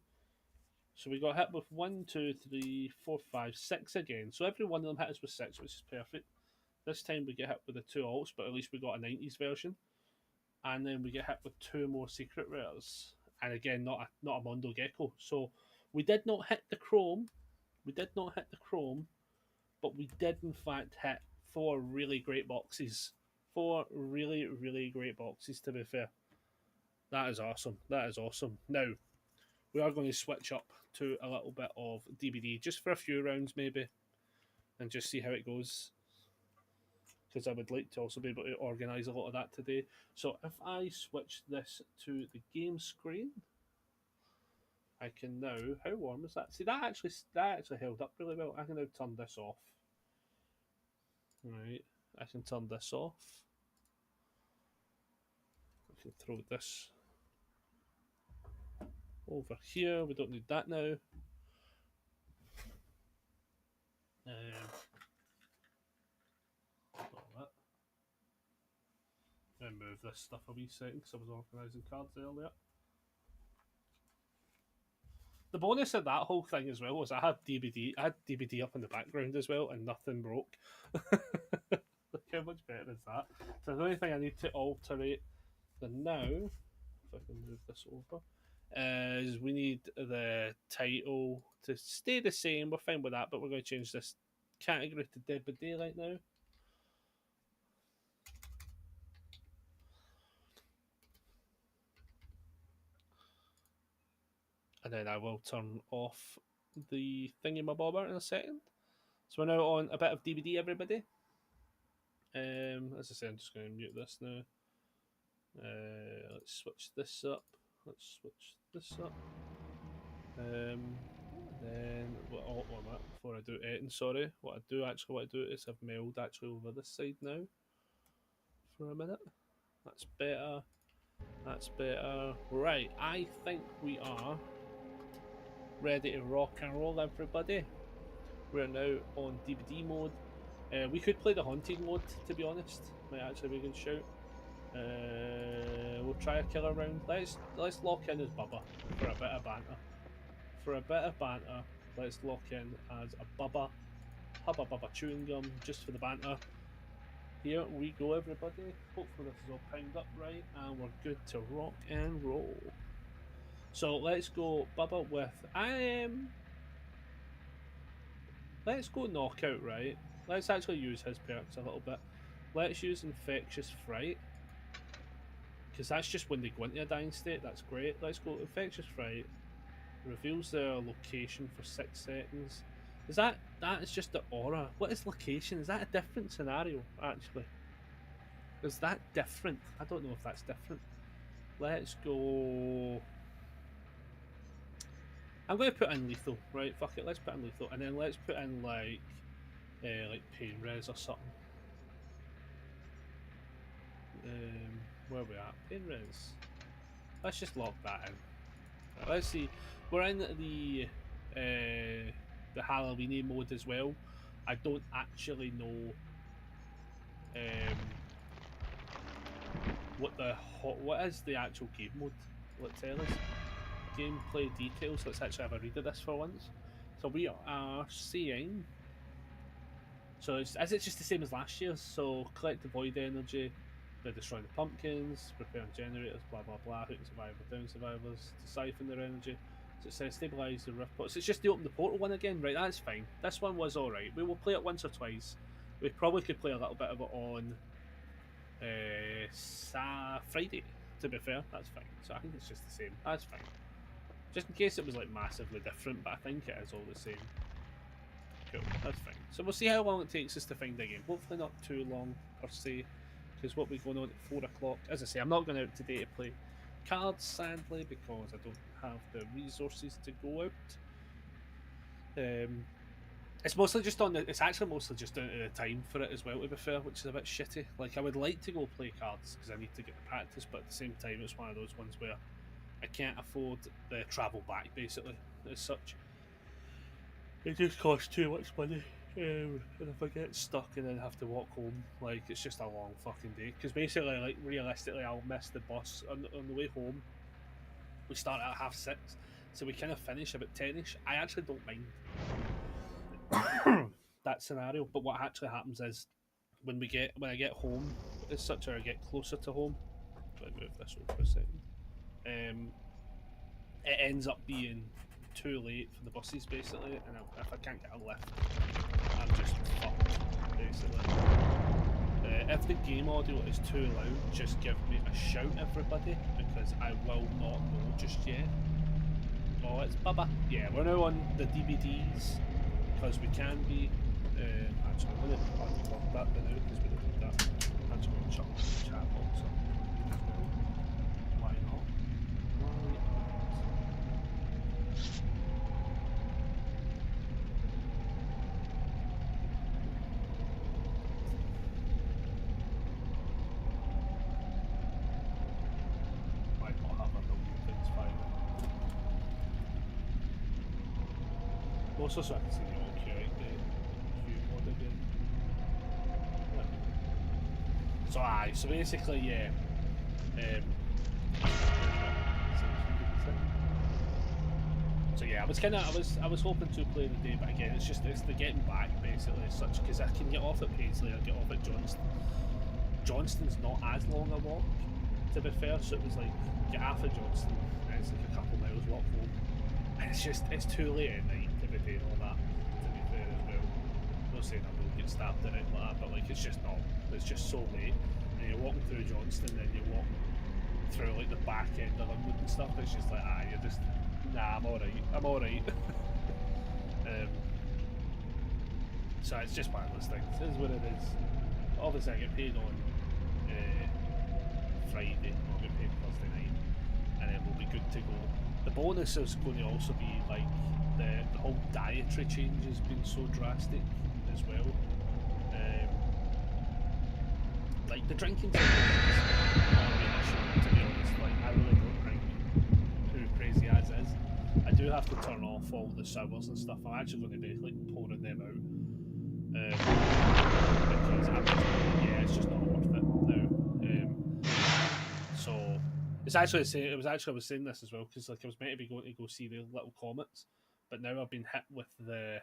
So we got hit with 1, 2, 3, 4, 5, 6 again. So every one of them hit us with 6, which is perfect. This time we get hit with the 2 alts, but at least we got a 90s version. And then we get hit with 2 more secret rares. And again, not a Mondo Gecko. So we did not hit the Chrome. But we did in fact hit 4 really great boxes. 4 really, really great boxes, to be fair. That is awesome. Now, we are going to switch up to a little bit of DBD, just for a few rounds maybe, and just see how it goes. because I would like to also be able to organise a lot of that today. So if I switch this to the game screen, I can now. How warm is that? See, that actually held up really well. I can now turn this off. Right, I can turn this off. I can throw this over here. We don't need that now. All that. And move this stuff a wee second because I was organising cards earlier. The bonus of that whole thing as well was I had DBD up in the background as well, and nothing broke. Look how much better is that? So the only thing I need to alterate the now, if I can move this over, is we need the title to stay the same. We're fine with that, but we're going to change this category to Dead by Daylight now. And then I will turn off the thingy-mabobber in a second. So we're now on a bit of DBD, everybody. As I say, I'm just going to mute this now. Let's switch this up. Let's switch this up. Then before I do editing, sorry. What I do actually want to do is have Meld actually over this side now. For a minute. That's better. That's better. Right, I think we are ready to rock and roll, everybody. We're now on DBD mode. We could play the Haunted mode, to be honest. Might actually be a good shout. We'll try a killer round. Let's lock in as Bubba for a bit of banter. For a bit of banter, let's lock in as a Bubba. Hubba Bubba chewing gum, just for the banter. Here we go, everybody. Hopefully this is all primed up right, and we're good to rock and roll. So let's go Bubba with let's go Knockout, right? Let's actually use his perks a little bit. Let's use Infectious Fright, because that's just when they go into a dying state. That's great. Let's go Infectious Fright. Reveals their location for 6 seconds. Is that is just the aura? What is location? Is that a different scenario actually? Is that different? I don't know if that's different. Let's go. I'm going to put in lethal, right? Fuck it, let's put in lethal, and then let's put in like pain res or something. Where are we at? Pain res. Let's just lock that in. Let's see. We're in the Halloweeny mode as well. I don't actually know what is the actual game mode. Let's tell us. Gameplay details. Let's actually have a read of this for once. So we are seeing. So is it just the same as last year? So collect the void energy, they're destroying the pumpkins, repairing generators, blah blah blah, hooting survivors, down survivors, to siphon their energy. So it says stabilise the rift pots. It's just the open the portal one again, right? That's fine. This one was alright. We will play it once or twice. We probably could play a little bit of it on Friday, to be fair. That's fine. So I think it's just the same. That's fine. Just in case it was like massively different, but I think it is all the same. Cool, that's fine. So we'll see how long it takes us to find a game. Hopefully not too long per se, because what we're going on at 4 o'clock. As I say, I'm not going out today to play cards, sadly, because I don't have the resources to go out. It's mostly just on the. It's actually mostly just down to the time for it as well, to be fair, which is a bit shitty. Like I would like to go play cards because I need to get the practice, but at the same time, it's one of those ones where I can't afford the travel back, basically, as such. It just costs too much money, and if I get stuck and then have to walk home, like, it's just a long fucking day. Because basically, like, realistically, I'll miss the bus on the way home. We start at 6:30, so we kind of finish about 10ish. I actually don't mind that scenario, but what actually happens is when I get home, as such, or I get closer to home. Let me move this over for a second. It ends up being too late for the buses, basically, and if I can't get a lift, I'm just fucked, basically. If the game audio is too loud, just give me a shout, everybody, because I will not know just yet. Oh, it's Bubba. Yeah, we're now on the DVDs, because we can be. Actually, I'm going to unlock that now, because we don't need that. Actually, we'll chuck the chat box up as well. Why not? Why not? Might not have a million things firing. Also, so I can see the old curate the view mod again. So aye, so basically, yeah. So yeah, I was hoping to play the day, but again, it's the getting back basically as such, because I can get off at Paisley, I get off at Johnston. Johnston's not as long a walk, to be fair, so it was like get off at Johnston, and it's like a couple miles walk home, and it's too late at night to be doing all that. To be fair as well, I'm not saying I will get stabbed or anything like that, but like it's just so late, and you're walking through Johnston, then you're walking through like the back end of London and stuff. It's just like you're just nah, I'm alright. So it's just one of those things. It is what it is. Obviously, I get paid on Friday, I'll get paid Thursday night, and then we'll be good to go. The bonus is going to also be like the whole dietary change has been so drastic as well. Like the drinking thing is not really an issue, to be honest. Like I really don't drink too crazy as is. I do have to turn off all the sours and stuff. I'm actually going to be like pouring them out. Because it's just not worth it now. So it's actually I was saying this as well, because like I was meant to be going to go see the Little Comets, but now I've been hit with the.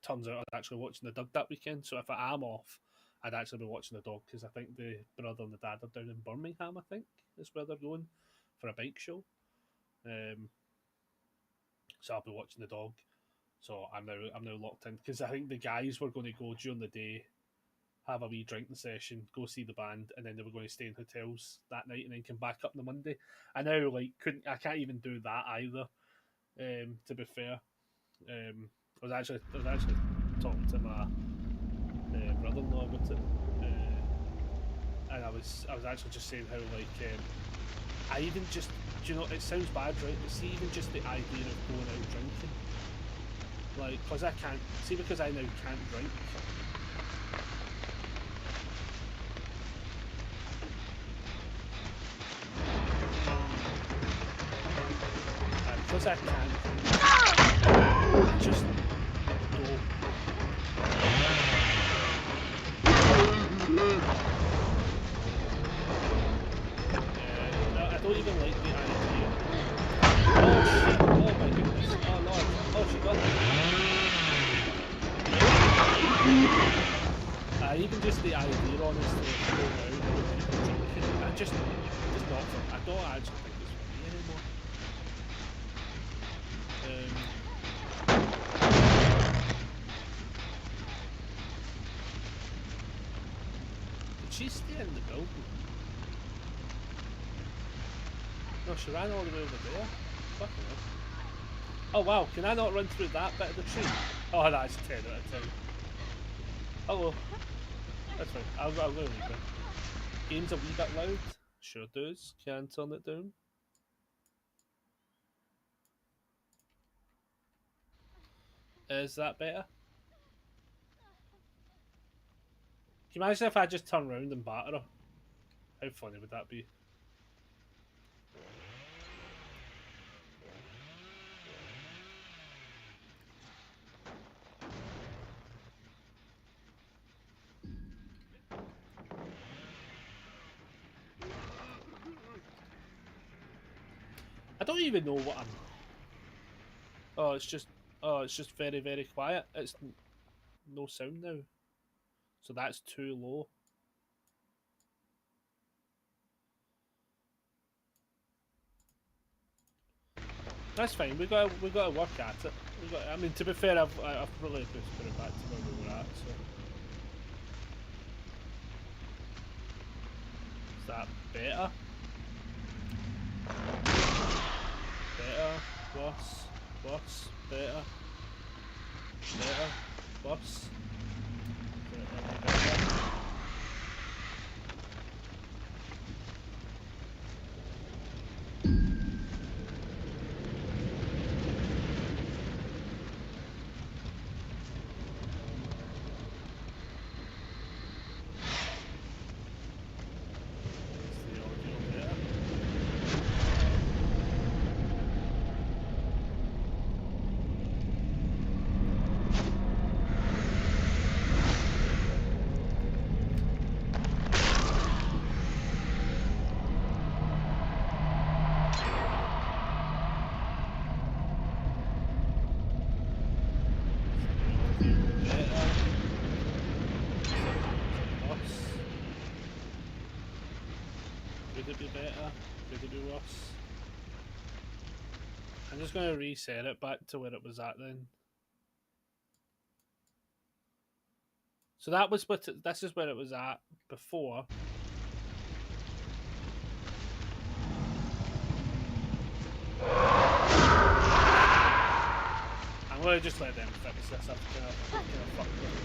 Turns out I'm actually watching the Dug that weekend. So if I am off, I'd actually be watching the dog, because I think the brother and the dad are down in Birmingham. I think is where they're going for a bike show. So I'll be watching the dog. So I'm now locked in, because I think the guys were going to go during the day, have a wee drinking session, go see the band, and then they were going to stay in hotels that night and then come back up on the Monday. I now I can't even do that either. To be fair, I was actually talking to my brother-in-law about it, and I was actually just saying how I even just, it sounds bad, right? But see, even just the idea of going out drinking. Like, because I can't, see, because I now can't drink. Because I can't drink, I just don't. I don't even like the idea. Oh shit, oh my goodness, oh lord, oh she got it. Even just the idea, honestly, of going out and drinking, I just not for, I don't actually think it's for me anymore. Did she stay in the building? No, she ran all the way over there. Fucking hell. Oh wow, can I not run through that bit of the tree? Oh, that's 10 out of 10. Hello. That's fine, I'll go leave it. Game's a wee bit loud. Sure does. Can turn it down. Is that better? Can you imagine if I just turn around and batter her? How funny would that be? I don't even know what I'm... Oh, it's just very, very quiet. It's no sound now. So that's too low. That's fine. We got to work at it. I mean, to be fair, I've really just put it back to where we were at. So is that better? Better, worse, better, worse. Better. worse. I'm just going to reset it back to where it was at then. So that was what this is where it was at before. I'm going to just let them fix this. I've kind of fucked with it.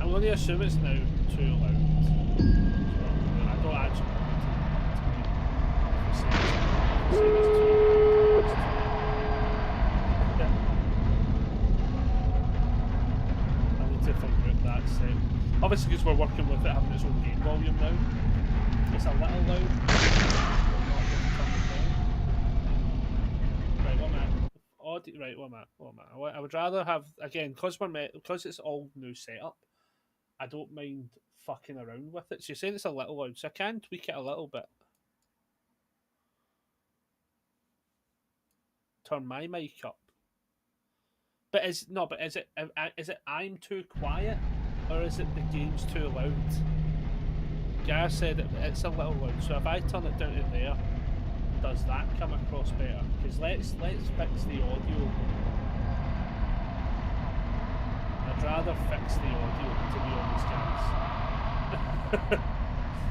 I'm going to assume it's now too loud. I don't actually want I need to figure out that set. Obviously, because we're working with it having its own game volume now, it's a little loud. Right, one minute. Right, one minute. I would rather have, again, because it's all new setup, I don't mind fucking around with it. So you're saying it's a little loud, so I can tweak it a little bit. Turn my mic up. But is it I'm too quiet, or is it the game's too loud? Gareth said it's a little loud, so if I turn it down to there, does that come across better? Because let's fix the audio. I'd rather fix the audio, to be honest, guys.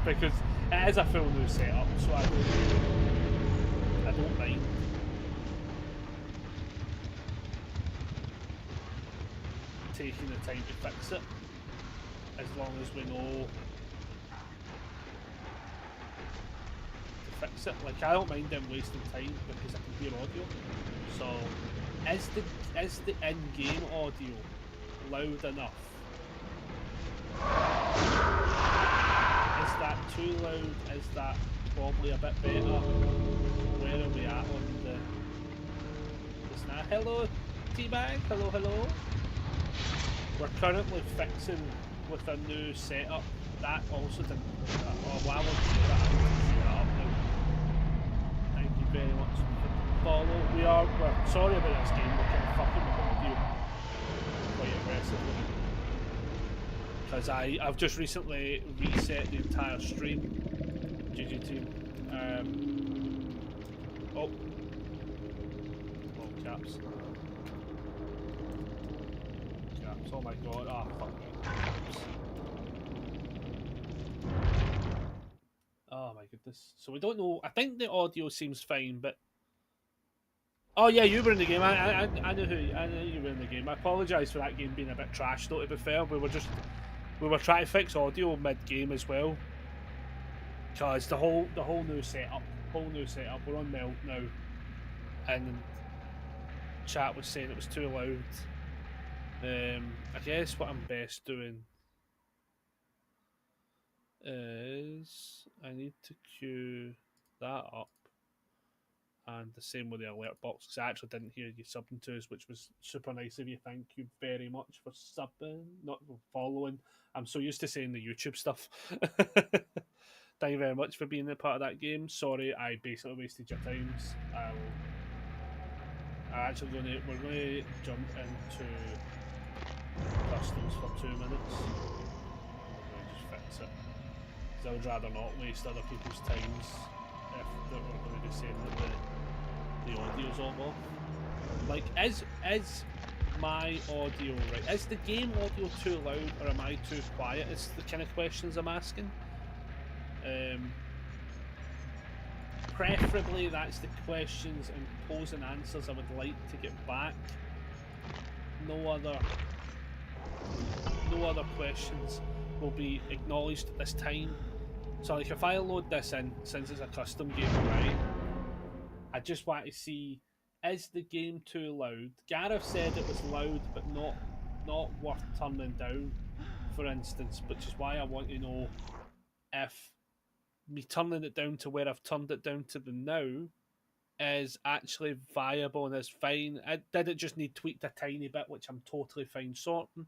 Because it is a full new setup, so I don't mind. Taking the time to fix it, as long as we know to fix it. Like, I don't mind them wasting time because I can hear audio. So, is the in-game audio loud enough? Is that too loud? Is that probably a bit better? Where are we at on the snap? Hello, Teabag. Hello. We're currently fixing with a new setup. That also didn't. Oh, well, I won't say that. I won't say that up now. Thank you very much for the follow. We're sorry about this game. We're kind of fucking with audio quite aggressively. Because I've just recently reset the entire stream. GG team. All caps. Oh my god, fuck me. Oh my goodness. So we don't know. I think the audio seems fine, but oh yeah, you were in the game. I knew you were in the game. I apologise for that game being a bit trash though, to be fair. We were trying to fix audio mid-game as well. Because the whole new setup. We're on Meld now. And chat was saying it was too loud. I guess what I'm best doing is I need to queue that up, and the same with the alert box, because I actually didn't hear you subbing to us, which was super nice of you. Thank you very much for subbing, not for following. I'm so used to saying the YouTube stuff. Thank you very much for being a part of that game. Sorry, I basically wasted your times. We're going to jump into customs for 2 minutes. We'll just fix it. Because I would rather not waste other people's times if we're going to be saying that the audio's all off. Like, is my audio right? Is the game audio too loud, or am I too quiet? It's the kind of questions I'm asking. Preferably that's the questions and pose and answers I would like to get back. No other questions will be acknowledged at this time. So like if I load this in, since it's a custom game, right, I just want to see, is the game too loud? Gareth said it was loud but not worth turning down, for instance, which is why I want to know if me turning it down to where I've turned it down to the now is actually viable and is fine. Did it just need tweaked a tiny bit, which I'm totally fine sorting.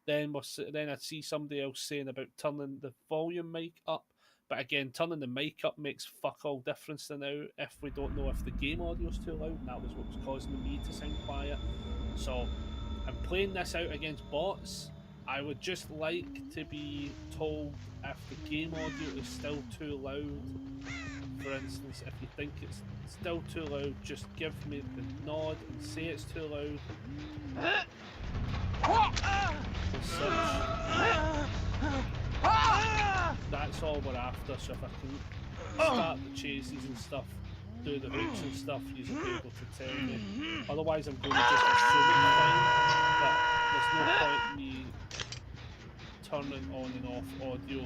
Then I see somebody else saying about turning the volume mic up. But again, turning the mic up makes fuck all difference to now if we don't know if the game audio's too loud, and that was what was causing me to sound quiet. So I'm playing this out against bots. I would just like to be told if the game audio is still too loud. For instance, if you think it's still too loud, just give me the nod and say it's too loud. As such. That's all we're after, so if I can start the chases and stuff, do the hooks and stuff, you'll be able to tell me. Otherwise I'm going to just assume it's fine, but there's no point me turning on and off audio.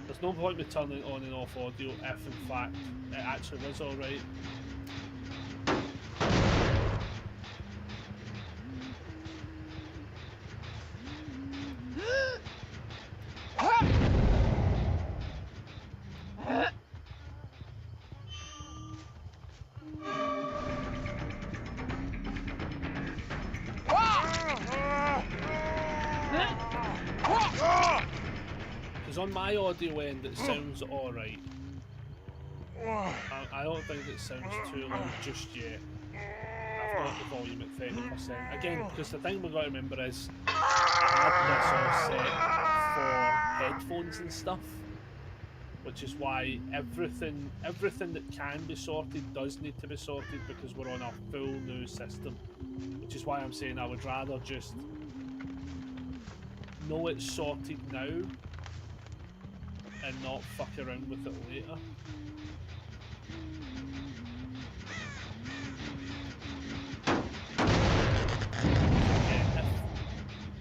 There's no point me turning on and off audio if in fact it actually was alright. On my audio end, it sounds alright. I don't think it sounds too loud just yet. I've got the volume at 30%. Again, because the thing we've got to remember is I had this all set for headphones and stuff, which is why everything that can be sorted does need to be sorted because we're on a full new system. Which is why I'm saying I would rather just know it's sorted now and not fuck around with it later. Yeah, if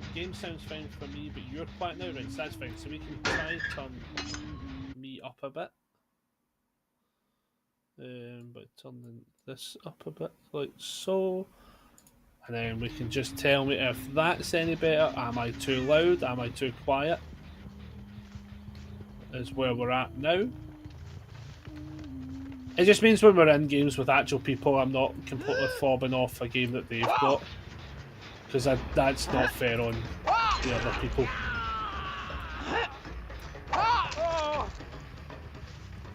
the game sounds fine for me, but you're quiet now, right? So that's fine. So we can try and turn me up a bit. But turning this up a bit, like so. And then we can just tell me if that's any better. Am I too loud? Am I too quiet? Is where we're at now. It just means when we're in games with actual people, I'm not completely fobbing off a game that they've got, because that's not fair on the other people.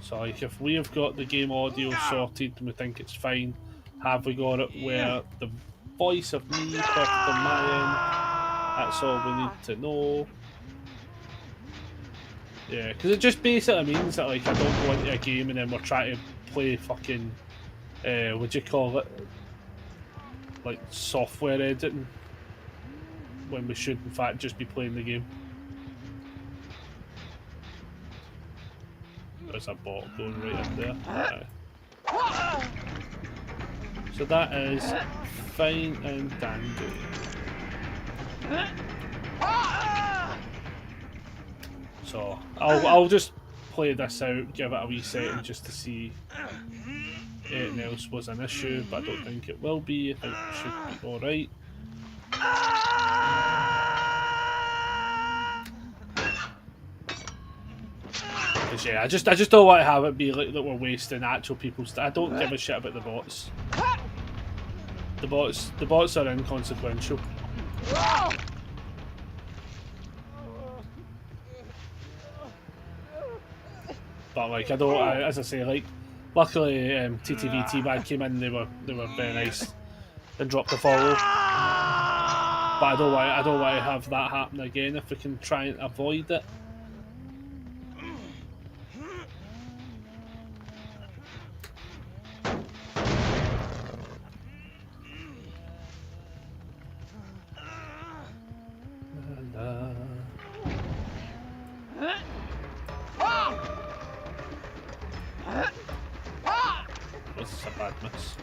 So like if we have got the game audio sorted and we think it's fine, have we got it where the voice of me perfect on my end? That's all we need to know. Yeah, because it just basically means that like I don't go into a game and then we're trying to play fucking what do you call it? Like software editing, when we should in fact just be playing the game. There's a bot going right up there. So that is fine and dandy. So I'll just play this out, give it a wee second just to see if anything else was an issue, but I don't think it will be. I think it should be alright. Because yeah, I just don't want to have it be like that we're wasting actual people's time. I don't give a shit about the bots. The bots are inconsequential. But like I don't, as I say, like luckily TTV Teabag came in. They were very nice and dropped the follow. But I don't want to have that happen again if we can try and avoid it. This is a bad miss.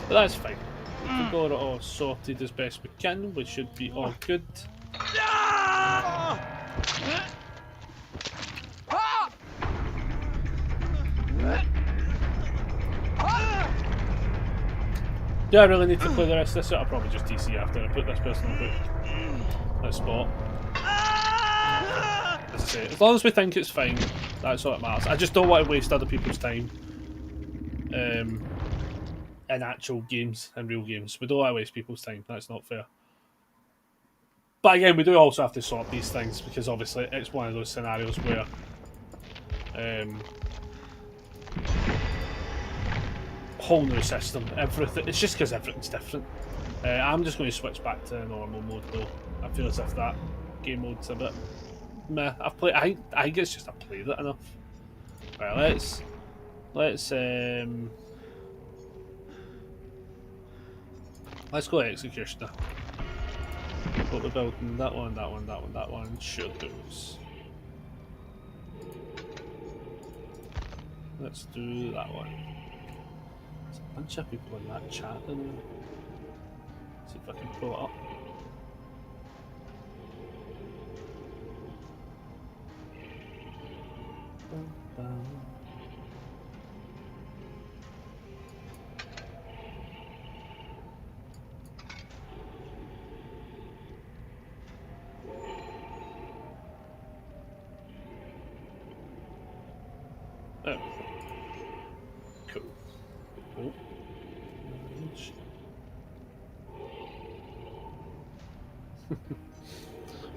But that's fine. If we got it all sorted as best we can, we should be all good. Do I really need to play the rest of this? I'll probably just DC after I put this person on that spot. As I say, as long as we think it's fine, that's all that matters. I just don't want to waste other people's time. in actual games and real games. We don't want to waste people's time. That's not fair. But again, we do also have to sort these things because obviously it's one of those scenarios where whole new system, everything. It's just because everything's different. I'm just going to switch back to normal mode though. I feel as if that game mode's a bit meh. I've played. I think it's just I've played it enough. Right, let's go Executioner. What we're building, that one. Sure goes. Let's do that one. There's a bunch of people in that chat anyway. See if I can pull it up. Oh. Cool. Oh.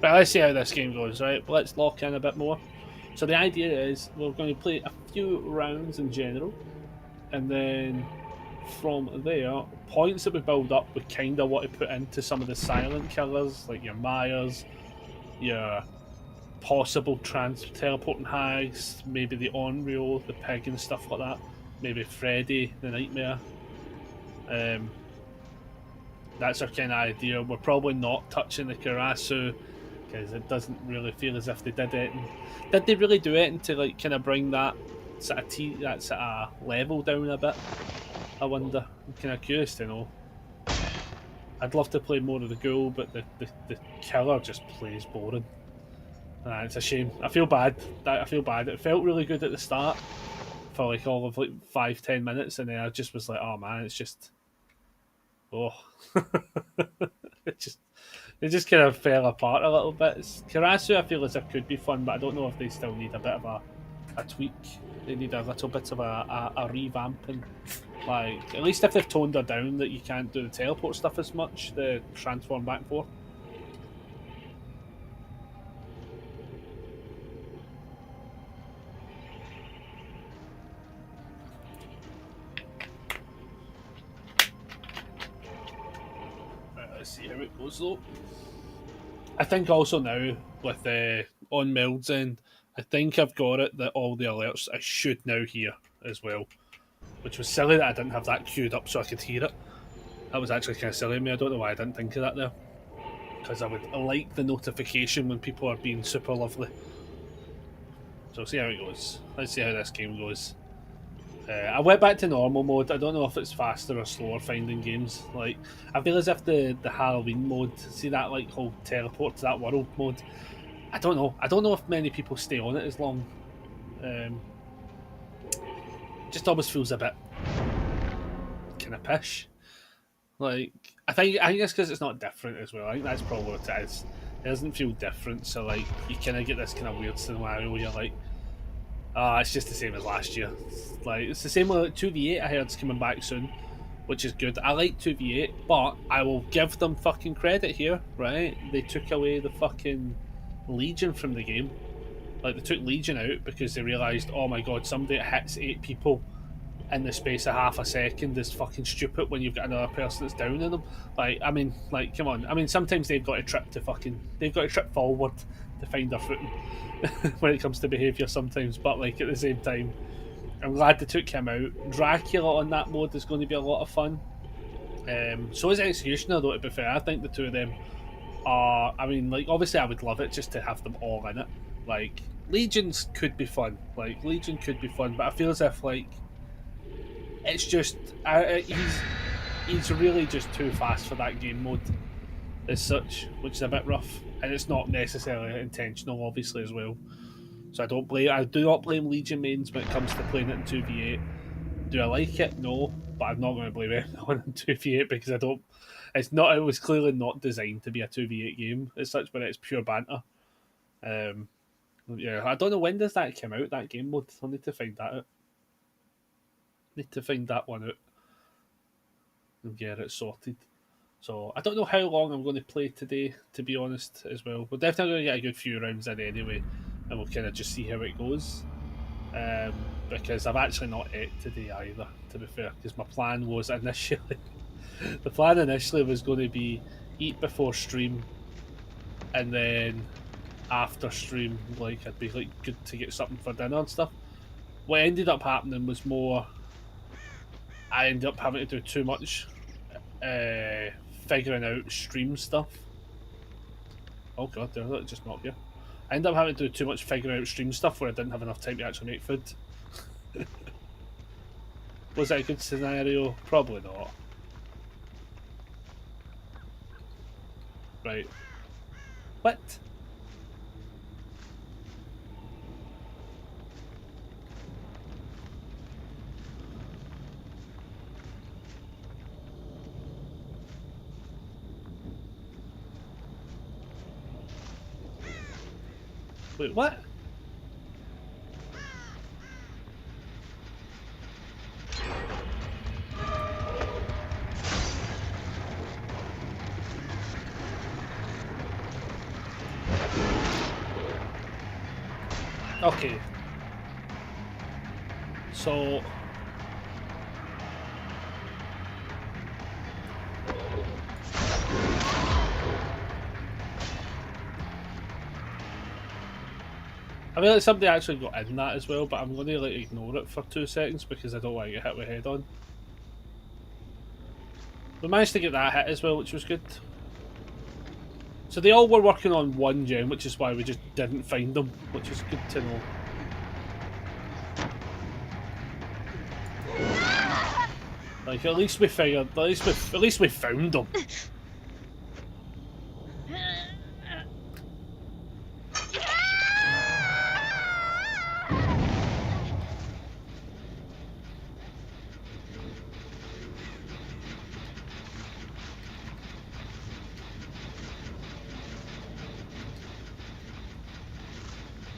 Right, let's see how this game goes, right? Let's lock in a bit more. So the idea is we're going to play a few rounds in general, and then from there, points that we build up, we kind of want to put into some of the silent killers, like your Myers, your possible teleporting hags, maybe the Onryo, the pig and stuff like that, maybe Freddy, the Nightmare. That's our kind of idea. We're probably not touching the Karasu because it doesn't really feel as if they did it. And did they really do it to like kind of bring that sort of level down a bit? I wonder. I'm kind of curious to know. I'd love to play more of the ghoul, but the killer just plays boring. It's a shame. I feel bad. It felt really good at the start for like all of like 5-10 minutes, and then I just was like, oh man, it's just it just kind of fell apart a little bit. Karasu, I feel as if could be fun, but I don't know if they still need a bit of a tweak. They need a little bit of a revamping. Like, at least if they've toned her down that you can't do the teleport stuff as much, the transform back and forth. Let's see how it goes though. I think also now with on Mild's end, I think I've got it that all the alerts I should now hear as well, which was silly that I didn't have that queued up so I could hear it. That was actually kind of silly of me. I don't know why I didn't think of that there, because I would like the notification when people are being super lovely. So we'll see how it goes. Let's see how this game goes. I went back to normal mode. I don't know if it's faster or slower finding games. Like, I feel as if the Halloween mode, see that like whole teleport to that world mode. I don't know. I don't know if many people stay on it as long. Just almost feels a bit kind of pish. Like, I think it's because it's not different as well. I think that's probably what it is. It doesn't feel different, so like you kind of get this kind of weird scenario where you're like, it's just the same as last year. Like, it's the same with like, 2v8. I heard it's coming back soon, which is good. I like 2v8, but I will give them fucking credit here, right? They took away the fucking Legion from the game. Like, they took Legion out because they realised, oh my god, somebody that hits 8 people in the space of half a second is fucking stupid when you've got another person that's down in them. Like, I mean, like, come on. I mean, sometimes they've got to trip forward to find their footing when it comes to behaviour sometimes, but like at the same time, I'm glad they took him out. Dracula on that mode is going to be a lot of fun. So is Executioner, though, to be fair. I think the two of them are, I mean, like, obviously I would love it just to have them all in it. Like, Legions could be fun. Like, Legion could be fun, but I feel as if, like, it's just, he's really just too fast for that game mode as such, which is a bit rough. And it's not necessarily intentional, obviously, as well. So I do not blame Legion mains when it comes to playing it in 2v8. Do I like it? No, but I'm not going to blame anyone in 2v8 because I don't. It was clearly not designed to be a 2v8 game as such, but it's pure banter. Yeah, I don't know when does that come out. That game mode, I need to find that out. Need to find that one out and get it sorted. So I don't know how long I'm going to play today, to be honest, as well. We're definitely going to get a good few rounds in anyway, and we'll kind of just see how it goes. Because I've actually not ate today either, to be fair, because my plan was initially the plan initially was going to be eat before stream, and then after stream, like I'd be like good to get something for dinner and stuff. What ended up happening was more I ended up having to do too much figuring out stream stuff. Oh god, did I just not here? I ended up having to do too much figuring out stream stuff where I didn't have enough time to actually make food. Was that a good scenario? Probably not. Right. What? Wait, what? Okay. So I feel like somebody actually got in that as well, but I'm going to like ignore it for 2 seconds because I don't want to get hit with head on. We managed to get that hit as well, which was good. So they all were working on one gem, which is why we just didn't find them, which is good to know. Like at least we figured, at least we found them.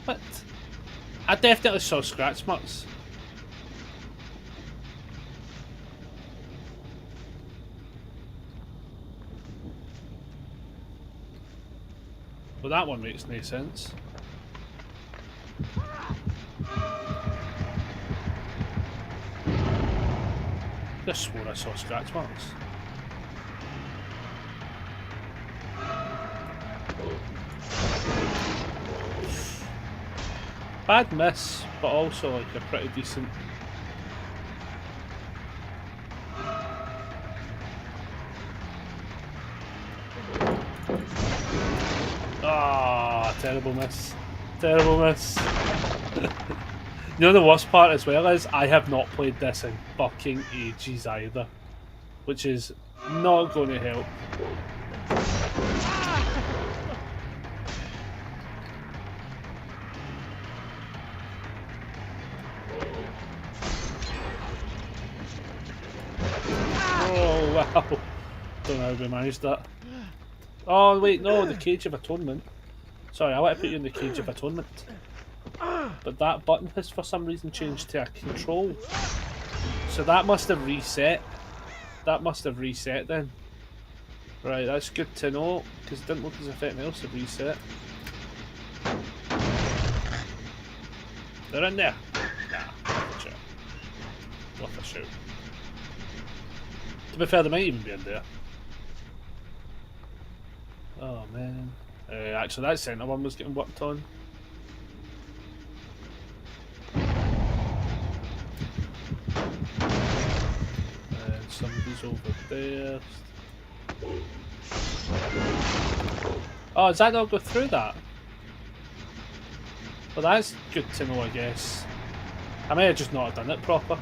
What? I definitely saw scratch marks. Well, that one makes no sense. I just swore I saw scratch marks. Bad miss, but also like a pretty decent. Ah, terrible miss. Terrible miss. You know the worst part as well is I have not played this in fucking ages either, which is not going to help. Oh wow! Don't know how we managed that. Oh wait, no, the Cage of Atonement. Sorry, I want to put you in the Cage of Atonement. But that button has for some reason changed to a control. So that must have reset. That must have reset then. Right, that's good to know, because it didn't look as if anything else had reset. They're in there. Nah, worth a shout. Worth a shout. To be fair, they might even be in there. Oh man. Actually, that centre one was getting worked on. And somebody's over there. Oh, does that not go through that? Well, that's good to know, I guess. I may have just not have done it proper.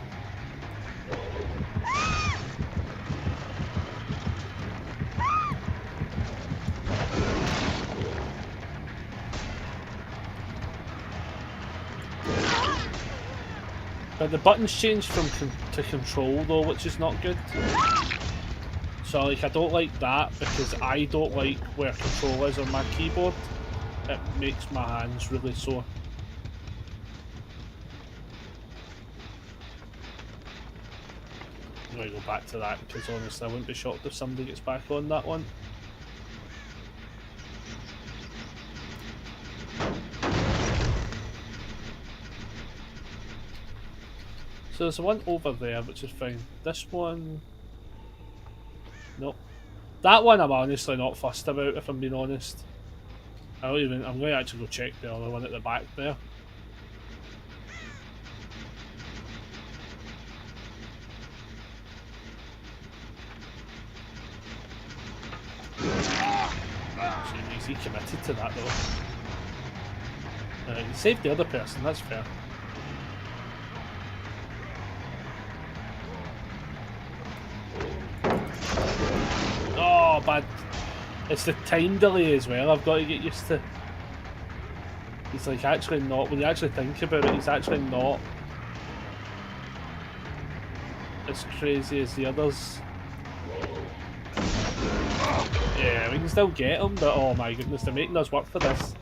But the buttons changed from to control though, which is not good. So like I don't like that because I don't like where control is on my keyboard. It makes my hands really sore. I'm going to go back to that because honestly I wouldn't be shocked if somebody gets back on that one. So there's one over there which is fine. This one... Nope. That one I'm honestly not fussed about, if I'm being honest. I'm going to actually go check the other one at the back there. Is he committed to that though? He saved the other person, that's fair. Oh, bad. It's the time delay as well, I've got to get used to. He's like actually not, when you actually think about it, he's actually not as crazy as the others. Yeah, we can still get him, but oh my goodness, they're making us work for this.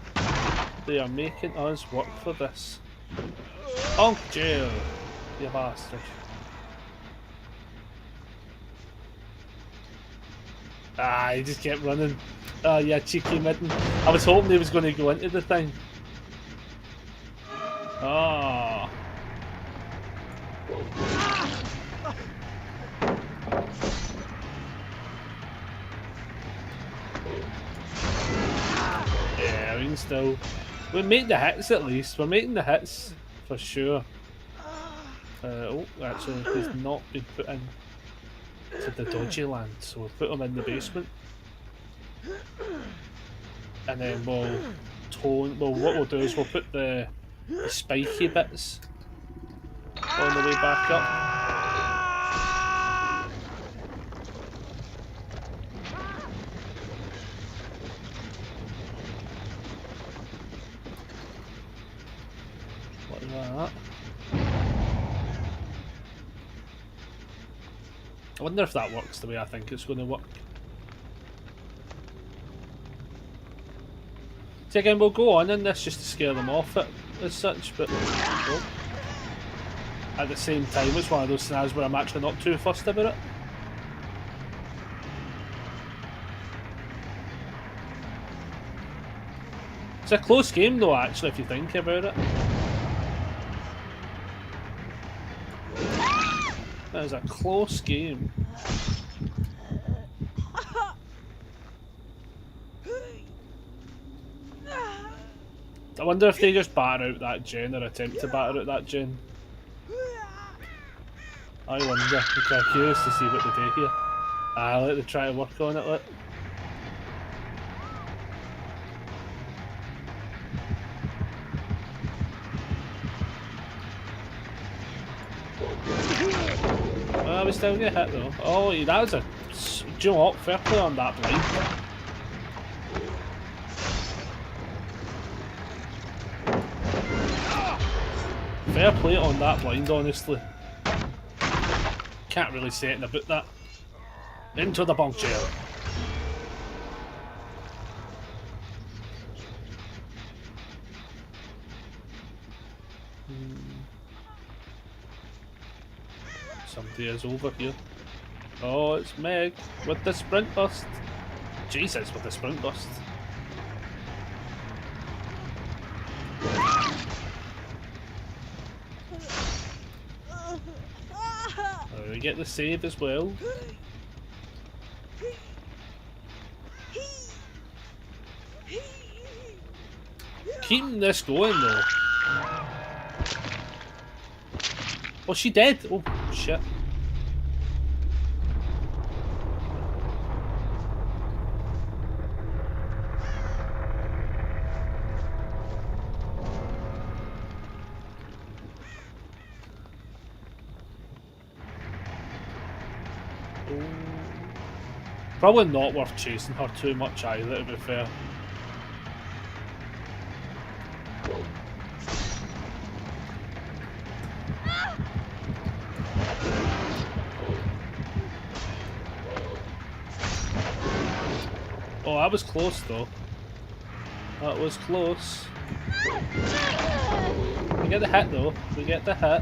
They are making us work for this. Oh, jail, you bastard. Ah, he just kept running. Oh yeah, cheeky mitten. I was hoping he was going to go into the thing. Oh. Yeah, we can still... We make the hits at least. We're making the hits for sure. Oh, actually, he's not been put in to the dodgy land, so we'll put him in the basement. And then we'll tone... Well, what we'll do is we'll put the spiky bits on the way back up. Like that. I wonder if that works the way I think it's going to work. So again, we'll go on in this just to scare them off it as such, but oh, at the same time it's one of those scenarios where I'm actually not too fussed about it. It's a close game though, actually, if you think about it. That is a close game. I wonder if they just batter out that gen or attempt to batter out that gen. I wonder. I'm kind of curious to see what they do here. I'll let them try to work on it. Look. Oh, we still get hit though. Oh, that was a... Do you know what? Fair play on that blind. Fair play on that blind, honestly. Can't really say anything about that. Into the bunk chair. Somebody is over here. Oh, it's Meg with the sprint burst. Jesus, with the sprint burst. We get the save as well. Keeping this going though. Oh, she dead. Oh shit. Probably not worth chasing her too much either, to be fair. Oh, that was close though. That was close. We get the hit though. We get the hit.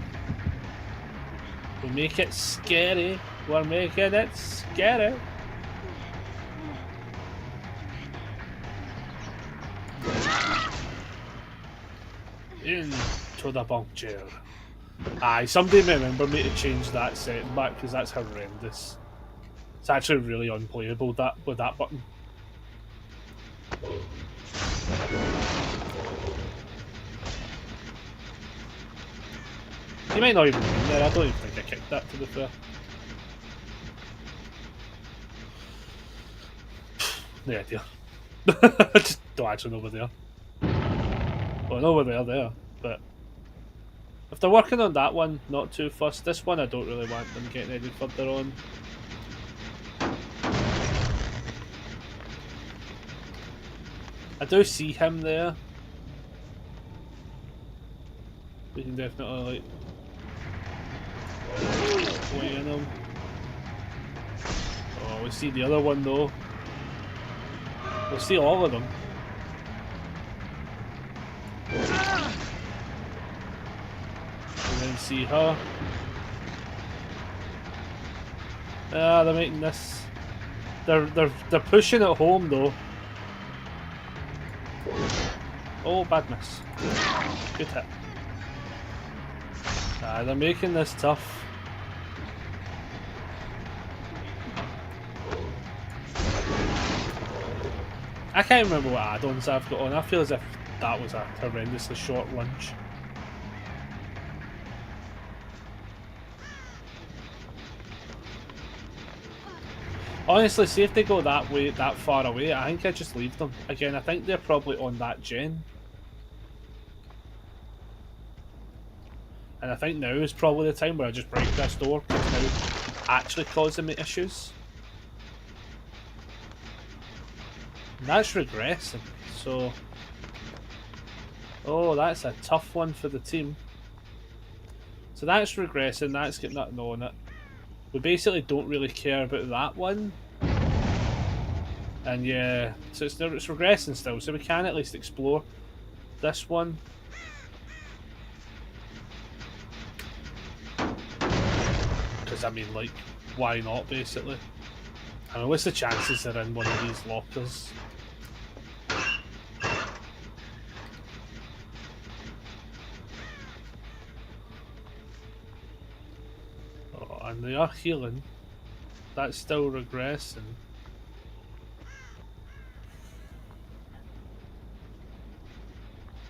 We make it scary. We're making it scary. Into the bunk chair. Aye, somebody may remember me to change that setting back because that's horrendous. It's actually really unplayable that with that button. You might not even be there. I don't even think I kicked that, to be fair. No idea. I just don't actually know where they are. Well, I know where they are there, but if they're working on that one, not too fussed. This one I don't really want them getting any further on. I do see him there. We can definitely, like, win him. Oh, we see the other one though. We'll see all of them. And then see her. Ah, they're making this. They're pushing it home though. Oh, bad miss. Good hit. Ah, they're making this tough. I can't remember what add-ons I've got on. I feel as if that was a horrendously short lunch. Honestly, see if they go that way, that far away, I think I just leave them. Again, I think they're probably on that gen. And I think now is probably the time where I just break this door, because it's now actually causing me issues. And that's regressing, so... Oh, that's a tough one for the team. So that's regressing, that's got nothing on it. We basically don't really care about that one. And yeah, so it's regressing still, so we can at least explore this one. Because I mean, like, why not basically? I mean, what's the chances they're in one of these lockers? Oh, and they are healing. That's still regressing.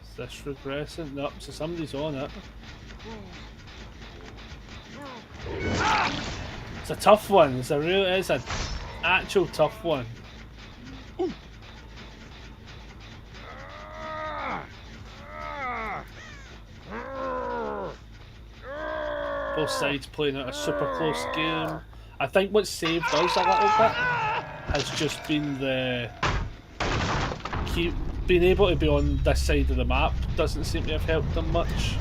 Is this regressing? Nope, so somebody's on it. It's a tough one. It's an actual tough one. Both sides playing out a super close game. I think what saved us a little bit has just been the being able to be on this side of the map doesn't seem to have helped them much.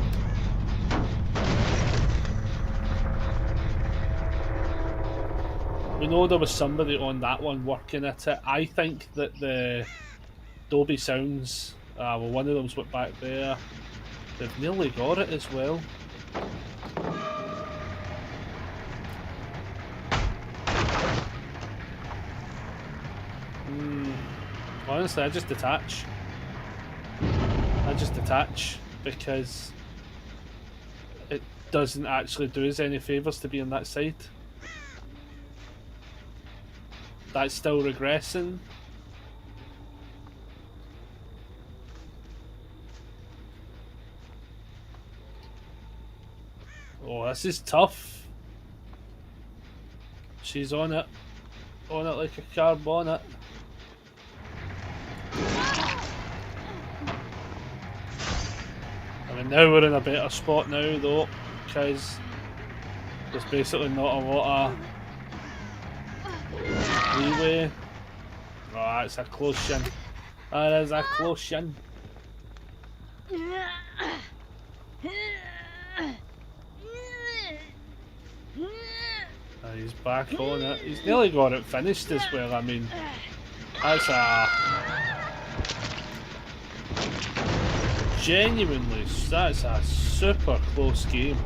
We know there was somebody on that one working at it. I think that the Dolby Sounds, well, one of them's went back there. They've nearly got it as well. Honestly, I just detach. Because it doesn't actually do us any favours to be on that side. That's still regressing. Oh, this is tough. She's on it like a car bonnet. I mean, now we're in a better spot now though, because there's basically not a lot of leeway. Oh, that's a close shin. That is a close shin. And he's back on it. He's nearly got it finished as well. I mean, that's a genuinely, that's a super close game.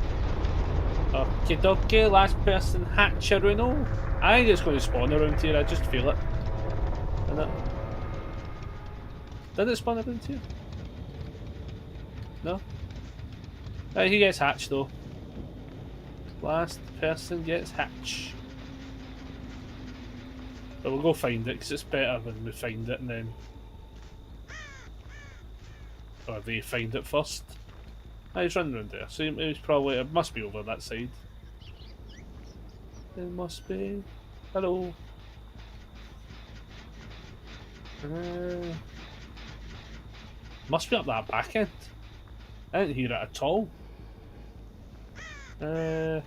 Okie dokie, last person, Hatcheruno. I think it's going to spawn around here, I just feel it. Isn't it? Did it spawn around here? No? Right, he gets Hatch though. Last person gets Hatch. But we'll go find it because it's better when we find it and then. Or they find it first. Ah, he's running around there, so he's probably. It must be over that side. It must be. Hello. Must be up that back end. I didn't hear it at all. Where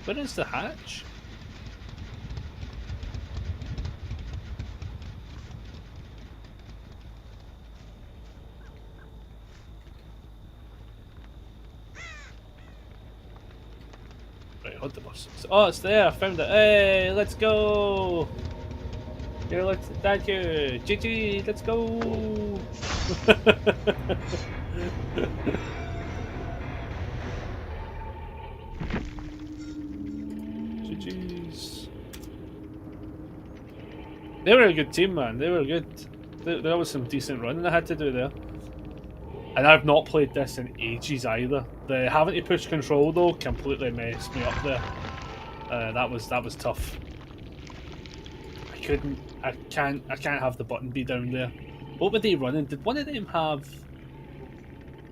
is the hatch? Right, hold the bus. Oh, it's there! I found it! Hey, let's go! Here, let's. Thank you! GG! Let's go! GG's. They were a good team, man. They were good. There was some decent running I had to do there. And I've not played this in ages either. The having to push control though completely messed me up there. That was tough. I can't have the button be down there. What were they running? Did one of them have?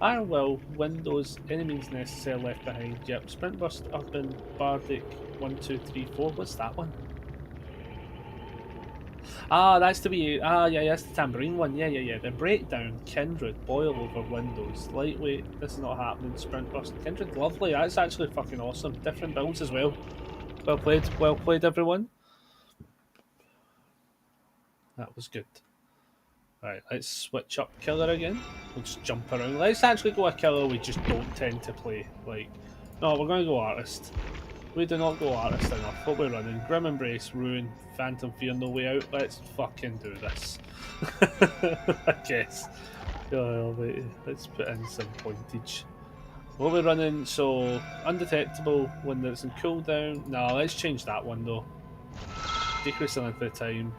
Ah well, Windows enemies necessary left behind. Yep, Sprint Burst up in Bardic 1, 2, 3, 4. What's that one? Ah, that's to be. Ah, yeah, that's the tambourine one. Yeah. The breakdown, Kindred, boil over Windows, lightweight. This is not happening. Sprint Burst, Kindred, lovely. That's actually fucking awesome. Different builds as well. Well played, everyone. That was good. Right, let's switch up killer again. We'll just jump around. Let's actually go a killer we just don't tend to play. Like, no, we're going to go artist. We do not go artist enough. What we're running? Grim Embrace, Ruin, Phantom Fear, No Way Out. Let's fucking do this. I guess. Oh, wait, let's put in some pointage. What we're running? So, undetectable when it's in cooldown. No, let's change that one though. Decrease the length of time.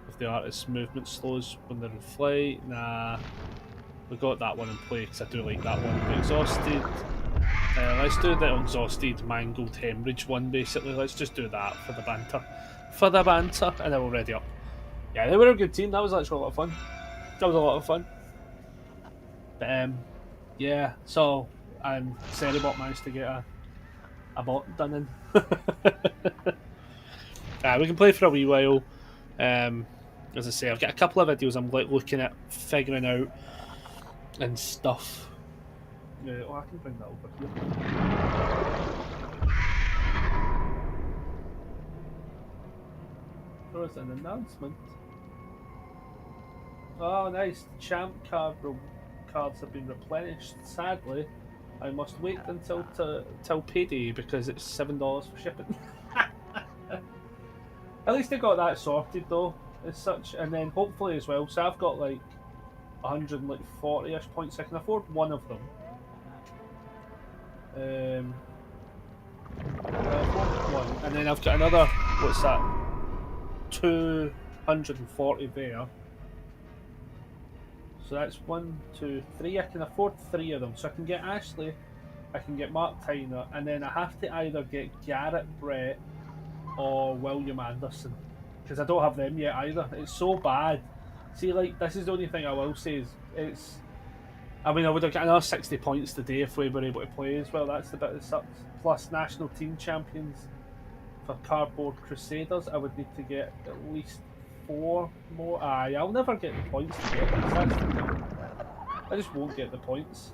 If the artist's movement slows when they're in flight. Nah. We got that one in play because I do like that one. The exhausted. Let's do the exhausted, mangled hemorrhage one basically. Let's just do that for the banter. For the banter, and then we're ready up. Yeah, they were a good team. That was actually a lot of fun. That was a lot of fun. But, yeah, so Seribot managed to get a bot done in. We can play for a wee while. As I say, I've got a couple of videos I'm like looking at, figuring out and stuff. Oh, I can bring that over here. There was an announcement. Oh, nice. Champ cards have been replenished. Sadly, I must wait until till payday because it's $7 for shipping. At least I got that sorted though, as such, and then hopefully as well. So I've got like 140-ish points. I can afford one of them. One, and then I've got another. What's that? 240 there. So that's 1, 2, 3. I can afford 3 of them. So I can get Ashley, I can get Mark Tyner, and then I have to either get Garrett Brett or William Anderson because I don't have them yet either. It's so bad. See, like, this is the only thing I will say is it's. I mean, I would have got another 60 points today if we were able to play as well. That's the bit that sucks. Plus, national team champions for Cardboard Crusaders, I would need to get at least 4 more. Aye, I'll never get the points to get these. That's the thing. I just won't get the points.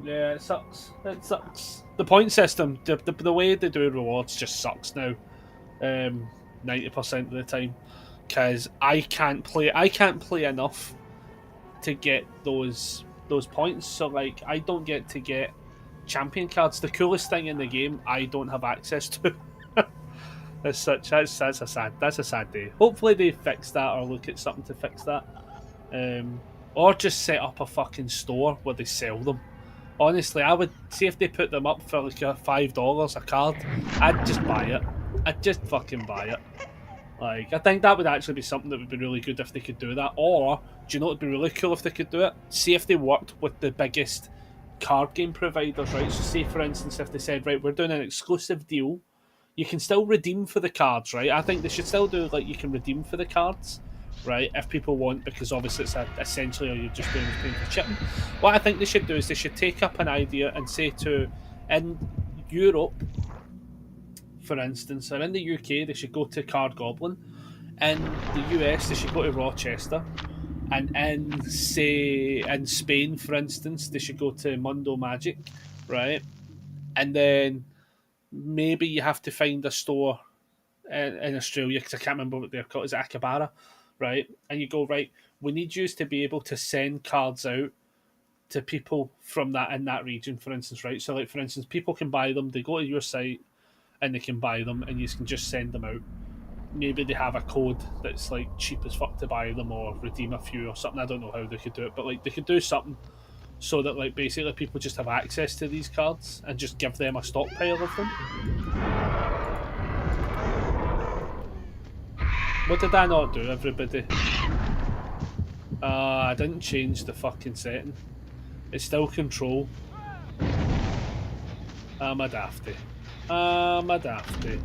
Yeah, it sucks. It sucks. The point system, the way they do rewards just sucks now. 90% of the time, because I can't play enough to get those points. So like, I don't get to get champion cards. The coolest thing in the game, I don't have access to. As such, that's a sad day. Hopefully they fix that or look at something to fix that. Or just set up a fucking store where they sell them. Honestly, I would see if they put them up for like $5 a card. I'd just buy it. I'd just fucking buy it. Like, I think that would actually be something that would be really good if they could do that. Or, do you know what would be really cool if they could do it? See if they worked with the biggest card game providers, right? So say, for instance, if they said, right, we're doing an exclusive deal. You can still redeem for the cards, right? I think they should still do, like, you can redeem for the cards, right? If people want, because obviously it's essentially all you're just doing is paying for shipping. What I think they should do is they should take up an idea and say to, in Europe, for instance, or in the UK, they should go to Card Goblin. In the US, they should go to Rochester. And in, say, in Spain, for instance, they should go to Mundo Magic, right? And then maybe you have to find a store in Australia, because I can't remember what they're called. Is it Akabara, right? And you go, right, we need you to be able to send cards out to people from that in that region, for instance, right? So, like, for instance, people can buy them. They go to your site and they can buy them, and you can just send them out. Maybe they have a code that's like cheap as fuck to buy them, or redeem a few or something. I don't know how they could do it, but like they could do something so that like basically people just have access to these cards and just give them a stockpile of them. What did I not do, everybody? I didn't change the fucking setting. It's still control. I'm a dafty. I'm a dafty.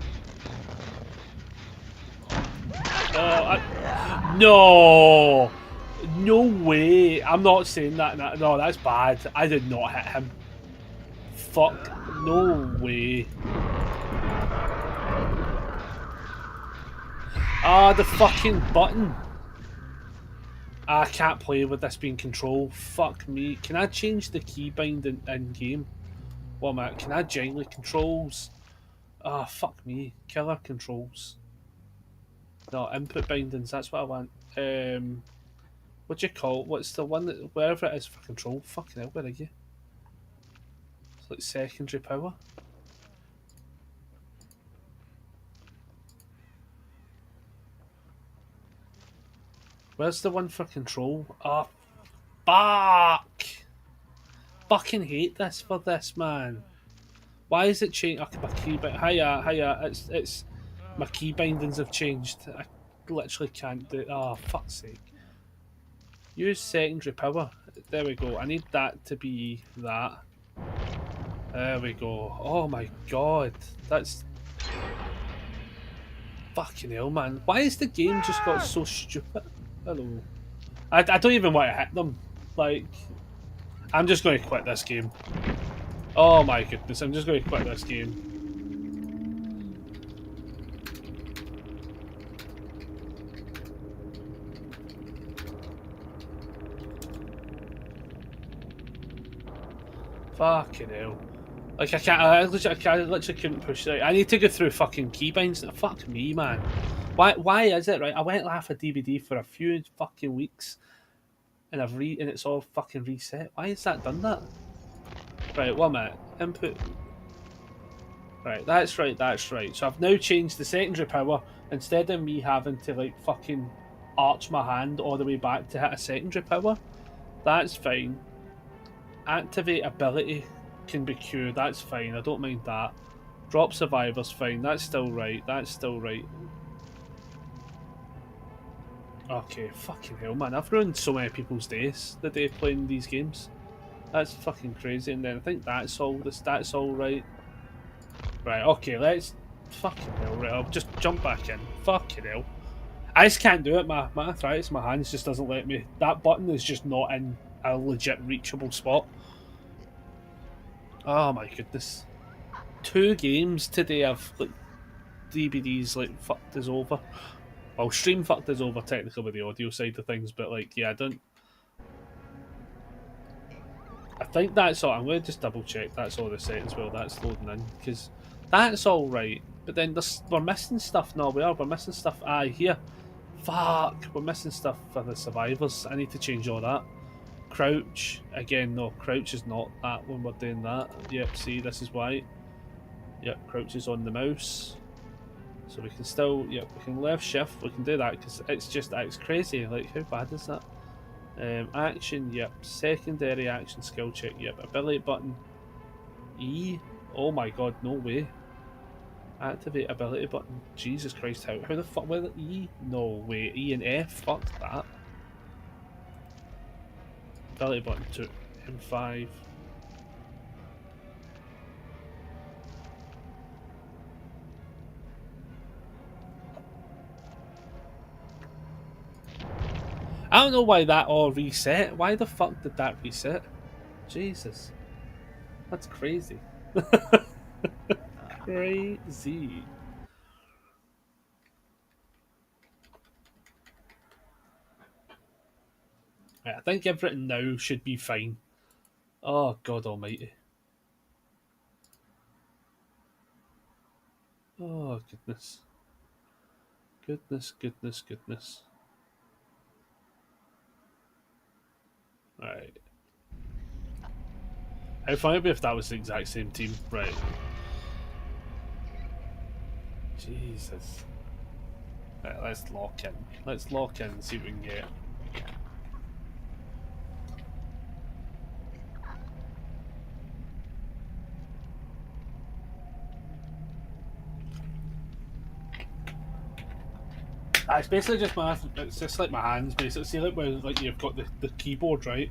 No! No way! I'm not saying that. No, that's bad. I did not hit him. Fuck. No way. The fucking button. I can't play with this being control. Fuck me. Can I change the keybind in game? What am I? Can I generally controls? Fuck me. Killer controls. No, input bindings, that's what I want. What do you call it? What's the one that, wherever it is for control? Fucking hell, where are you? It's like secondary power. Where's the one for control? Oh, fuck! Fucking hate this for this, man. Why is it changed? Okay, my keybind. Hiya. It's my key bindings have changed. I literally can't do. Oh, fuck's sake. Use secondary power. There we go. I need that to be that. There we go. Oh my god. That's... Fucking hell, man. Why has the game just got so stupid? Hello. I don't even want to hit them. Like... I'm just going to quit this game. Oh my goodness, I'm just going to quit this game. Fucking hell. Like, I literally couldn't push it. I need to go through fucking keybinds. Fuck me, man. Why is it, right? I went off a DVD for a few fucking weeks, and and it's all fucking reset. Why has that done that? Right, 1 minute. Input. Right, that's right. So I've now changed the secondary power. Instead of me having to, like, fucking arch my hand all the way back to hit a secondary power. That's fine. Activate ability can be Q. That's fine. I don't mind that. Drop survivors, fine. That's still right. Okay, fucking hell, man. I've ruined so many people's days the day playing these games. That's fucking crazy. And then I think that's all right. Right, okay, let's... Fucking hell, right, I'll just jump back in. Fucking hell. I just can't do it, my arthritis, my hands just doesn't let me. That button is just not in a legit reachable spot. Oh my goodness. 2 games today I've, like, DBD's, like, fucked us over. Well, stream fucked us over technically with the audio side of things, but, like, yeah, I think that's all. I'm going to just double check that's all the settings well. That's loading in, because that's all right. But then we're missing stuff. No, we're missing stuff. Here. Fuck. We're missing stuff for the survivors. I need to change all that. Crouch. Again, no. Crouch is not that when we're doing that. Yep, see, this is why. Yep, crouch is on the mouse. So we can still, yep, we can left shift. We can do that because it's just, it's crazy. Like, how bad is that? Action, yep. Secondary action skill check, yep. Ability button, E. Oh my god, no way. Activate ability button. Jesus Christ, how the fuck? Where the E? No way. E and F? Fuck that. Ability button 2. M5. I don't know why that all reset. Why the fuck did that reset? Jesus. That's crazy. Crazy. Right, I think everything now should be fine. Oh, God almighty. Oh, goodness. Goodness, goodness, goodness. Right. How funny would it be if that was the exact same team? Right. Jesus. Right, let's lock in. Let's lock in and see what we can get. It's basically just it's just like my hands basically. See like where like you've got the keyboard, right?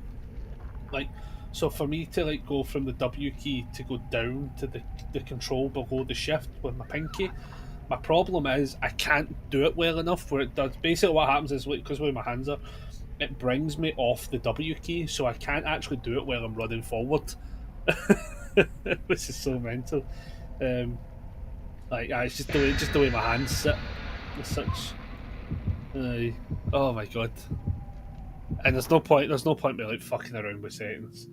Like, so for me to like go from the W key to go down to the control below the shift with my pinky, my problem is I can't do it well enough where it does. Basically what happens is, because where my hands are, it brings me off the W key, so I can't actually do it while I'm running forward. Which is so mental. It's just the way my hands sit. It's such. Oh my god. And there's no point me like fucking around with settings.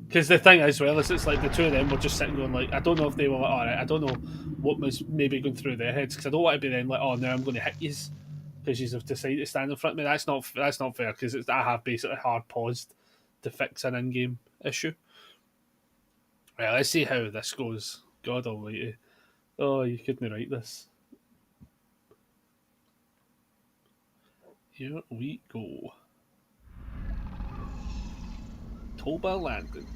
Because the thing is, well, is it's like the two of them were just sitting going like, I don't know if they were like, alright, I don't know what was maybe going through their heads, because I don't want to be then like, oh, now I'm going to hit yous because you have decided to stand in front of me. That's not fair, because I have basically hard paused to fix an in-game issue. Right, let's see how this goes. God almighty. Oh, you couldn't write this. Here we go. Toba Landing.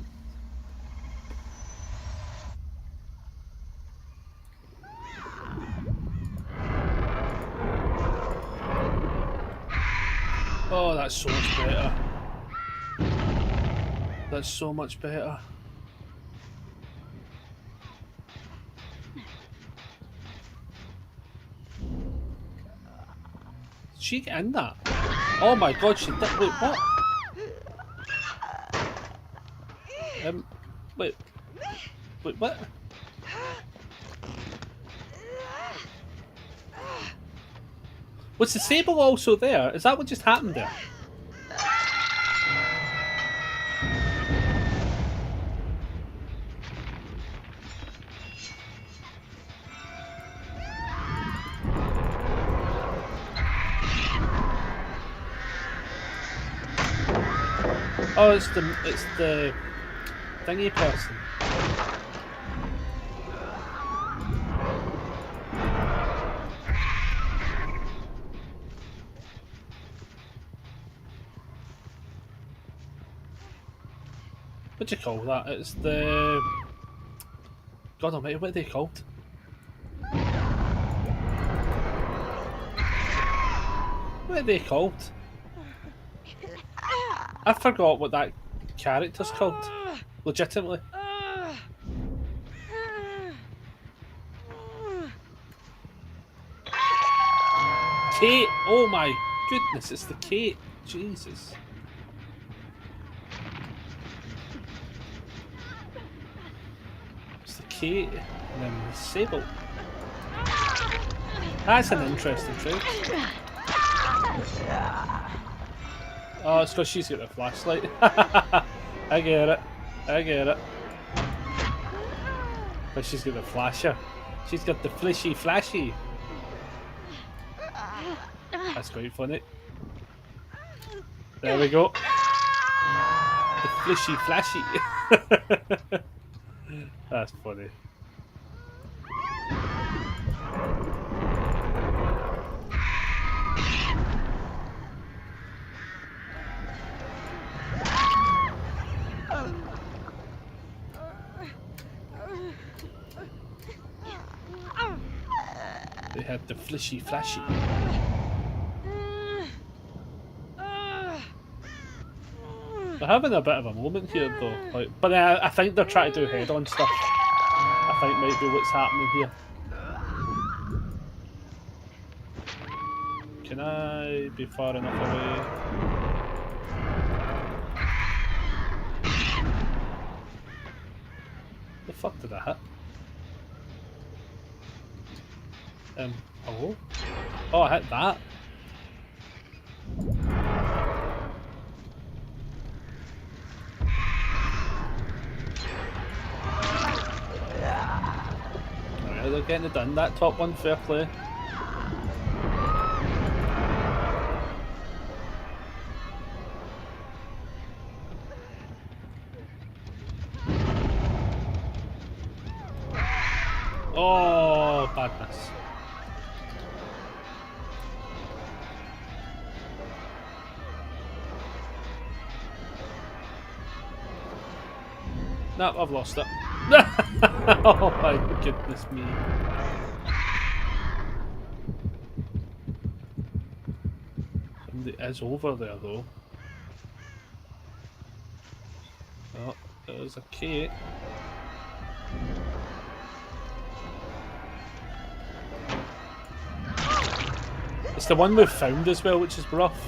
Oh, that's so much better. That's so much better. Did she get in that? Oh my god, she did. Wait, what? Wait, what? Was the Sable also there? Is that what just happened there? Oh, it's the thingy person. What do you call that? It's the... God almighty, what are they called? What are they called? I forgot what that character's called. Legitimately. Kate! Oh my goodness, it's the Kate. Jesus. It's the Kate and then the Sable. That's an interesting trait. Oh, it's because she's got the flashlight. I get it. But she's got the flasher. She's got the flashy. That's quite funny. There we go. The flashy. That's funny. heard the flishy flashy. They're having a bit of a moment here though, like, but I think they're trying to do head-on stuff. I think might be what's happening here. Can I be far enough away? The fuck did I hit? Hello? Oh, I hit that. Alright, they're getting it done. That top one, fair play. Oh, badness. No, I've lost it. Oh my goodness me. Somebody is over there though. Oh, there's a key. It's the one we've found as well, which is rough.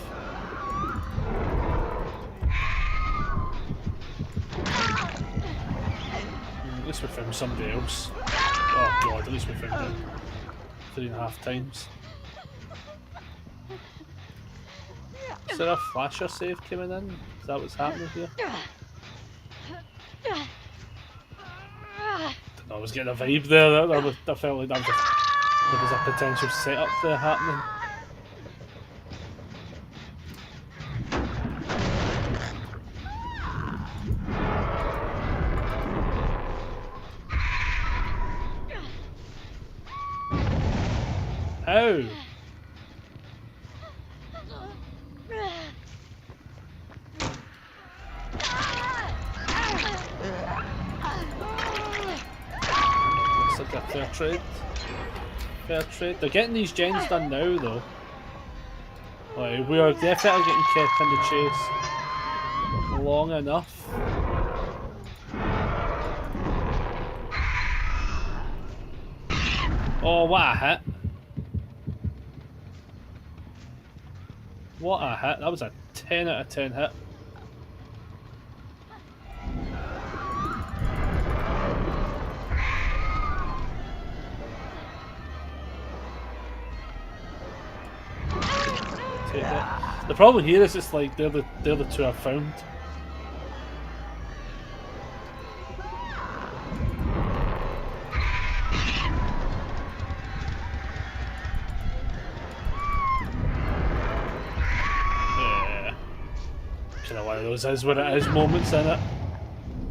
At least we found somebody else. Oh god, at least we found it 3.5 times. Is there a flasher save coming in? Is that what's happening here? I was getting a vibe there. I felt like there was a potential setup there happening. How? Looks like a fair trade. Fair trade. They're getting these gens done now though. Like, we are definitely getting kept in the chase long enough. Oh, what a hit. What a hit. That was a 10 out of 10 hit. Take that. The problem here is it's like they're the two I've found. Those is what it is moments in it.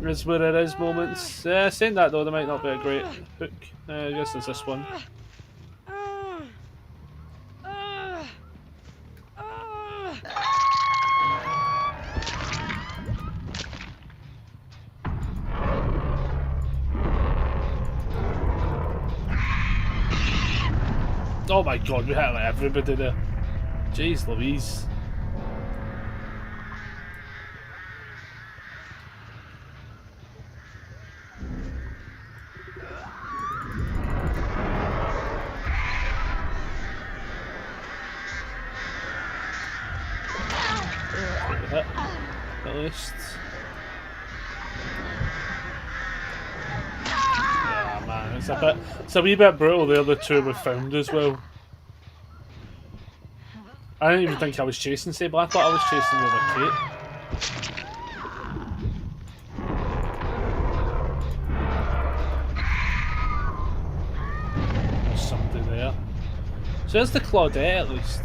Is what it is moments. Saying that though, there might not be a great hook. I guess there's this one. Oh my god, we hit like everybody there. Jeez Louise. At least. Yeah, man, it's a wee bit brutal. The other two we found as well. I didn't even think I was chasing Sable. I thought I was chasing the other Kate. There's somebody there. So there's the Claudette at least.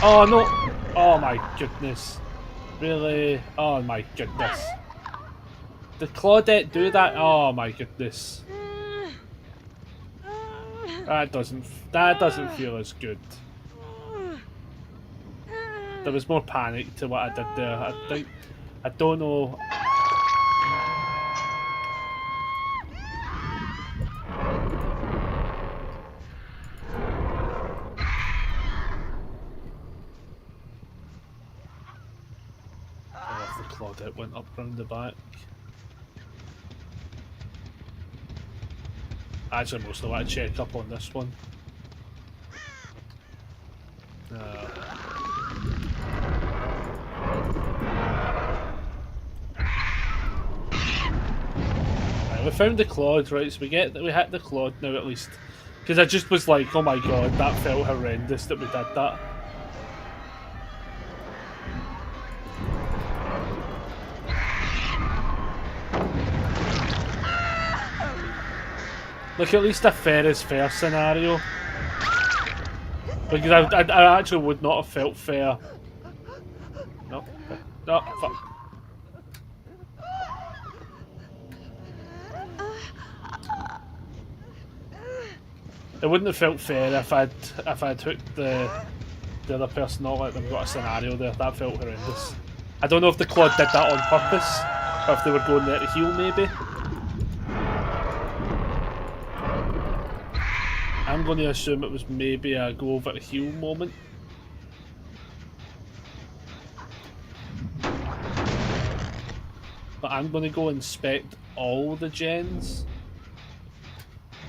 Oh no! Oh my goodness. Really? Oh my goodness. Did Claudette do that? Oh my goodness. That doesn't feel as good. There was more panic to what I did there. I don't know. the Claudette went up round the back. Actually, mostly want to check up on this one. Right, we found the Claude, right? So we hit the Claude now at least. Because I just was like, oh my god, that felt horrendous that we did that. Look, at least a fair is fair scenario. Because I actually would not have felt fair. No. No, fuck. It wouldn't have felt fair if I'd hooked the other person, not let them got a scenario there. That felt horrendous. I don't know if the Claude did that on purpose, or if they were going there to heal maybe. I'm going to assume it was maybe a go over to heal moment. But I'm going to go inspect all the gens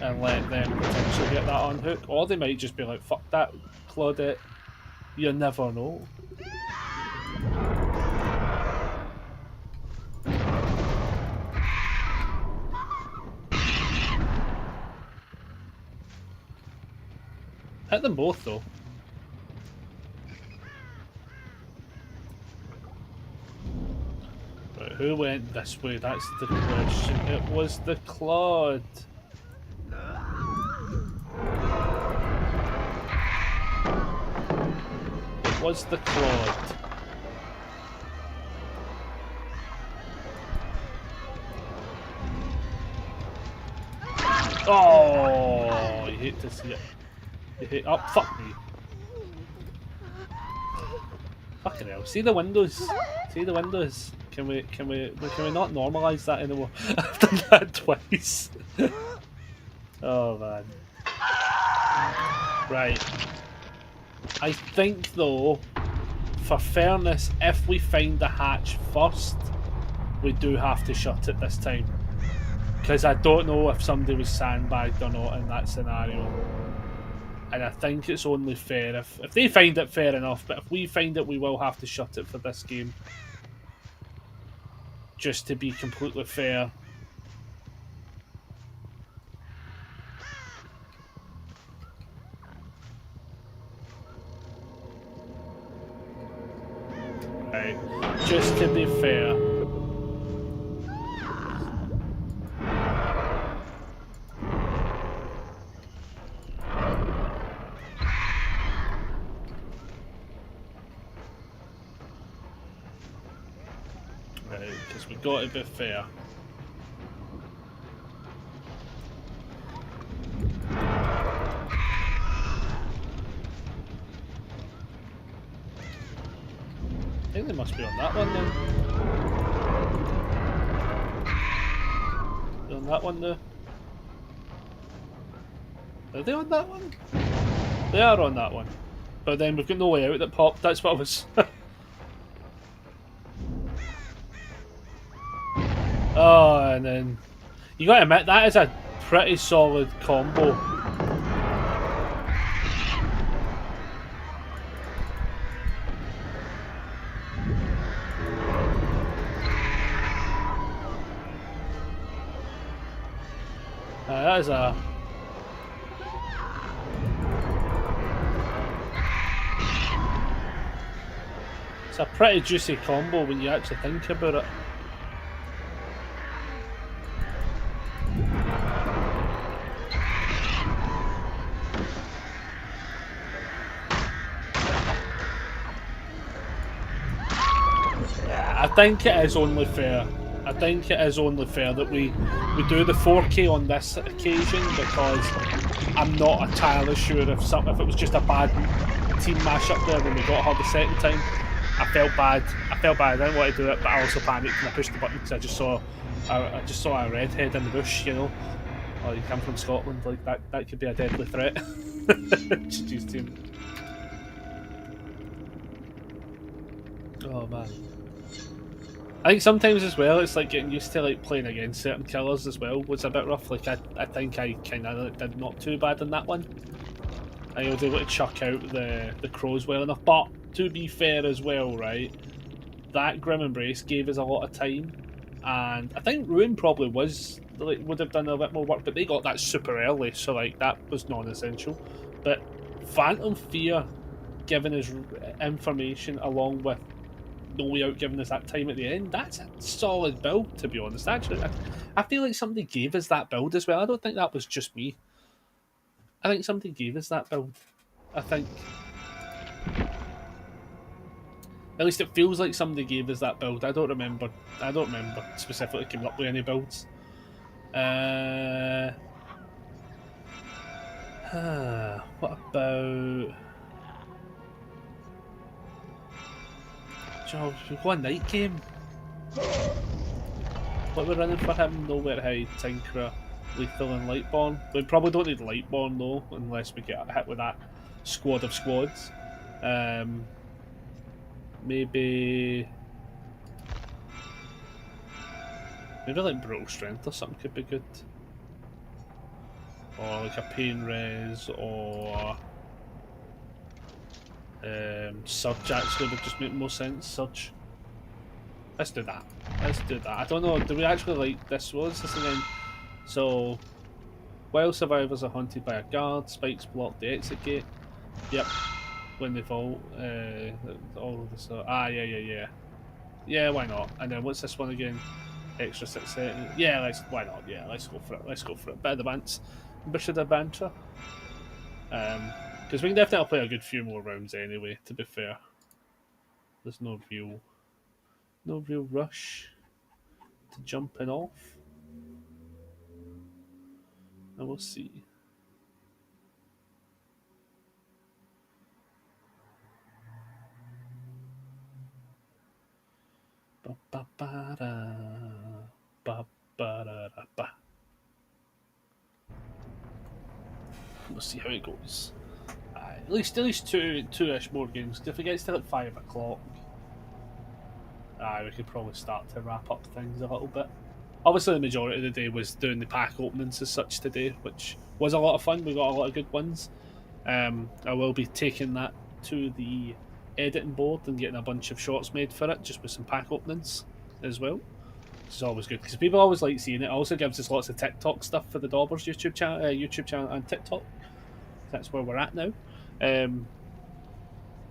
and let them potentially get that unhooked. Or they might just be like, fuck that, Claudette. You never know. Hit them both though. Right, who went this way? That's the question. It was the Claude. It was the Claude. Oh, you hate to see it. You hate. Oh, fuck me. Fucking hell. See the windows. See the windows. Can we not normalise that anymore? I've done that twice. Oh man. Right. I think though, for fairness, if we find the hatch first, we do have to shut it this time. Because I don't know if somebody was sandbagged or not in that scenario. And I think it's only fair if they find it, fair enough, but if we find it, we will have to shut it for this game. Just to be completely fair. Right, just to be fair. Because we've got to be fair. I think they must be on that one then. They're on that one now. Are they on that one? They are on that one. But then we've got no way out that popped, that's what I was... Oh, and then you gotta admit that is a pretty solid combo. That is a... It's a pretty juicy combo when you actually think about it. I think it is only fair. I think it is only fair that we do the 4K on this occasion, because I'm not entirely sure if it was just a bad team mashup there when we got her the second time. I felt bad. I didn't want to do it, but I also panicked and I pushed the button because I just saw a redhead in the bush, you know. Oh, you come from Scotland, like that could be a deadly threat. Jeez, team. Oh man. I think sometimes as well, it's like getting used to like playing against certain killers as well was a bit rough. Like I think I kind of did not too bad in that one. I was able to chuck out the crows well enough. But to be fair as well, right, that Grim Embrace gave us a lot of time, and I think Ruin probably was like would have done a bit more work, but they got that super early, so like that was non-essential. But Phantom Fear giving us information along with No Way Out giving us that time at the end, that's a solid build, to be honest. Actually, I feel like somebody gave us that build as well. I don't think that was just me. I think somebody gave us that build. I think. At least it feels like somebody gave us that build. I don't remember specifically coming up with any builds. What about... Joe, we've got a night game. What we're running for him? Nowhere to Hide, Tinkerer, Lethal and Lightborn. We probably don't need Lightborn though, unless we get hit with that squad of squads. Maybe like Brutal Strength or something could be good. Or like a Pain Res, or Surge actually would just make more sense. Surge. Let's do that. I don't know, do we actually like this? What is this again? So, while survivors are haunted by a guard, spikes block the exit gate. Yep. When they vault, all of this. Yeah. Yeah, why not? And then what's this one again? Extra 6 seconds. Yeah, why not? Yeah, let's go for it. Bit of the banter. Because we can definitely play a good few more rounds anyway, to be fair. There's no real rush to jumping off. And we'll see. We'll see how it goes. At least two-ish more games. If it gets to like 5 o'clock, we could probably start to wrap up things a little bit. Obviously, the majority of the day was doing the pack openings as such today, which was a lot of fun. We got a lot of good ones. I will be taking that to the editing board and getting a bunch of shorts made for it, just with some pack openings as well. Which is always good because people always like seeing it. It also gives us lots of TikTok stuff for the Daubers YouTube channel and TikTok. That's where we're at now. And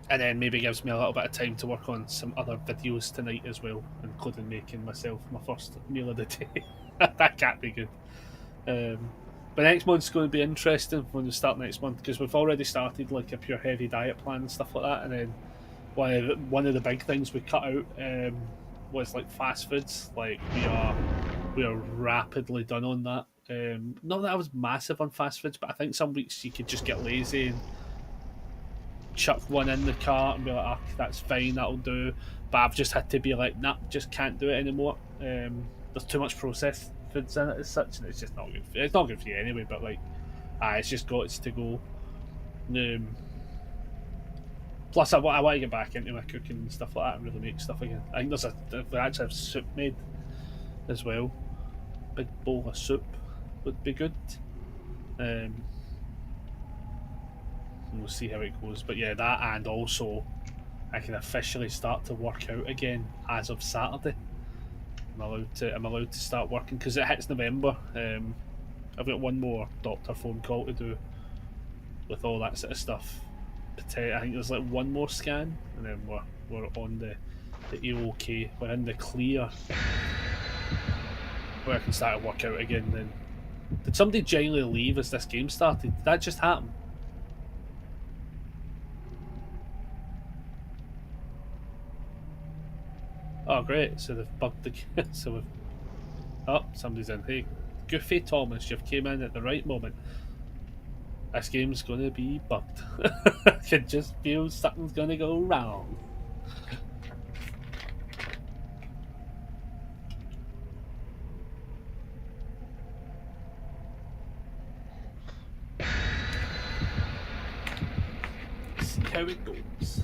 then maybe gives me a little bit of time to work on some other videos tonight as well, including making myself my first meal of the day. That can't be good. But next month's going to be interesting when we start next month, because we've already started like a pure heavy diet plan and stuff like that. And then one of the big things we cut out was like fast foods. Like we are rapidly done on that. Not that I was massive on fast foods, but I think some weeks you could just get lazy and chuck one in the cart and be like, oh, that's fine, that'll do. But I've just had to be like, nah, just can't do it anymore. There's too much processed foods in it as such, and it's just not good. It's not good for you anyway, but like, it's just got to go. Plus, I want to get back into my cooking and stuff like that and really make stuff again. I think we actually have soup made as well. Big bowl of soup would be good. We'll see how it goes. But yeah, that, and also I can officially start to work out again as of Saturday. I'm allowed to start working because it hits November. I've got one more doctor phone call to do with all that sort of stuff. I think there's like one more scan, and then we're on the AOK. We're in the clear, where I can start to work out again. Then, did somebody genuinely leave as this game started? Did that just happen? Oh great! So they've bugged the so we've. Oh, somebody's in. Hey, Goofy Thomas, you've came in at the right moment. This game's gonna be bugged. I can just feel something's gonna go wrong. See how it goes.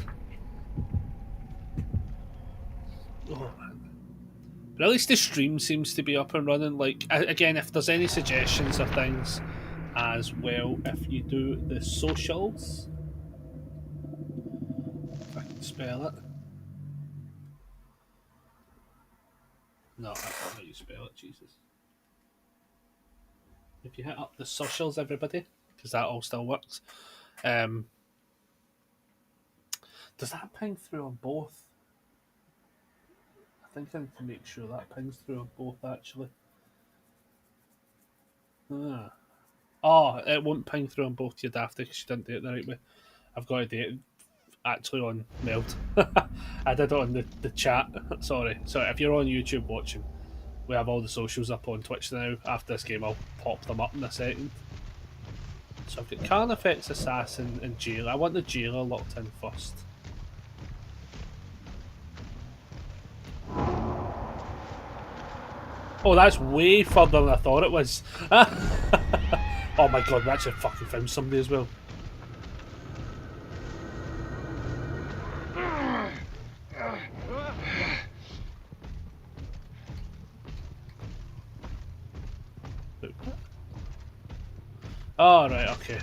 Oh man. But at least the stream seems to be up and running. Like, again, if there's any suggestions or things as well, if you do the socials, if I can spell it. No, that's not how you spell it, Jesus. If you hit up the socials, everybody, because that all still works. Does that ping through on both? I think I need to make sure that pings through on both, actually. Ah. Oh, it won't ping through on both, you daft, because you didn't do it the right way. I've got to do it actually on Meld. I did it on the chat. Sorry, if you're on YouTube watching, we have all the socials up on Twitch now. After this game, I'll pop them up in a second. So I've got Carnifex, Assassin, and Jailer. I want the Jailer locked in first. Oh, that's way further than I thought it was. Oh my god, we actually fucking found somebody as well. Oh, right, okay.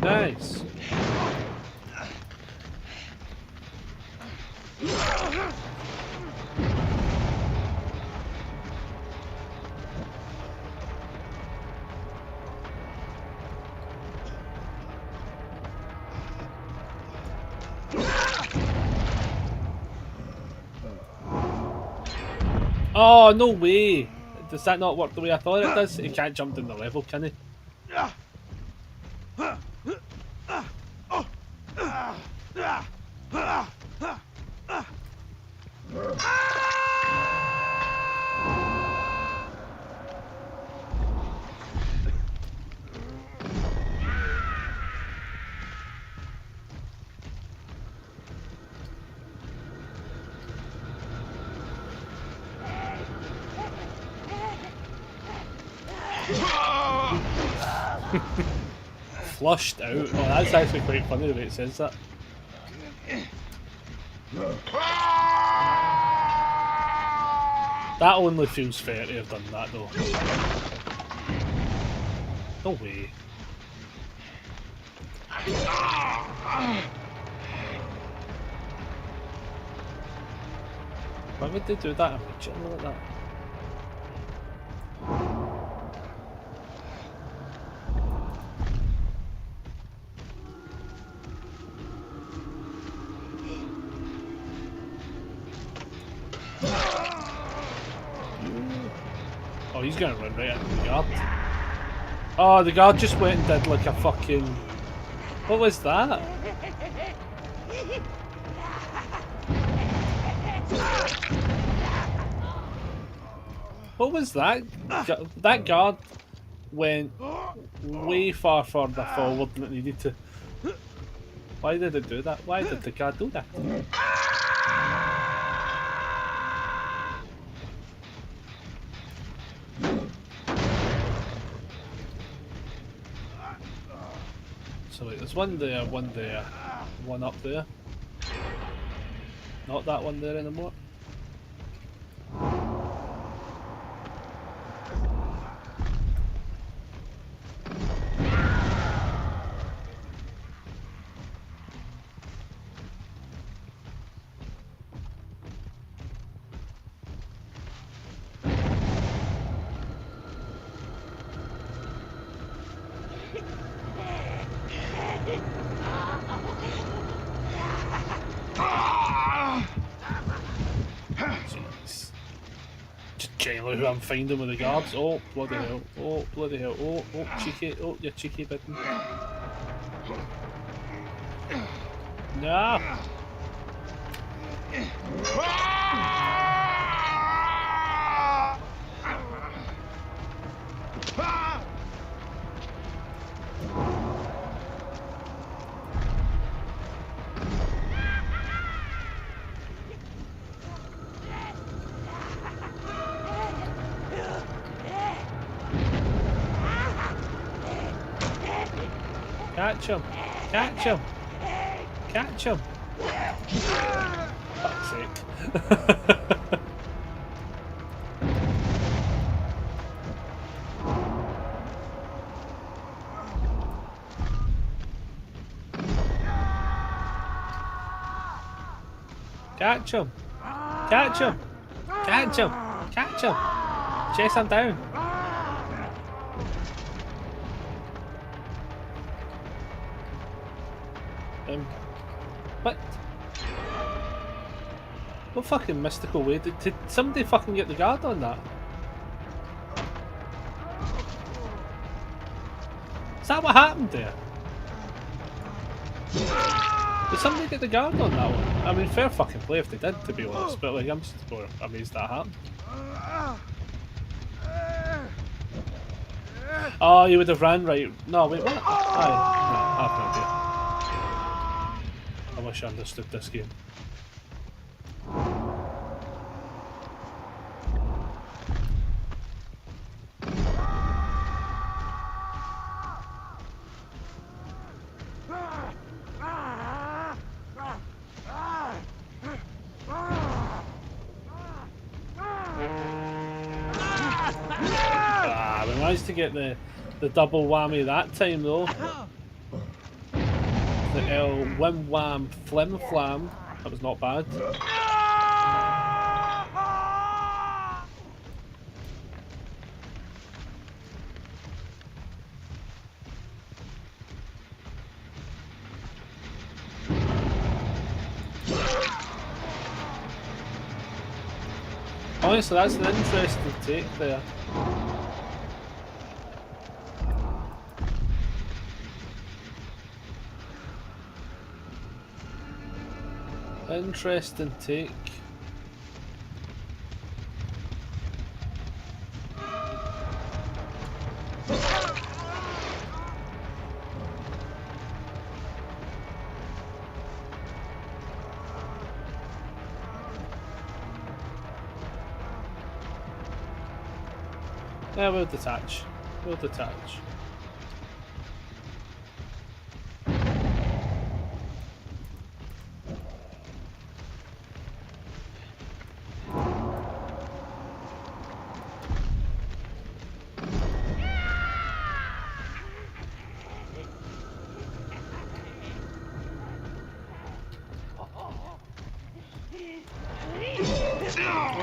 Nice. Oh, no way! Does that not work the way I thought it does? He can't jump down the level, can he? Flushed out. Oh, that's actually quite funny the way it says that. That only feels fair to have done that though. No way. Why would they do that immediately like that? Oh, he's gonna run right into the guard. Oh, the guard just went and did like a fucking... What was that? What was that? That guard went way far further forward than it needed to. Why did it do that? Why did the guard do that? So wait, there's one there, one up there. Not that one there anymore. Who I'm finding with the guards. Oh, bloody hell. Oh, bloody hell. Oh, cheeky. Oh, you cheeky bitten. No! Catch him! Catch him! Catch him! Fuck's sake. Catch him! Catch him! Catch him! Catch him! Chase him down! What? What fucking mystical way? Did somebody fucking get the guard on that? Is that what happened there? Did somebody get the guard on that one? I mean, fair fucking play if they did, to be honest, but like, I'm just more amazed that happened. Oh, you would have ran right. No, wait, what? Aye. No, I have no idea. I wish I understood this game. We managed to get the double whammy that time though. The Wim Wham Flim Flam. That was not bad. Honestly, that's an interesting take there. Interesting take. Yeah, we'll detach. We'll detach.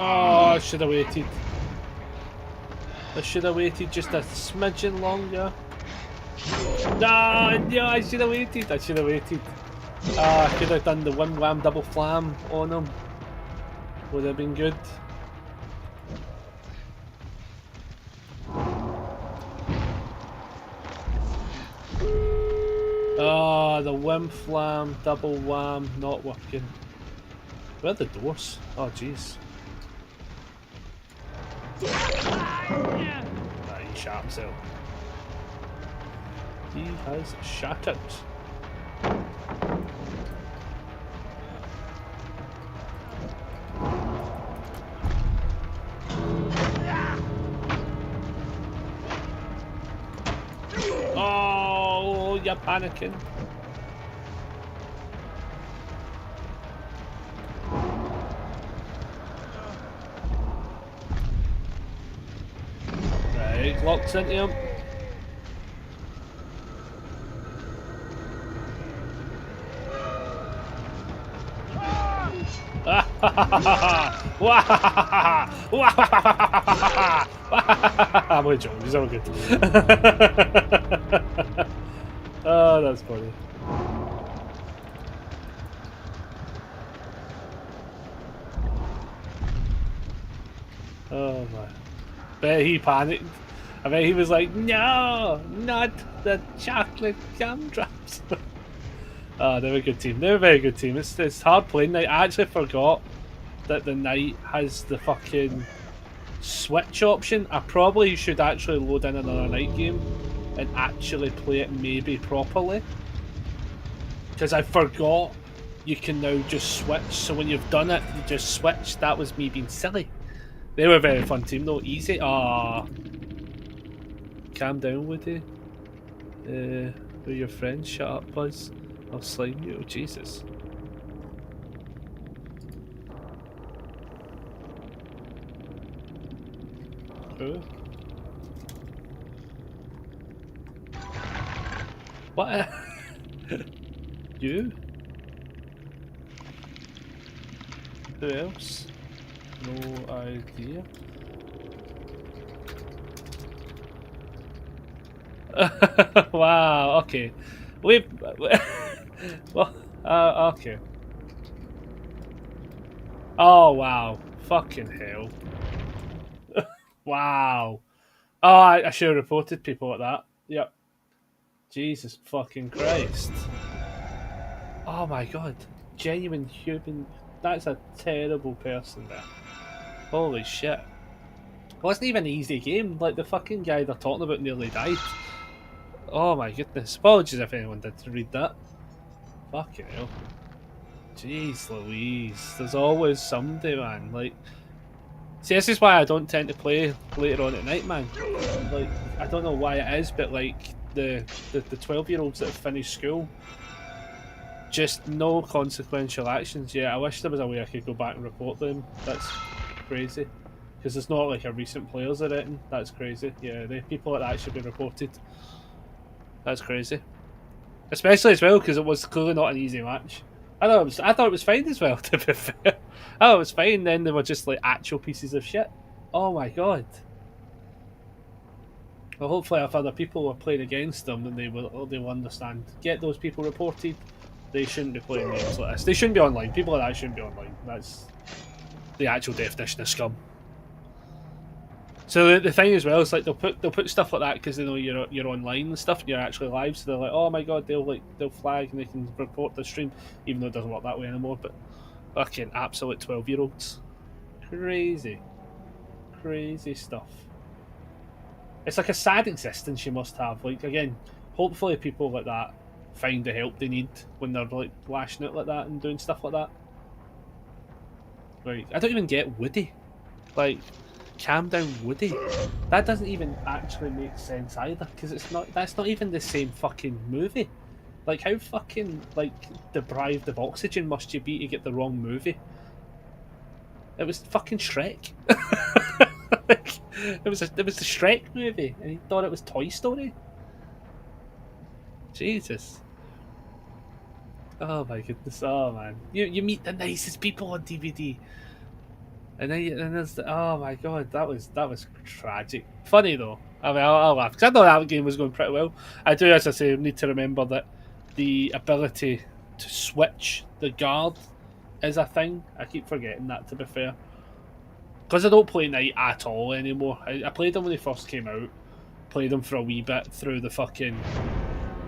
Oh, I should have waited. I should have waited just a smidgen longer. No, I should have waited. I should have waited. I could have done the Wim Wham double flam on him. Would have been good. Oh, the Wim Flam double wham not working. Where are the doors? Oh, jeez. He shot himself. He has shot out. Oh, you're panicking. Right, locks into him. I'm only joking, he's all good. Oh, that's funny. Oh my. Bet he panicked. I bet he was like, no, not the chocolate gumdrops. Oh, they're a good team. They're a very good team. It's hard playing night. I actually forgot that the night has the fucking switch option. I probably should actually load in another night game and actually play it maybe properly. Because I forgot you can now just switch. So when you've done it, you just switch. That was me being silly. They were a very fun team though. Easy. Ah. Calm down, Woody. We're your friends. Shut up, Buzz. I'll slime you. Oh, Jesus. Who? What? You? Who else? No idea. Wow, okay. We've... well, okay. Oh, wow. Fucking hell. Wow. Oh, I should have reported people like that. Yep. Jesus fucking Christ. Oh my god. Genuine human... That's a terrible person there. Holy shit. It wasn't even an easy game. Like, the fucking guy they're talking about nearly died. Oh my goodness. Apologies if anyone did read that. Fucking hell. Jeez Louise. There's always somebody, man. Like... See, this is why I don't tend to play later on at night, man. Like, I don't know why it is, but like, the 12-year-olds that have finished school, just no consequential actions. Yeah, I wish there was a way I could go back and report them. That's crazy. Because it's not like a recent players or anything. That's crazy. Yeah, the people like that should be reported. That's crazy. Especially as well because it was clearly not an easy match. I thought it was fine as well, to be fair. I thought it was fine, then they were just like actual pieces of shit. Oh my god. Well, hopefully if other people are playing against them, then they will understand. Get those people reported. They shouldn't be playing games like this. They shouldn't be online. People like that shouldn't be online. That's the actual definition of scum. So the thing as well is like they'll put stuff like that because they know you're online and stuff and you're actually live. So they're like, oh my god, they'll flag and they can report the stream, even though it doesn't work that way anymore. But fucking absolute 12-year-olds, crazy stuff. It's like a sad existence you must have. Like again, hopefully people like that find the help they need when they're like lashing out like that and doing stuff like that. Like I don't even get Woody, like. Calm down, Woody. That doesn't even actually make sense either, because that's not even the same fucking movie. Like, how fucking, like, deprived of oxygen must you be to get the wrong movie? It was fucking Shrek. Like, it was the Shrek movie, and he thought it was Toy Story? Jesus. Oh my goodness, oh man. You meet the nicest people on DVD. And then there's oh my god, that was tragic. Funny though. I mean, I'll laugh because I know that game was going pretty well. I do, as I say, need to remember that the ability to switch the guard is a thing. I keep forgetting that, to be fair, because I don't play Knight at all anymore. I played them when they first came out. Played them for a wee bit through the fucking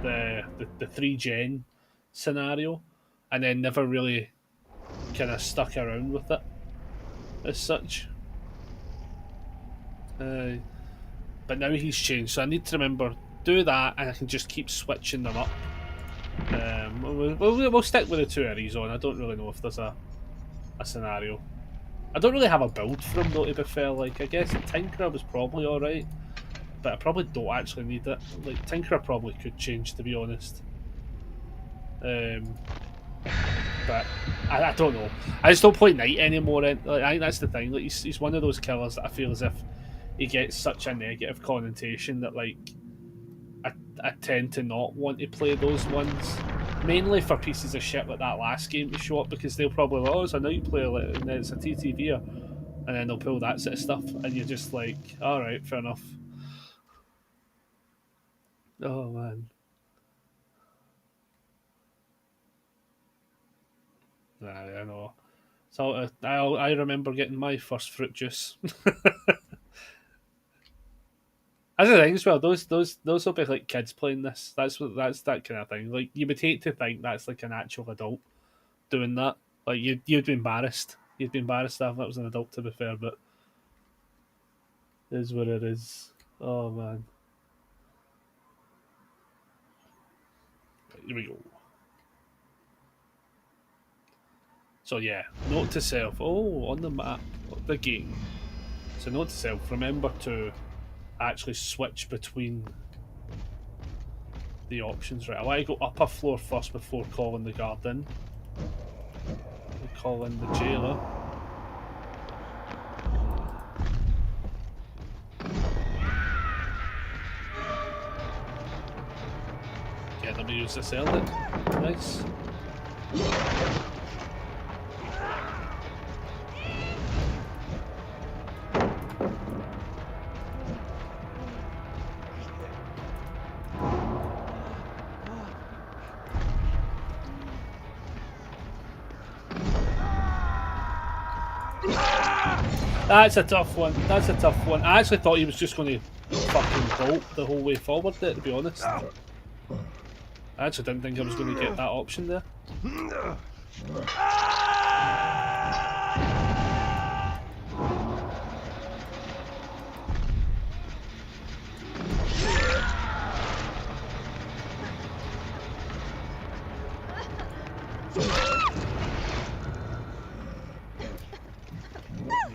the 3-gen scenario, and then never really kind of stuck around with it as such. But now he's changed, so I need to remember do that, and I can just keep switching them up. We'll stick with the 2 Aries on. I don't really know if there's a scenario. I don't really have a build for him though, to be fair. Like I guess Tinkerer was probably alright, but I probably don't actually need it. Like Tinkerer probably could change, to be honest. But I don't know. I just don't play Knight anymore. Like, I think that's the thing. Like he's one of those killers that I feel as if he gets such a negative connotation that like I tend to not want to play those ones. Mainly for pieces of shit like that last game to show up, because they'll probably like, oh, it's a Knight player, and then it's a TTV, and then they'll pull that sort of stuff, and you're just like, all right, fair enough. Oh man. I know. So I remember getting my first fruit juice. As a thing as well, those will be like kids playing this. That's that kind of thing. Like you would hate to think that's like an actual adult doing that. Like you'd be embarrassed. You'd be embarrassed if that was an adult, to be fair, but it is what it is. Oh man. Here we go. So yeah, note to self. Oh, on the map, the game. So note to self, remember to actually switch between the options. Right, I want to go up a floor first before calling the guard in. We call in the jailer. use this early. Nice. That's a tough one. That's a tough one. I actually thought he was just going to fucking bolt the whole way forward there, to be honest. I actually didn't think I was going to get that option there.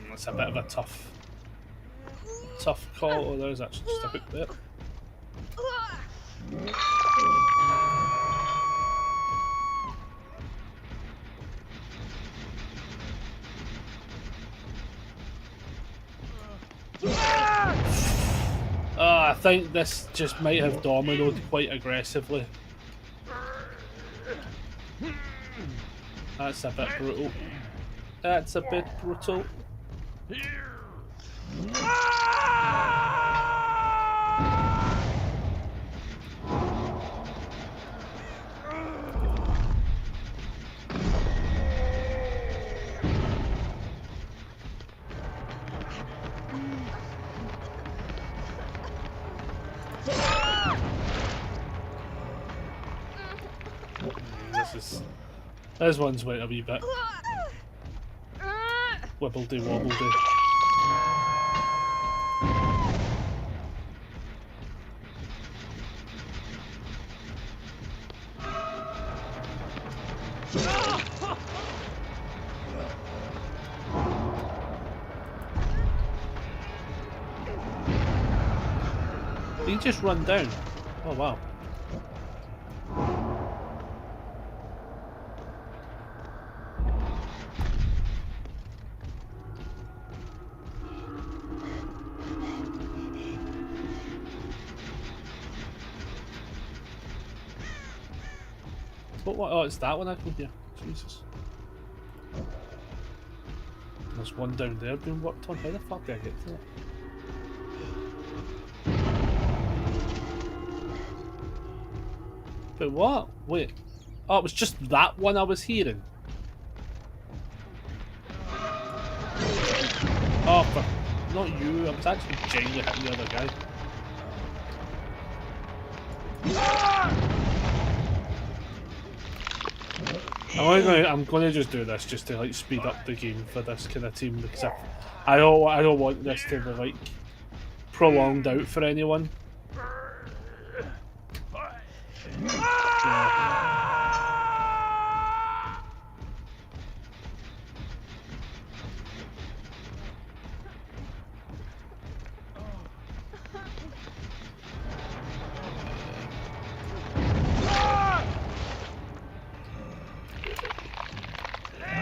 That's a bit of a tough call. Oh, there's actually just a hook there. I think this just might have dominoed quite aggressively. That's a bit brutal. That's a bit brutal. This one's went a wee bit wibbledy wobbledy. Did he just run down? Oh wow. What? Oh, it's that one I can hear. Jesus. There's one down there being worked on. How the fuck did I get to that? But what? Wait. Oh, it was just that one I was hearing. Oh, but not you. I was actually genuinely hitting the other guy. I'm gonna just do this just to like speed up the game for this kind of team because I don't want this to be like prolonged out for anyone. Yeah.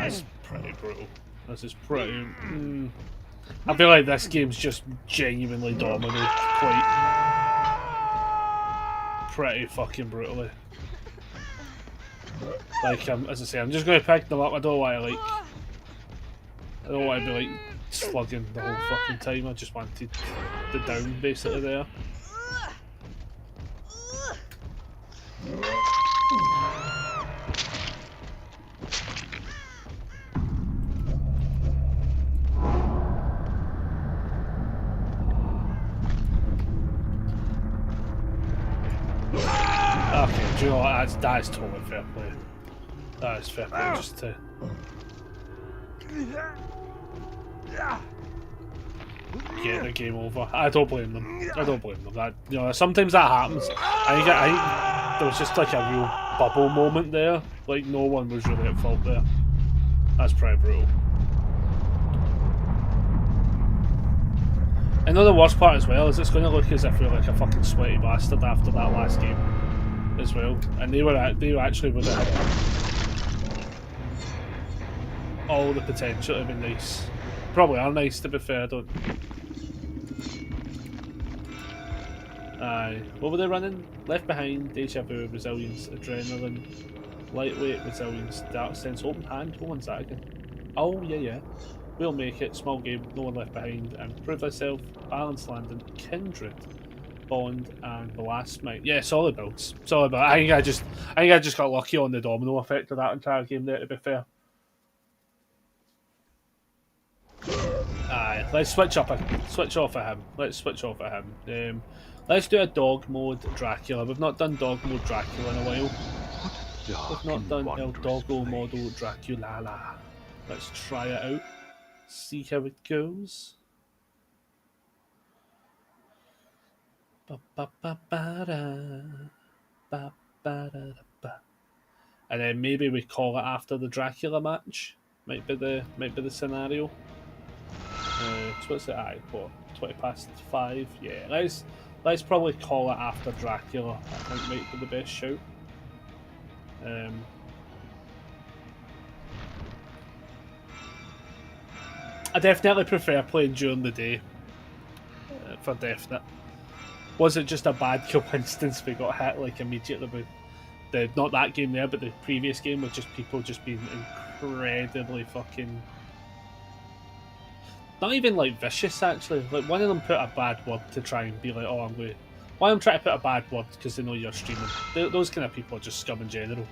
That's pretty brutal. This is pretty... I feel like this game's just genuinely dominated pretty fucking brutally. Like, as I say, I'm just going to pick them up. I don't want to, like... I don't want to be, like, slugging the whole fucking time. I just wanted the down, basically, there. Okay, do you know what? That is totally fair play. That is fair play, just to... get the game over. I don't blame them. I don't blame them. That, you know, sometimes that happens. I think there was just like a real bubble moment there. Like no one was really at fault there. That's pretty brutal. And the worst part as well is it's going to look as if we're like a fucking sweaty bastard after that last game as well. And they actually would have had all the potential to be nice. Probably are nice, to be fair. Aye. What were they running? Left Behind, Deja Vu, Resilience, Adrenaline, Lightweight, Resilience, Dark Sense, Open Hand. What one's that again? Oh, yeah. We'll Make It, Small Game, No One Left Behind, and Prove Thyself, Balanced Landing, Kindred, Bond, and Blasphemy. Yeah, solid builds. Solid build. I think I just got lucky on the domino effect of that entire game there, to be fair. Aye, let's switch off of him. Let's switch off of him. Let's do a dog mode Dracula. We've not done dog mode Dracula in a while. We've not done El Doggo Model Dracula. Let's try it out. See how it goes. And then maybe we call it after the Dracula match. Might be the scenario. So what's it at? What, 5:20? Yeah, let's probably call it after Dracula. I think might be the best shout. I definitely prefer playing during the day. For definite. Was it just a bad coincidence we got hit like immediately with not that game there, but the previous game with just people just being incredibly fucking. Not even like vicious actually. Like one of them put a bad word to try and be like, oh, I'm going. One of them try to put a bad word because they know you're streaming. Those kind of people are just scum in general.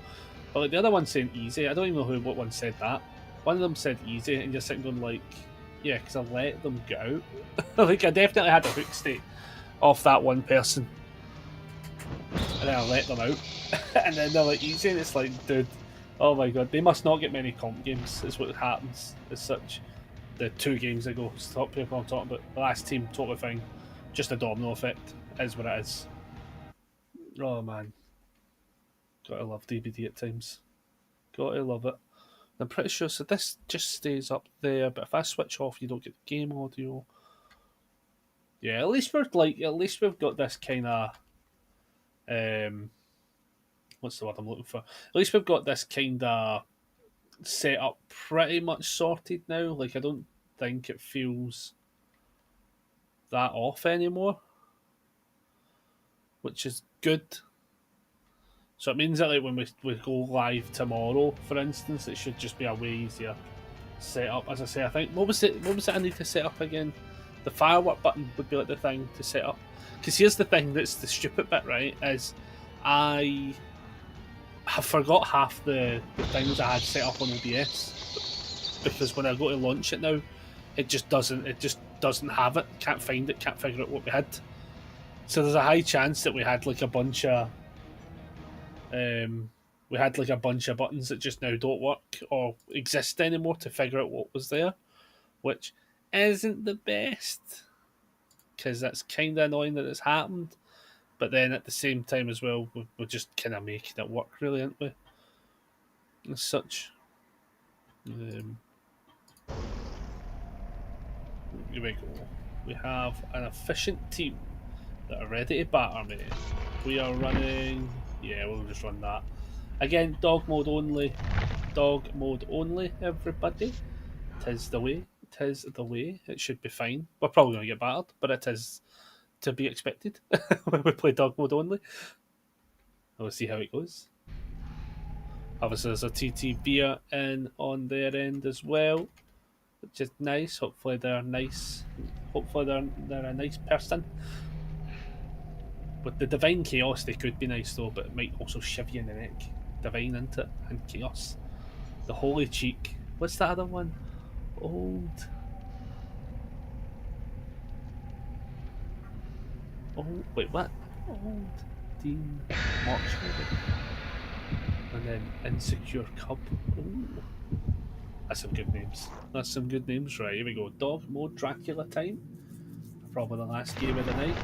But like the other one saying easy, I don't even know what one said that. One of them said easy, and you're sitting going like, yeah, because I let them go. Like I definitely had a hook state off that one person, and then I let them out, and then they're like easy, and it's like, dude, oh my god, they must not get many comp games. Is what happens as such. The 2 games ago, stop people I'm talking about. The last team, totally fine. Just a domino effect is what it is. Oh man, gotta love DBD at times. Gotta love it. I'm pretty sure. So this just stays up there, but if I switch off, you don't get the game audio. Yeah, at least we've got this kind of what's the word I'm looking for? At least we've got this kind of set up pretty much sorted now. Like I don't think it feels that off anymore, which is good. So it means that like when we go live tomorrow, for instance, it should just be a way easier setup. As I say, I think what was it I need to set up again? The firework button would be like the thing to set up. Because here's the thing that's the stupid bit, right? Is I have forgot half the things I had set up on OBS because when I go to launch it now, it just doesn't have it. Can't find it. Can't figure out what we had. So there's a high chance that we had like a bunch of buttons that just now don't work or exist anymore to figure out what was there, which isn't the best because that's kind of annoying that it's happened. But then at the same time as well, we're just kind of making it work, really, aren't we? As such. Here we go. We have an efficient team that are ready to batter me. We are running. Yeah, we'll just run that. Again, dog mode only. Dog mode only, everybody. Tis the way. Tis the way. It should be fine. We're probably going to get battered, but it is to be expected when we play dog mode only. We'll see how it goes. Obviously, there's a TT Beer in on their end as well, which is nice. Hopefully, they're nice. Hopefully, they're a nice person. With the Divine Chaos, they could be nice though, but it might also shiv you in the neck. Divine into it and Chaos. The Holy Cheek. What's that other one? Old. Oh, wait, what? Old Dean Mortuary. And then Insecure Cub. Ooh. That's some good names. That's some good names. Right, here we go. Dog mode Dracula time. Probably the last game of the night.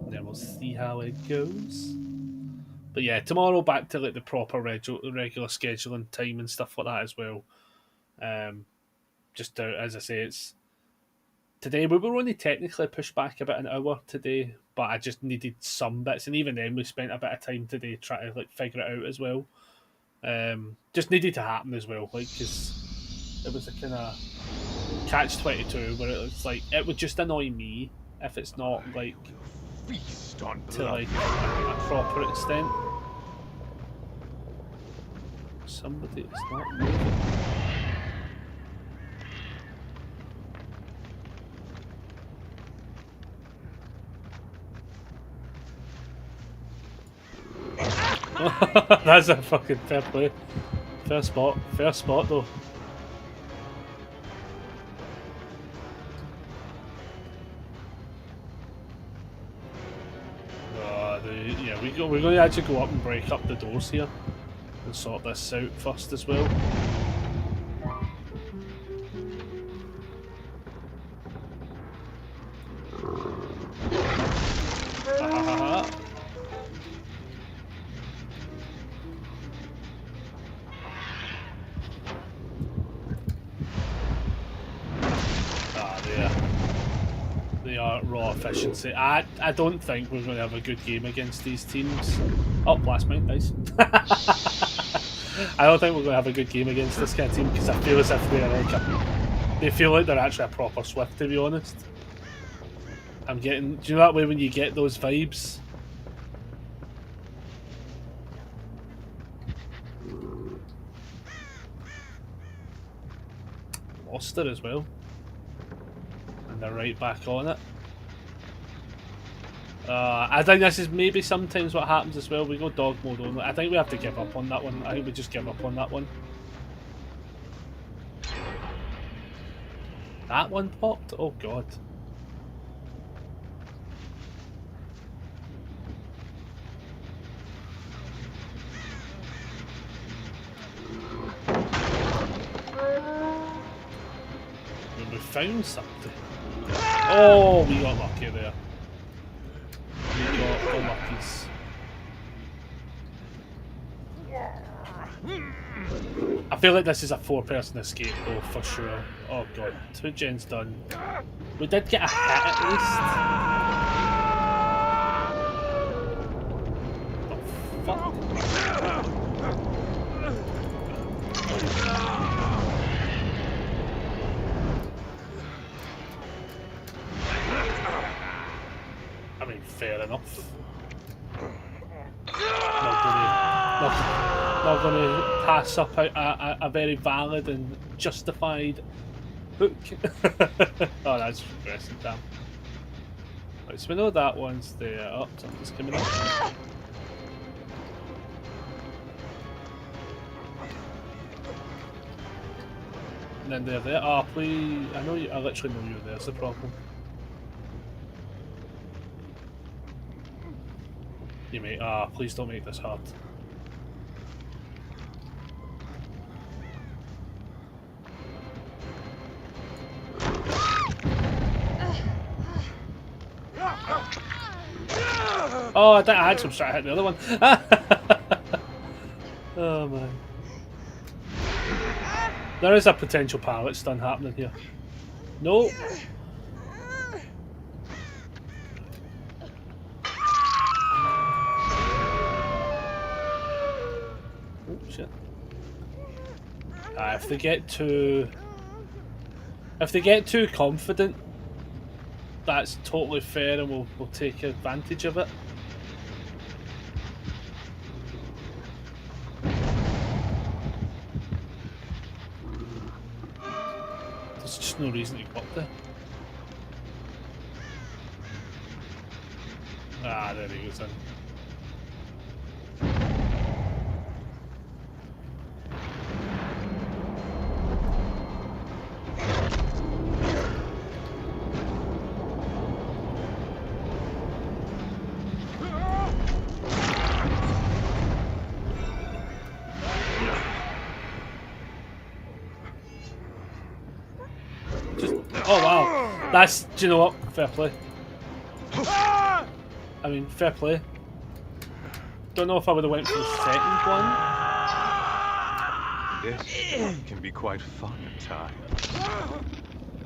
And then we'll see how it goes. But yeah, tomorrow back to like the proper regular scheduling time and stuff like that as well. Just as I say, it's today we were only technically pushed back about an hour today, but I just needed some bits, and even then we spent a bit of time today trying to like figure it out as well. Just needed to happen as well, like because it was a kind of catch-22 where it's like it would just annoy me if it's not like Feast on to blood. like a proper extent. Somebody is not moving. That's a fucking fair play. Fair spot though. Yeah, we're going to actually go up and break up the doors here and sort this out first as well. They are raw efficiency. I don't think we're going to have a good game against these teams. Oh, blast mine, nice. I don't think we're going to have a good game against this kind of team because I feel as if they're like they feel like they're actually a proper Swift, to be honest. I'm getting. Do you know that way when you get those vibes? Lost her as well. And they're right back on it. I think this is maybe sometimes what happens as well. We go dog mode only. I think we have to give up on that one. I think we just give up on that one. That one popped? Oh god. We found something. Oh, we got lucky there. We got the luckies. I feel like this is a 4-person escape though, for sure. Oh god, 2 gens done. We did get a hit at least. Oh fuck. I mean, fair enough. Not gonna pass up a very valid and justified hook. Oh, that's progressing, damn. Right, so we know that one's there. Oh, something's coming up. And then they're there. Oh, please. I know you. I literally know you're there. That's the problem. You mate. Ah, please don't make this hard. Oh, I had some shot. I hit the other one. Oh man. There is a potential pallet stun happening here. No. Oh shit. If they get too confident, that's totally fair, and we'll take advantage of it. There's just no reason to go up there. Ah, there he goes in. Oh wow, that's, do you know what, fair play. I mean, fair play. Don't know if I would have went for the second one. This can be quite fun at times.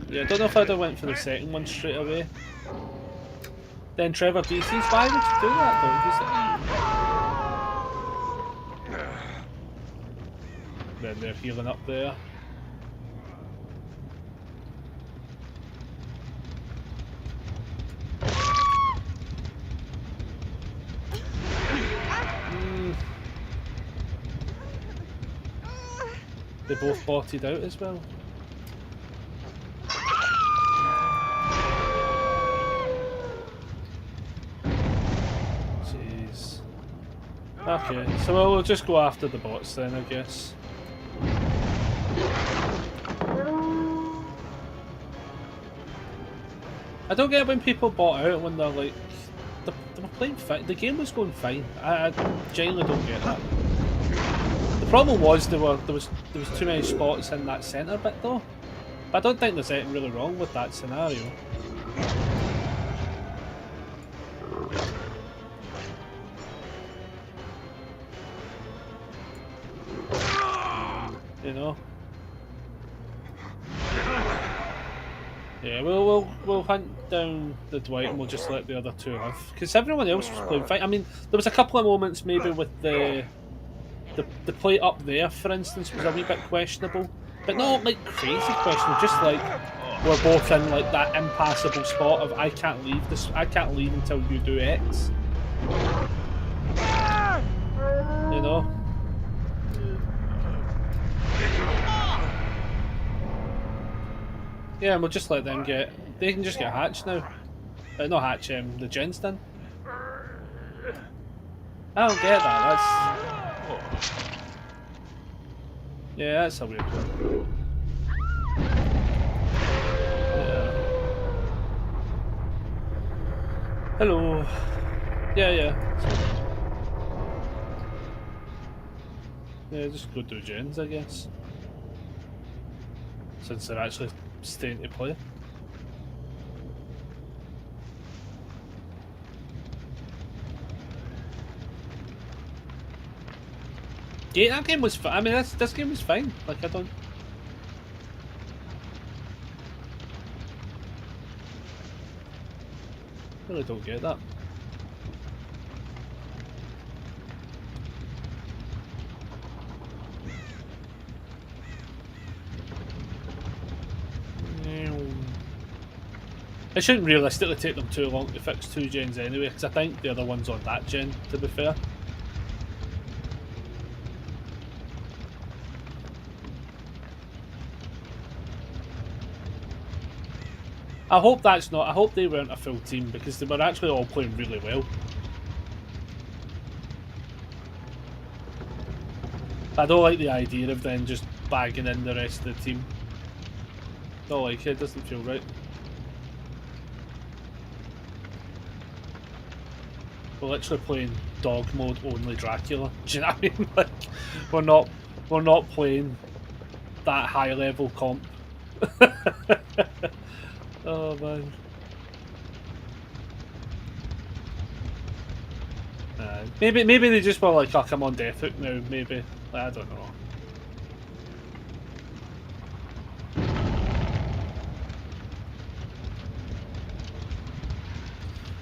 Yeah, don't know if I'd have went for the second one straight away. Then Trevor DCs, why would you do that though? Then they're healing up there. They both botted out as well. Jeez. Okay, so we'll just go after the bots then, I guess. I don't get when people bought out when they're like, they were playing fine. The game was going fine. I genuinely don't get that. The problem was there was too many spots in that centre bit though. But I don't think there's anything really wrong with that scenario. You know. Yeah, we'll hunt down the Dwight and we'll just let the other two live. Because everyone else was playing fine. I mean, there was a couple of moments maybe with the play up there, for instance, was a wee bit questionable. But not like crazy questionable, just like we're both in like that impassable spot of I can't leave until you do X. You know? Yeah, and we'll just let them get... They can just get hatched now. Not hatch, the gens done. I don't get that, that's... Yeah, that's a weird one. Yeah. Hello. Yeah. Yeah, just go do gens, I guess. Since they're actually staying to play. Yeah, that game was fine. I mean, this game was fine. Like, I really don't get that. It shouldn't realistically take them too long to fix 2 gens anyway, because I think the other one's on that gen, to be fair. I hope that's not... I hope they weren't a full team, because they were actually all playing really well. I don't like the idea of them just bagging in the rest of the team. Don't like it, it doesn't feel right. We're literally playing dog mode only Dracula. Do you know what I mean? Like, we're not playing that high level comp. Oh man. Maybe they just were like, oh, I'm on Deathhook now. Maybe, I don't know.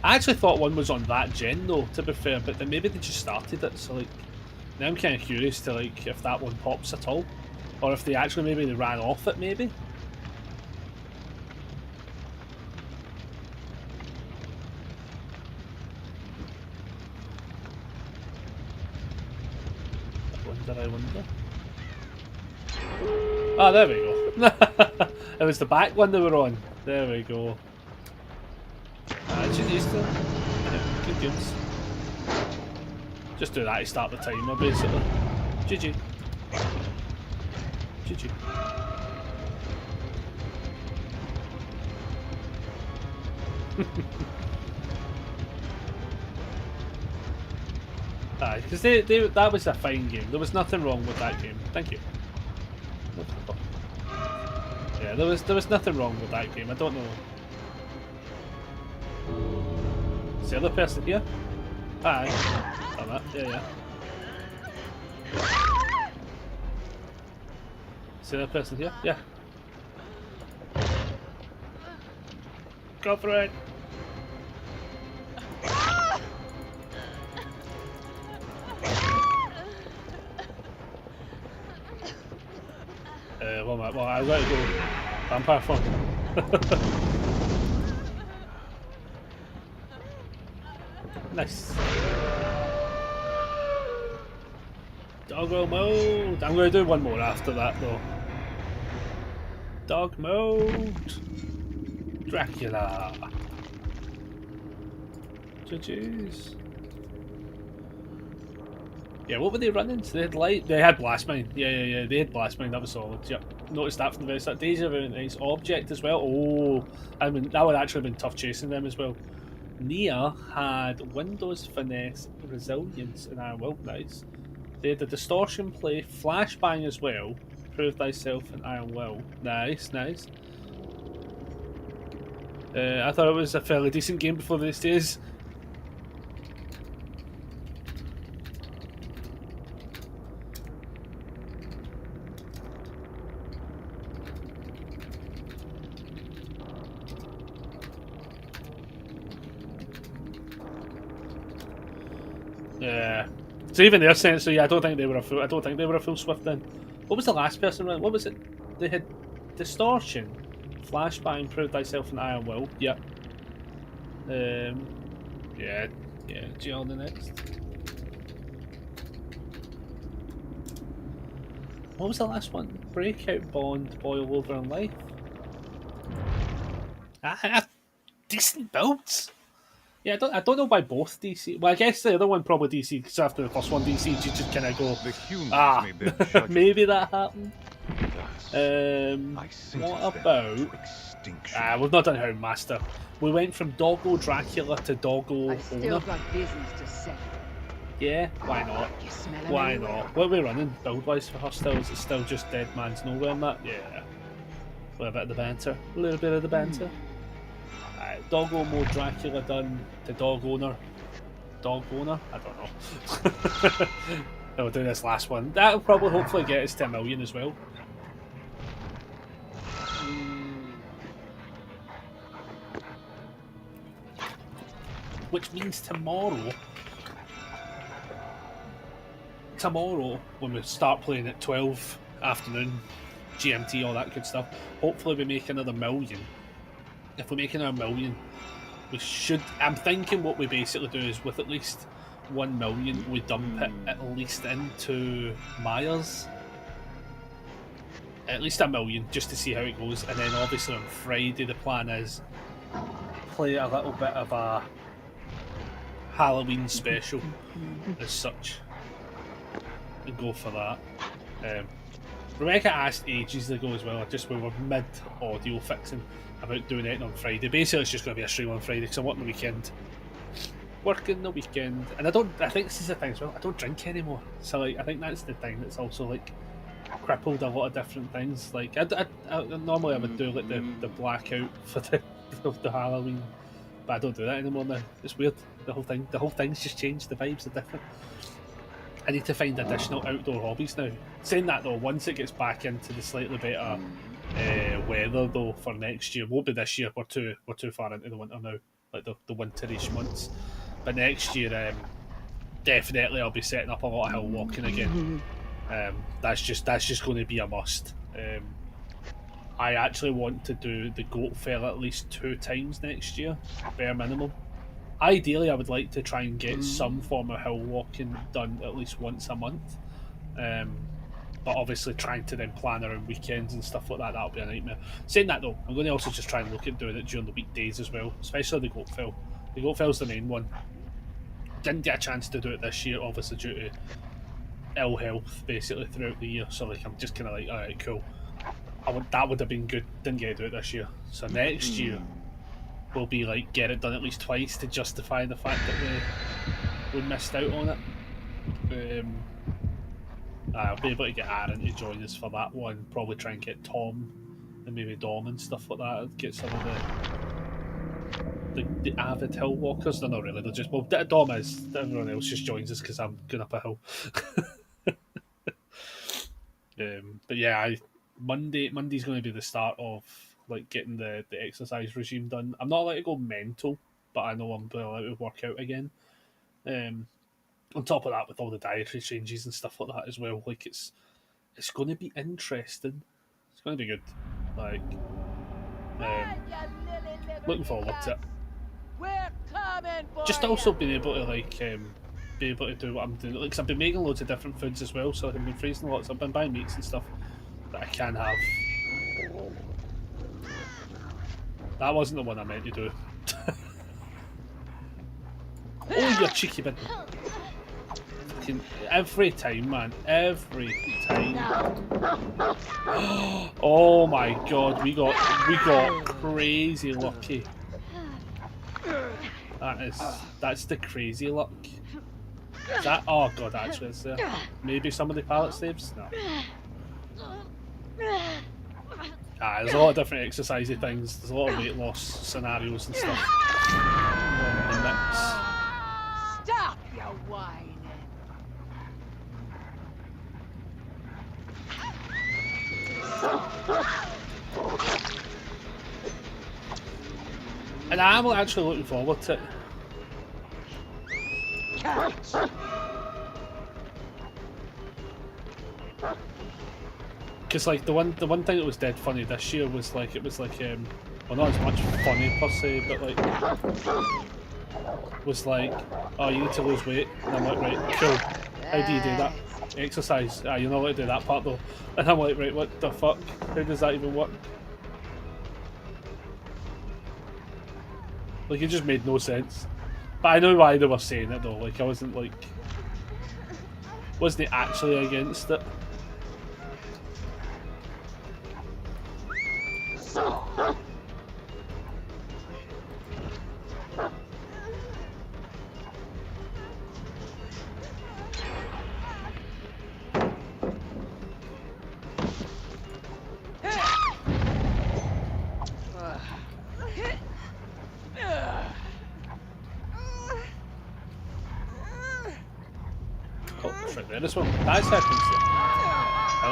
I actually thought one was on that gen though, to be fair, but then maybe they just started it, so like, now I'm kind of curious to like if that one pops at all, or if they actually maybe they ran off it maybe. I wonder. Ah, there we go. It was the back one they were on. There we go. She's used to it. Yeah, good games. Just do that to start the timer, basically. GG. GG. Aye, because that was a fine game. There was nothing wrong with that game. Thank you. Yeah, there was nothing wrong with that game. I don't know. Is the other person here? Aye. Done that. Yeah. Is the other person here? Yeah. Go for it. Well, I let it go. Vampire fun. Nice. Doggo mode. I'm going to do one more after that though. Dog mode. Dracula. Jeez. Yeah, what were they running? So they had light. They had blast mine. Yeah. They had blast mine. That was solid. Yep. Noticed that from the very start. Days of a nice object as well. Oh, I mean that would actually have been tough chasing them as well. Nia had Windows, Finesse, Resilience, and Iron Will. Nice. They had the Distortion Play, Flashbang as well. Prove Thyself and Iron Will. Nice. I thought it was a fairly decent game before these days. Yeah. So even their sense, so yeah, I don't think they were a full Swift then. What was the last person running? What was it? They had Distortion, Flashbang, Prove Thyself, and Iron Will. Yep. Yeah. G on the next. What was the last one? Breakout, Bond, Boil Over, and Life. Decent builds. Yeah, I don't know why both DC. Well, I guess the other one probably DC because after the first one, DC you just kind of go, may be judged maybe that happened. thus, What about? We've not done Houndmaster. We went from Doggo Dracula to Doggo I still Owner. got business to settle. Yeah, why not? You smell 'em Why anywhere? not? What are we running build wise for her still? Is it still just Dead Man's Nowhere and that? Yeah. With a bit of the banter. A little bit of the banter. Doggo mode Dracula done to Dog Owner. Dog Owner? I don't know. We'll do this last one. That'll probably hopefully get us to 1 million as well. Which means tomorrow, when we start playing at 12 afternoon, GMT, all that good stuff, hopefully we make another 1 million. If we make another 1 million, we should. I'm thinking what we basically do is with at least 1 million, we dump it at least into Myers. At least 1 million, just to see how it goes. And then obviously on Friday, the plan is play a little bit of a Halloween special as such and go for that. Rebecca asked ages ago as well, we were mid audio fixing about doing it on Friday. Basically it's just going to be a stream on Friday because I'm working the weekend. Working the weekend. And I think this is the thing as well, I don't drink anymore. So like I think that's the thing that's also like crippled a lot of different things. Like I normally I would do like the blackout for the Halloween, but I don't do that anymore now. It's weird. The whole thing's just changed. The vibes are different. I need to find additional outdoor hobbies now. Saying that though, once it gets back into the slightly better weather though for next year, won't be this year. We're too far into the winter now, like the winterish months. But next year, definitely I'll be setting up a lot of hill walking again. That's just going to be a must. I actually want to do the Goat Fell at least 2 times next year, bare minimum. Ideally, I would like to try and get some form of hill walking done at least once a month. But obviously trying to then plan around weekends and stuff like that'll be a nightmare. Saying that though, I'm going to also just try and look at doing it during the weekdays as well, especially the Goat Fell. The Goat Fell's the main one. Didn't get a chance to do it this year, obviously due to ill health basically throughout the year, so like I'm just kind of like, alright, cool. That would have been good, didn't get to do it this year. So next year will be like get it done at least twice to justify the fact that we missed out on it. I'll be able to get Aaron to join us for that one, probably try and get Tom and maybe Dom and stuff like that, get some of the avid hill walkers. They're not really, they're just, well, Dom is, everyone else just joins us because I'm going up a hill. But yeah, Monday's going to be the start of like getting the exercise regime done. I'm not allowed to go mental, but I know I'm allowed to work out again. On top of that, with all the dietary changes and stuff like that as well, like it's going to be interesting. It's going to be good. Like, looking forward to it. We're coming for Just ya. also being able to like be able to do what I'm doing. Like, 'cause I've been making loads of different foods as well, so I've been freezing lots. I've been buying meats and stuff that I can have. That wasn't the one I meant to do. Oh, you cheeky bit. Every time, man. Every time. Oh my god, we got crazy lucky. That's the crazy luck. Is that, oh god, actually is there. Maybe some of the pallet saves? No. There's a lot of different exercisey things. There's a lot of weight loss scenarios and stuff in the mix. Stop your whining. And I'm actually looking forward to it. Because like the one thing that was dead funny this year was like well, not as much funny per se, but like was like, oh, you need to lose weight, and I'm like, right, cool. How do you do that? Exercise. You're not allowed to do that part though. And I'm like, right, what the fuck? How does that even work? Like, it just made no sense. But I know why they were saying it though. Like, I wasn't actually against it. This one, that's now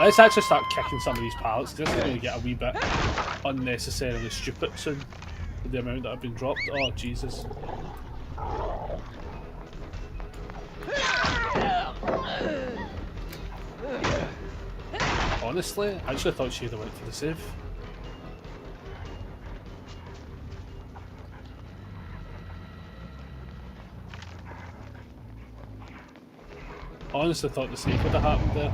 let's actually start kicking some of these pallets. This is going to get a wee bit unnecessarily stupid soon with the amount that have been dropped. Oh Jesus! Honestly, I actually thought she'd have went for the save. I honestly thought the save would have happened there.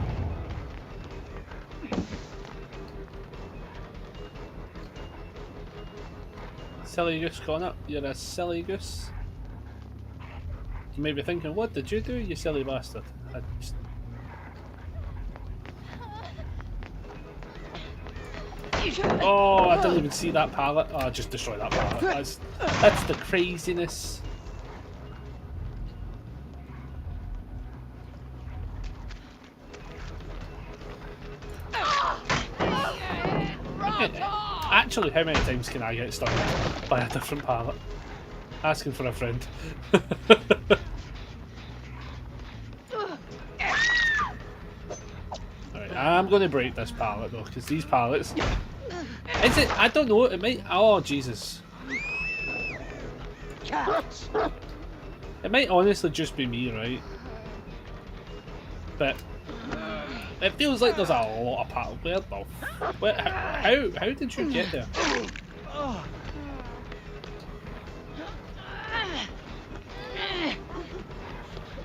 Silly goose, Connor. You're a silly goose. You may be thinking, what did you do, you silly bastard? Oh, I didn't even see that pallet. Oh, I just destroyed that pallet. That's the craziness. Actually, how many times can I get stung by a different pallet? Asking for a friend. Alright, I'm going to break this pallet though, because these pallets... Is it? I don't know, it might... Oh, Jesus. It might honestly just be me, right? But... It feels like there's a lot of paddle. How did you get there?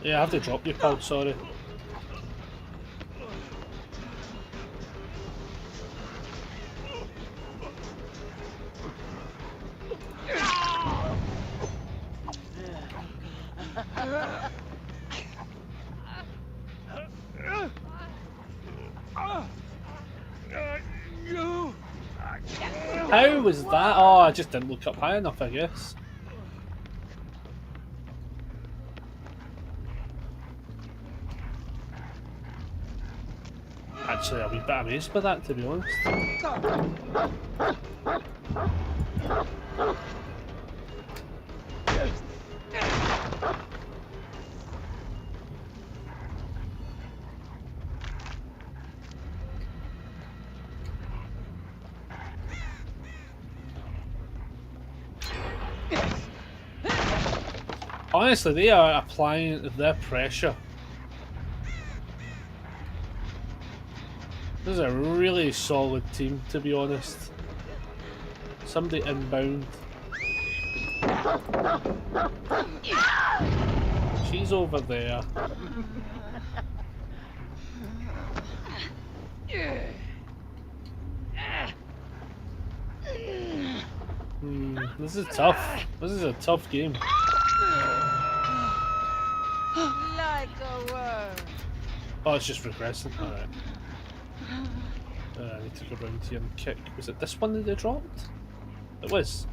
Yeah, I have to drop you, pal, sorry. How was that? Oh, I just didn't look up high enough, I guess. Actually, I'll be a bit amazed by that, to be honest. Honestly, they are applying their pressure. This is a really solid team, to be honest. Somebody inbound. She's over there. This is tough. This is a tough game. Like a worm. Oh, it's just regressing. Alright. I need to go round here and kick. Was it this one that they dropped? It was.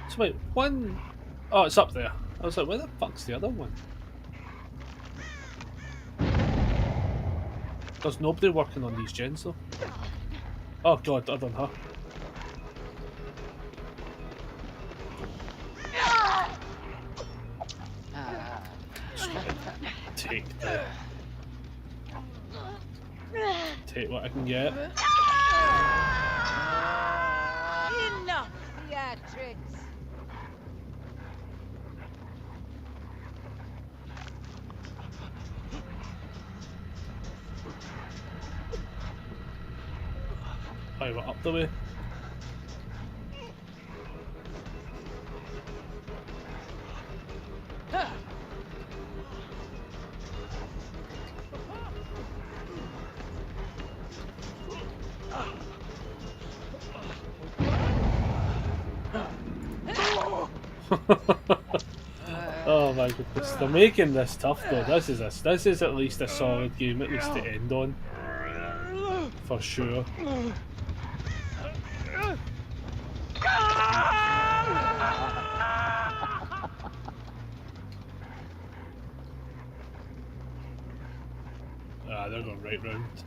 So wait, one... Oh, it's up there. I was like, where the fuck's the other one? There's nobody working on these gens though. Oh god, other than her. Take what I can get. Enough theatrics. Right, we're up the way. Oh my goodness, they're making this tough though. This is at least a solid game, at least to end on. For sure. Ah, they're going right round.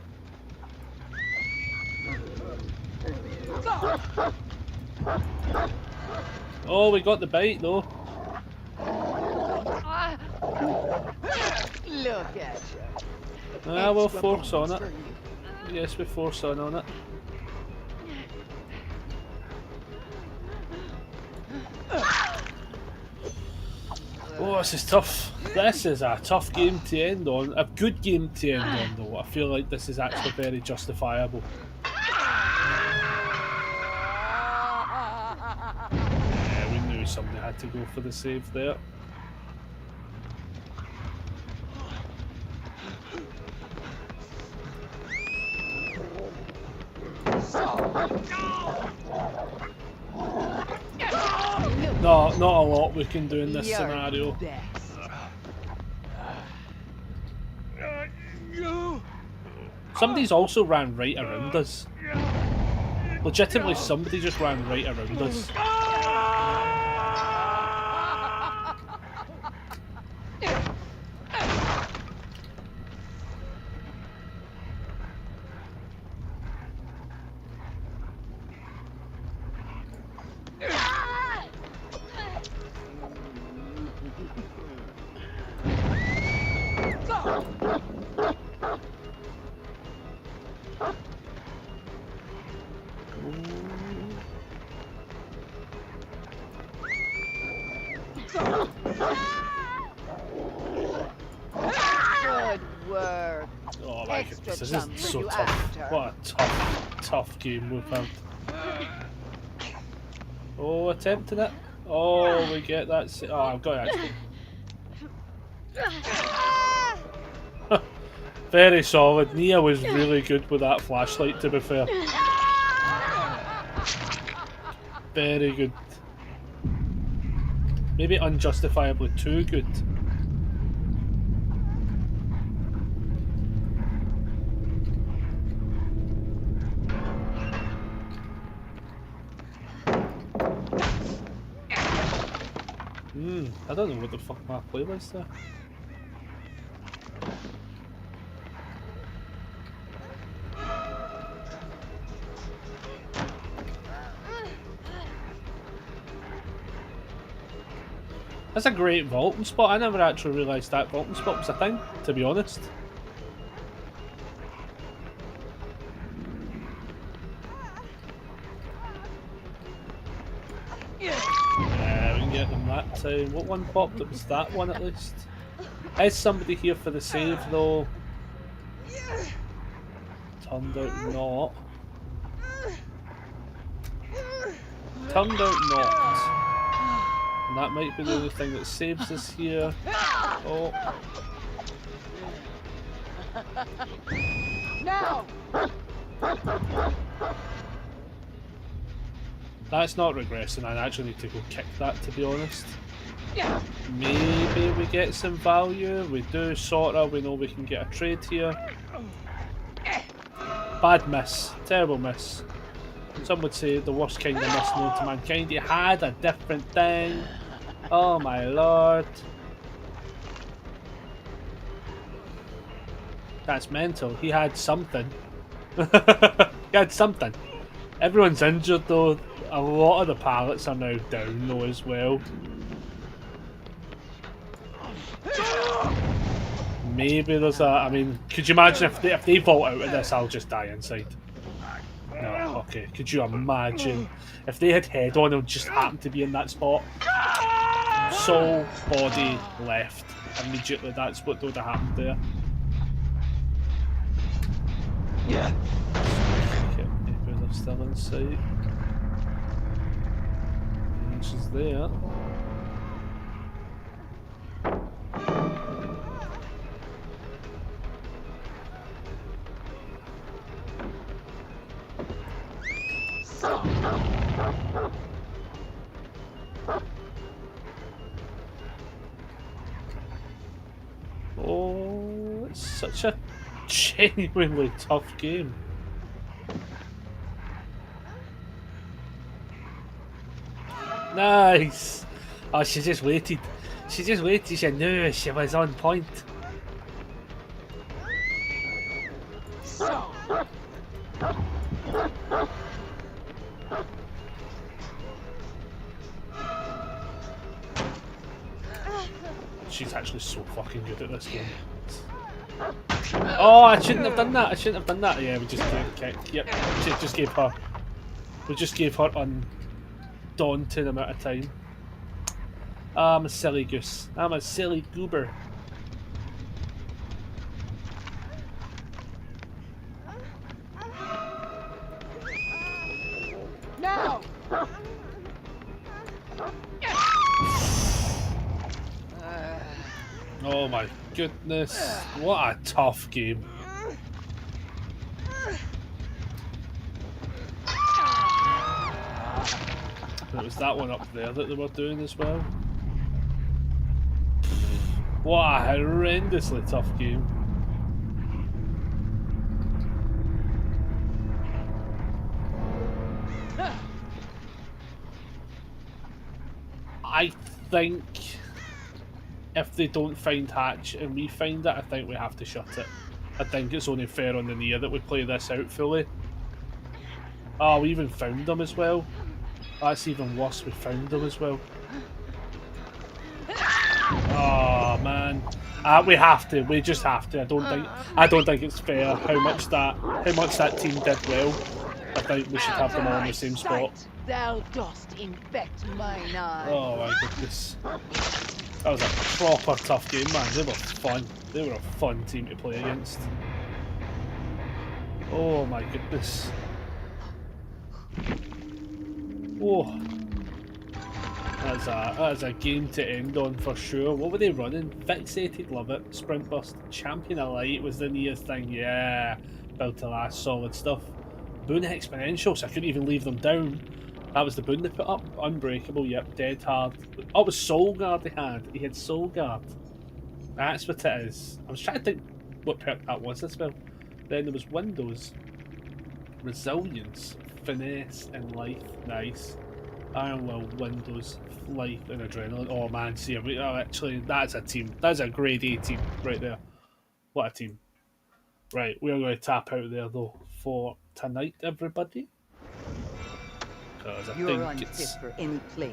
Oh, we got the bite though. Look at you. Ah, we'll force on it. Yes, we force on it. Oh, this is tough. This is a tough game to end on. A good game to end on though. I feel like this is actually very justifiable. Yeah, we knew somebody had to go for the save there. No, not a lot we can do in this scenario. Somebody's also ran right around us. Legitimately, somebody just ran right around us. Good work. Oh my Extra goodness, this chunk is for so you tough. after. What a tough game we've had. Oh, attempting it. Oh, we get that. Oh, I've got it actually. Very solid. Nia was really good with that flashlight, to be fair. Very good. Maybe unjustifiably too good. I don't know what the fuck my play was there. That's a great vaulting spot. I never actually realised that vaulting spot was a thing, to be honest. Yeah, we can get them that time. What one popped? It was that one at least. Is somebody here for the save though? Turned out not. turned out not. And that might be the only thing that saves us here. Oh. Now! That's not regressing. I actually need to go kick that, to be honest. Maybe we get some value. We do, sorta. We know we can get a trade here. Bad miss. Terrible miss. Some would say the worst kind of miss known to mankind. He had a different thing. Oh my lord. That's mental. He had something. He had something. Everyone's injured though. A lot of the pallets are now down though as well. Maybe there's a... I mean, could you imagine if they vault out of this, I'll just die inside. No, okay. Could you imagine if they had head on and just happened to be in that spot? Soul, body, left. Immediately, that's what would have happened there. Yeah. Okay, maybe they're still in sight. And she's there. Oh, it's such a genuinely tough game. Nice! Oh, she just waited. She just waited. She knew she was on point. She's actually so fucking good at this game. Oh, I shouldn't have done that. I shouldn't have done that. Yeah, we just gave a kick. Yep, just gave her. We just gave her undaunted amount of time. I'm a silly goose. I'm a silly goober. Now! Oh my goodness. What a tough game. It was that one up there that they were doing as well. What a horrendously tough game. I think if they don't find Hatch and we find it, I think we have to shut it. I think it's only fair on the Nia that we play this out fully. Oh, we even found them as well. That's even worse, we found them as well. Oh man. We have to, we just have to. I don't think it's fair how much that team did well. I think we should have them all in the same spot. Thou dost infect mine eye. Oh my goodness. That was a proper tough game, man. They were fun. They were a fun team to play against. Oh my goodness. Oh. That's a game to end on for sure. What were they running? Fixated, love it. Sprint Burst, Champion of Light was the Nia's thing. Yeah. Built to last, solid stuff. Boon Exponential, so I couldn't even leave them down. That was the boon they put up. Unbreakable, yep. Dead Hard. Oh, it was Soul Guard he had. He had Soul Guard. That's what it is. I was trying to think what perk that was as well. Then there was Windows. Resilience. Finesse and Life. Nice. Iron Will, Windows, Life and Adrenaline. Oh man, see, actually, that's a team. That's a grade A team right there. What a team. Right, we are going to tap out there though for tonight, everybody. Because I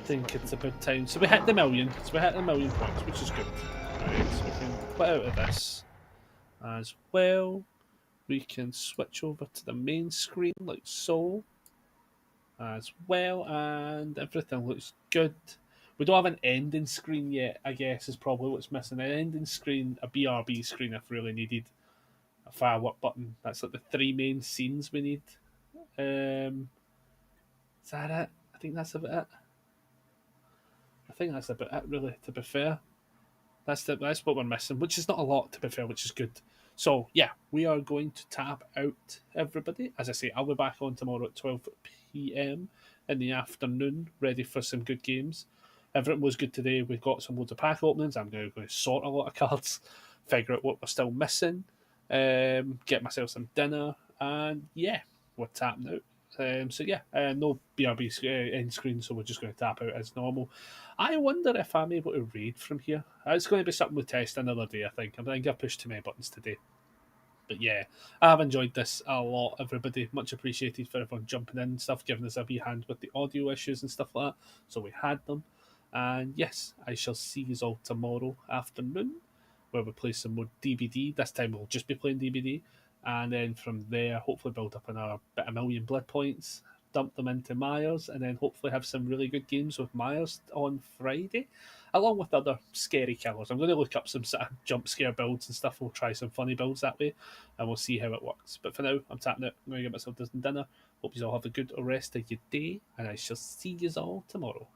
think it's about time. So we hit the million. So we hit the million points, which is good. Right, so we can quit out of this as well. We can switch over to the main screen like so as well, and everything looks good. We don't have an ending screen yet, I guess, is probably what's missing. An ending screen, a BRB screen if really needed. A firework button. That's like the 3 main scenes we need. Is that it? I I think that's about it. I think that's about it, really, to be fair. That's what we're missing, which is not a lot, to be fair, which is good. So, yeah, we are going to tap out everybody. As I say, I'll be back on tomorrow at 12 p.m. in the afternoon, ready for some good games. Everything was good today. We've got some loads of pack openings. I'm going to sort a lot of cards, figure out what we're still missing, get myself some dinner, and yeah, we're tapping out. So yeah, no BRB end screen, so we're just going to tap out as normal. I wonder if I'm able to raid from here. It's going to be something we test another day, I think. I think I pushed too many buttons today. But yeah, I've enjoyed this a lot, everybody. Much appreciated for everyone jumping in and stuff, giving us a wee hand with the audio issues and stuff like that. So we had them. And yes, I shall see you all tomorrow afternoon, where we play some more DBD. This time we'll just be playing DBD. And then from there, hopefully build up another bit of million blood points, dump them into Myers, and then hopefully have some really good games with Myers on Friday, along with other scary killers. I'm going to look up some sort of jump scare builds and stuff. We'll try some funny builds that way, and we'll see how it works. But for now, I'm tapping out. I'm going to get myself some dinner. Hope you all have a good rest of your day, and I shall see you all tomorrow.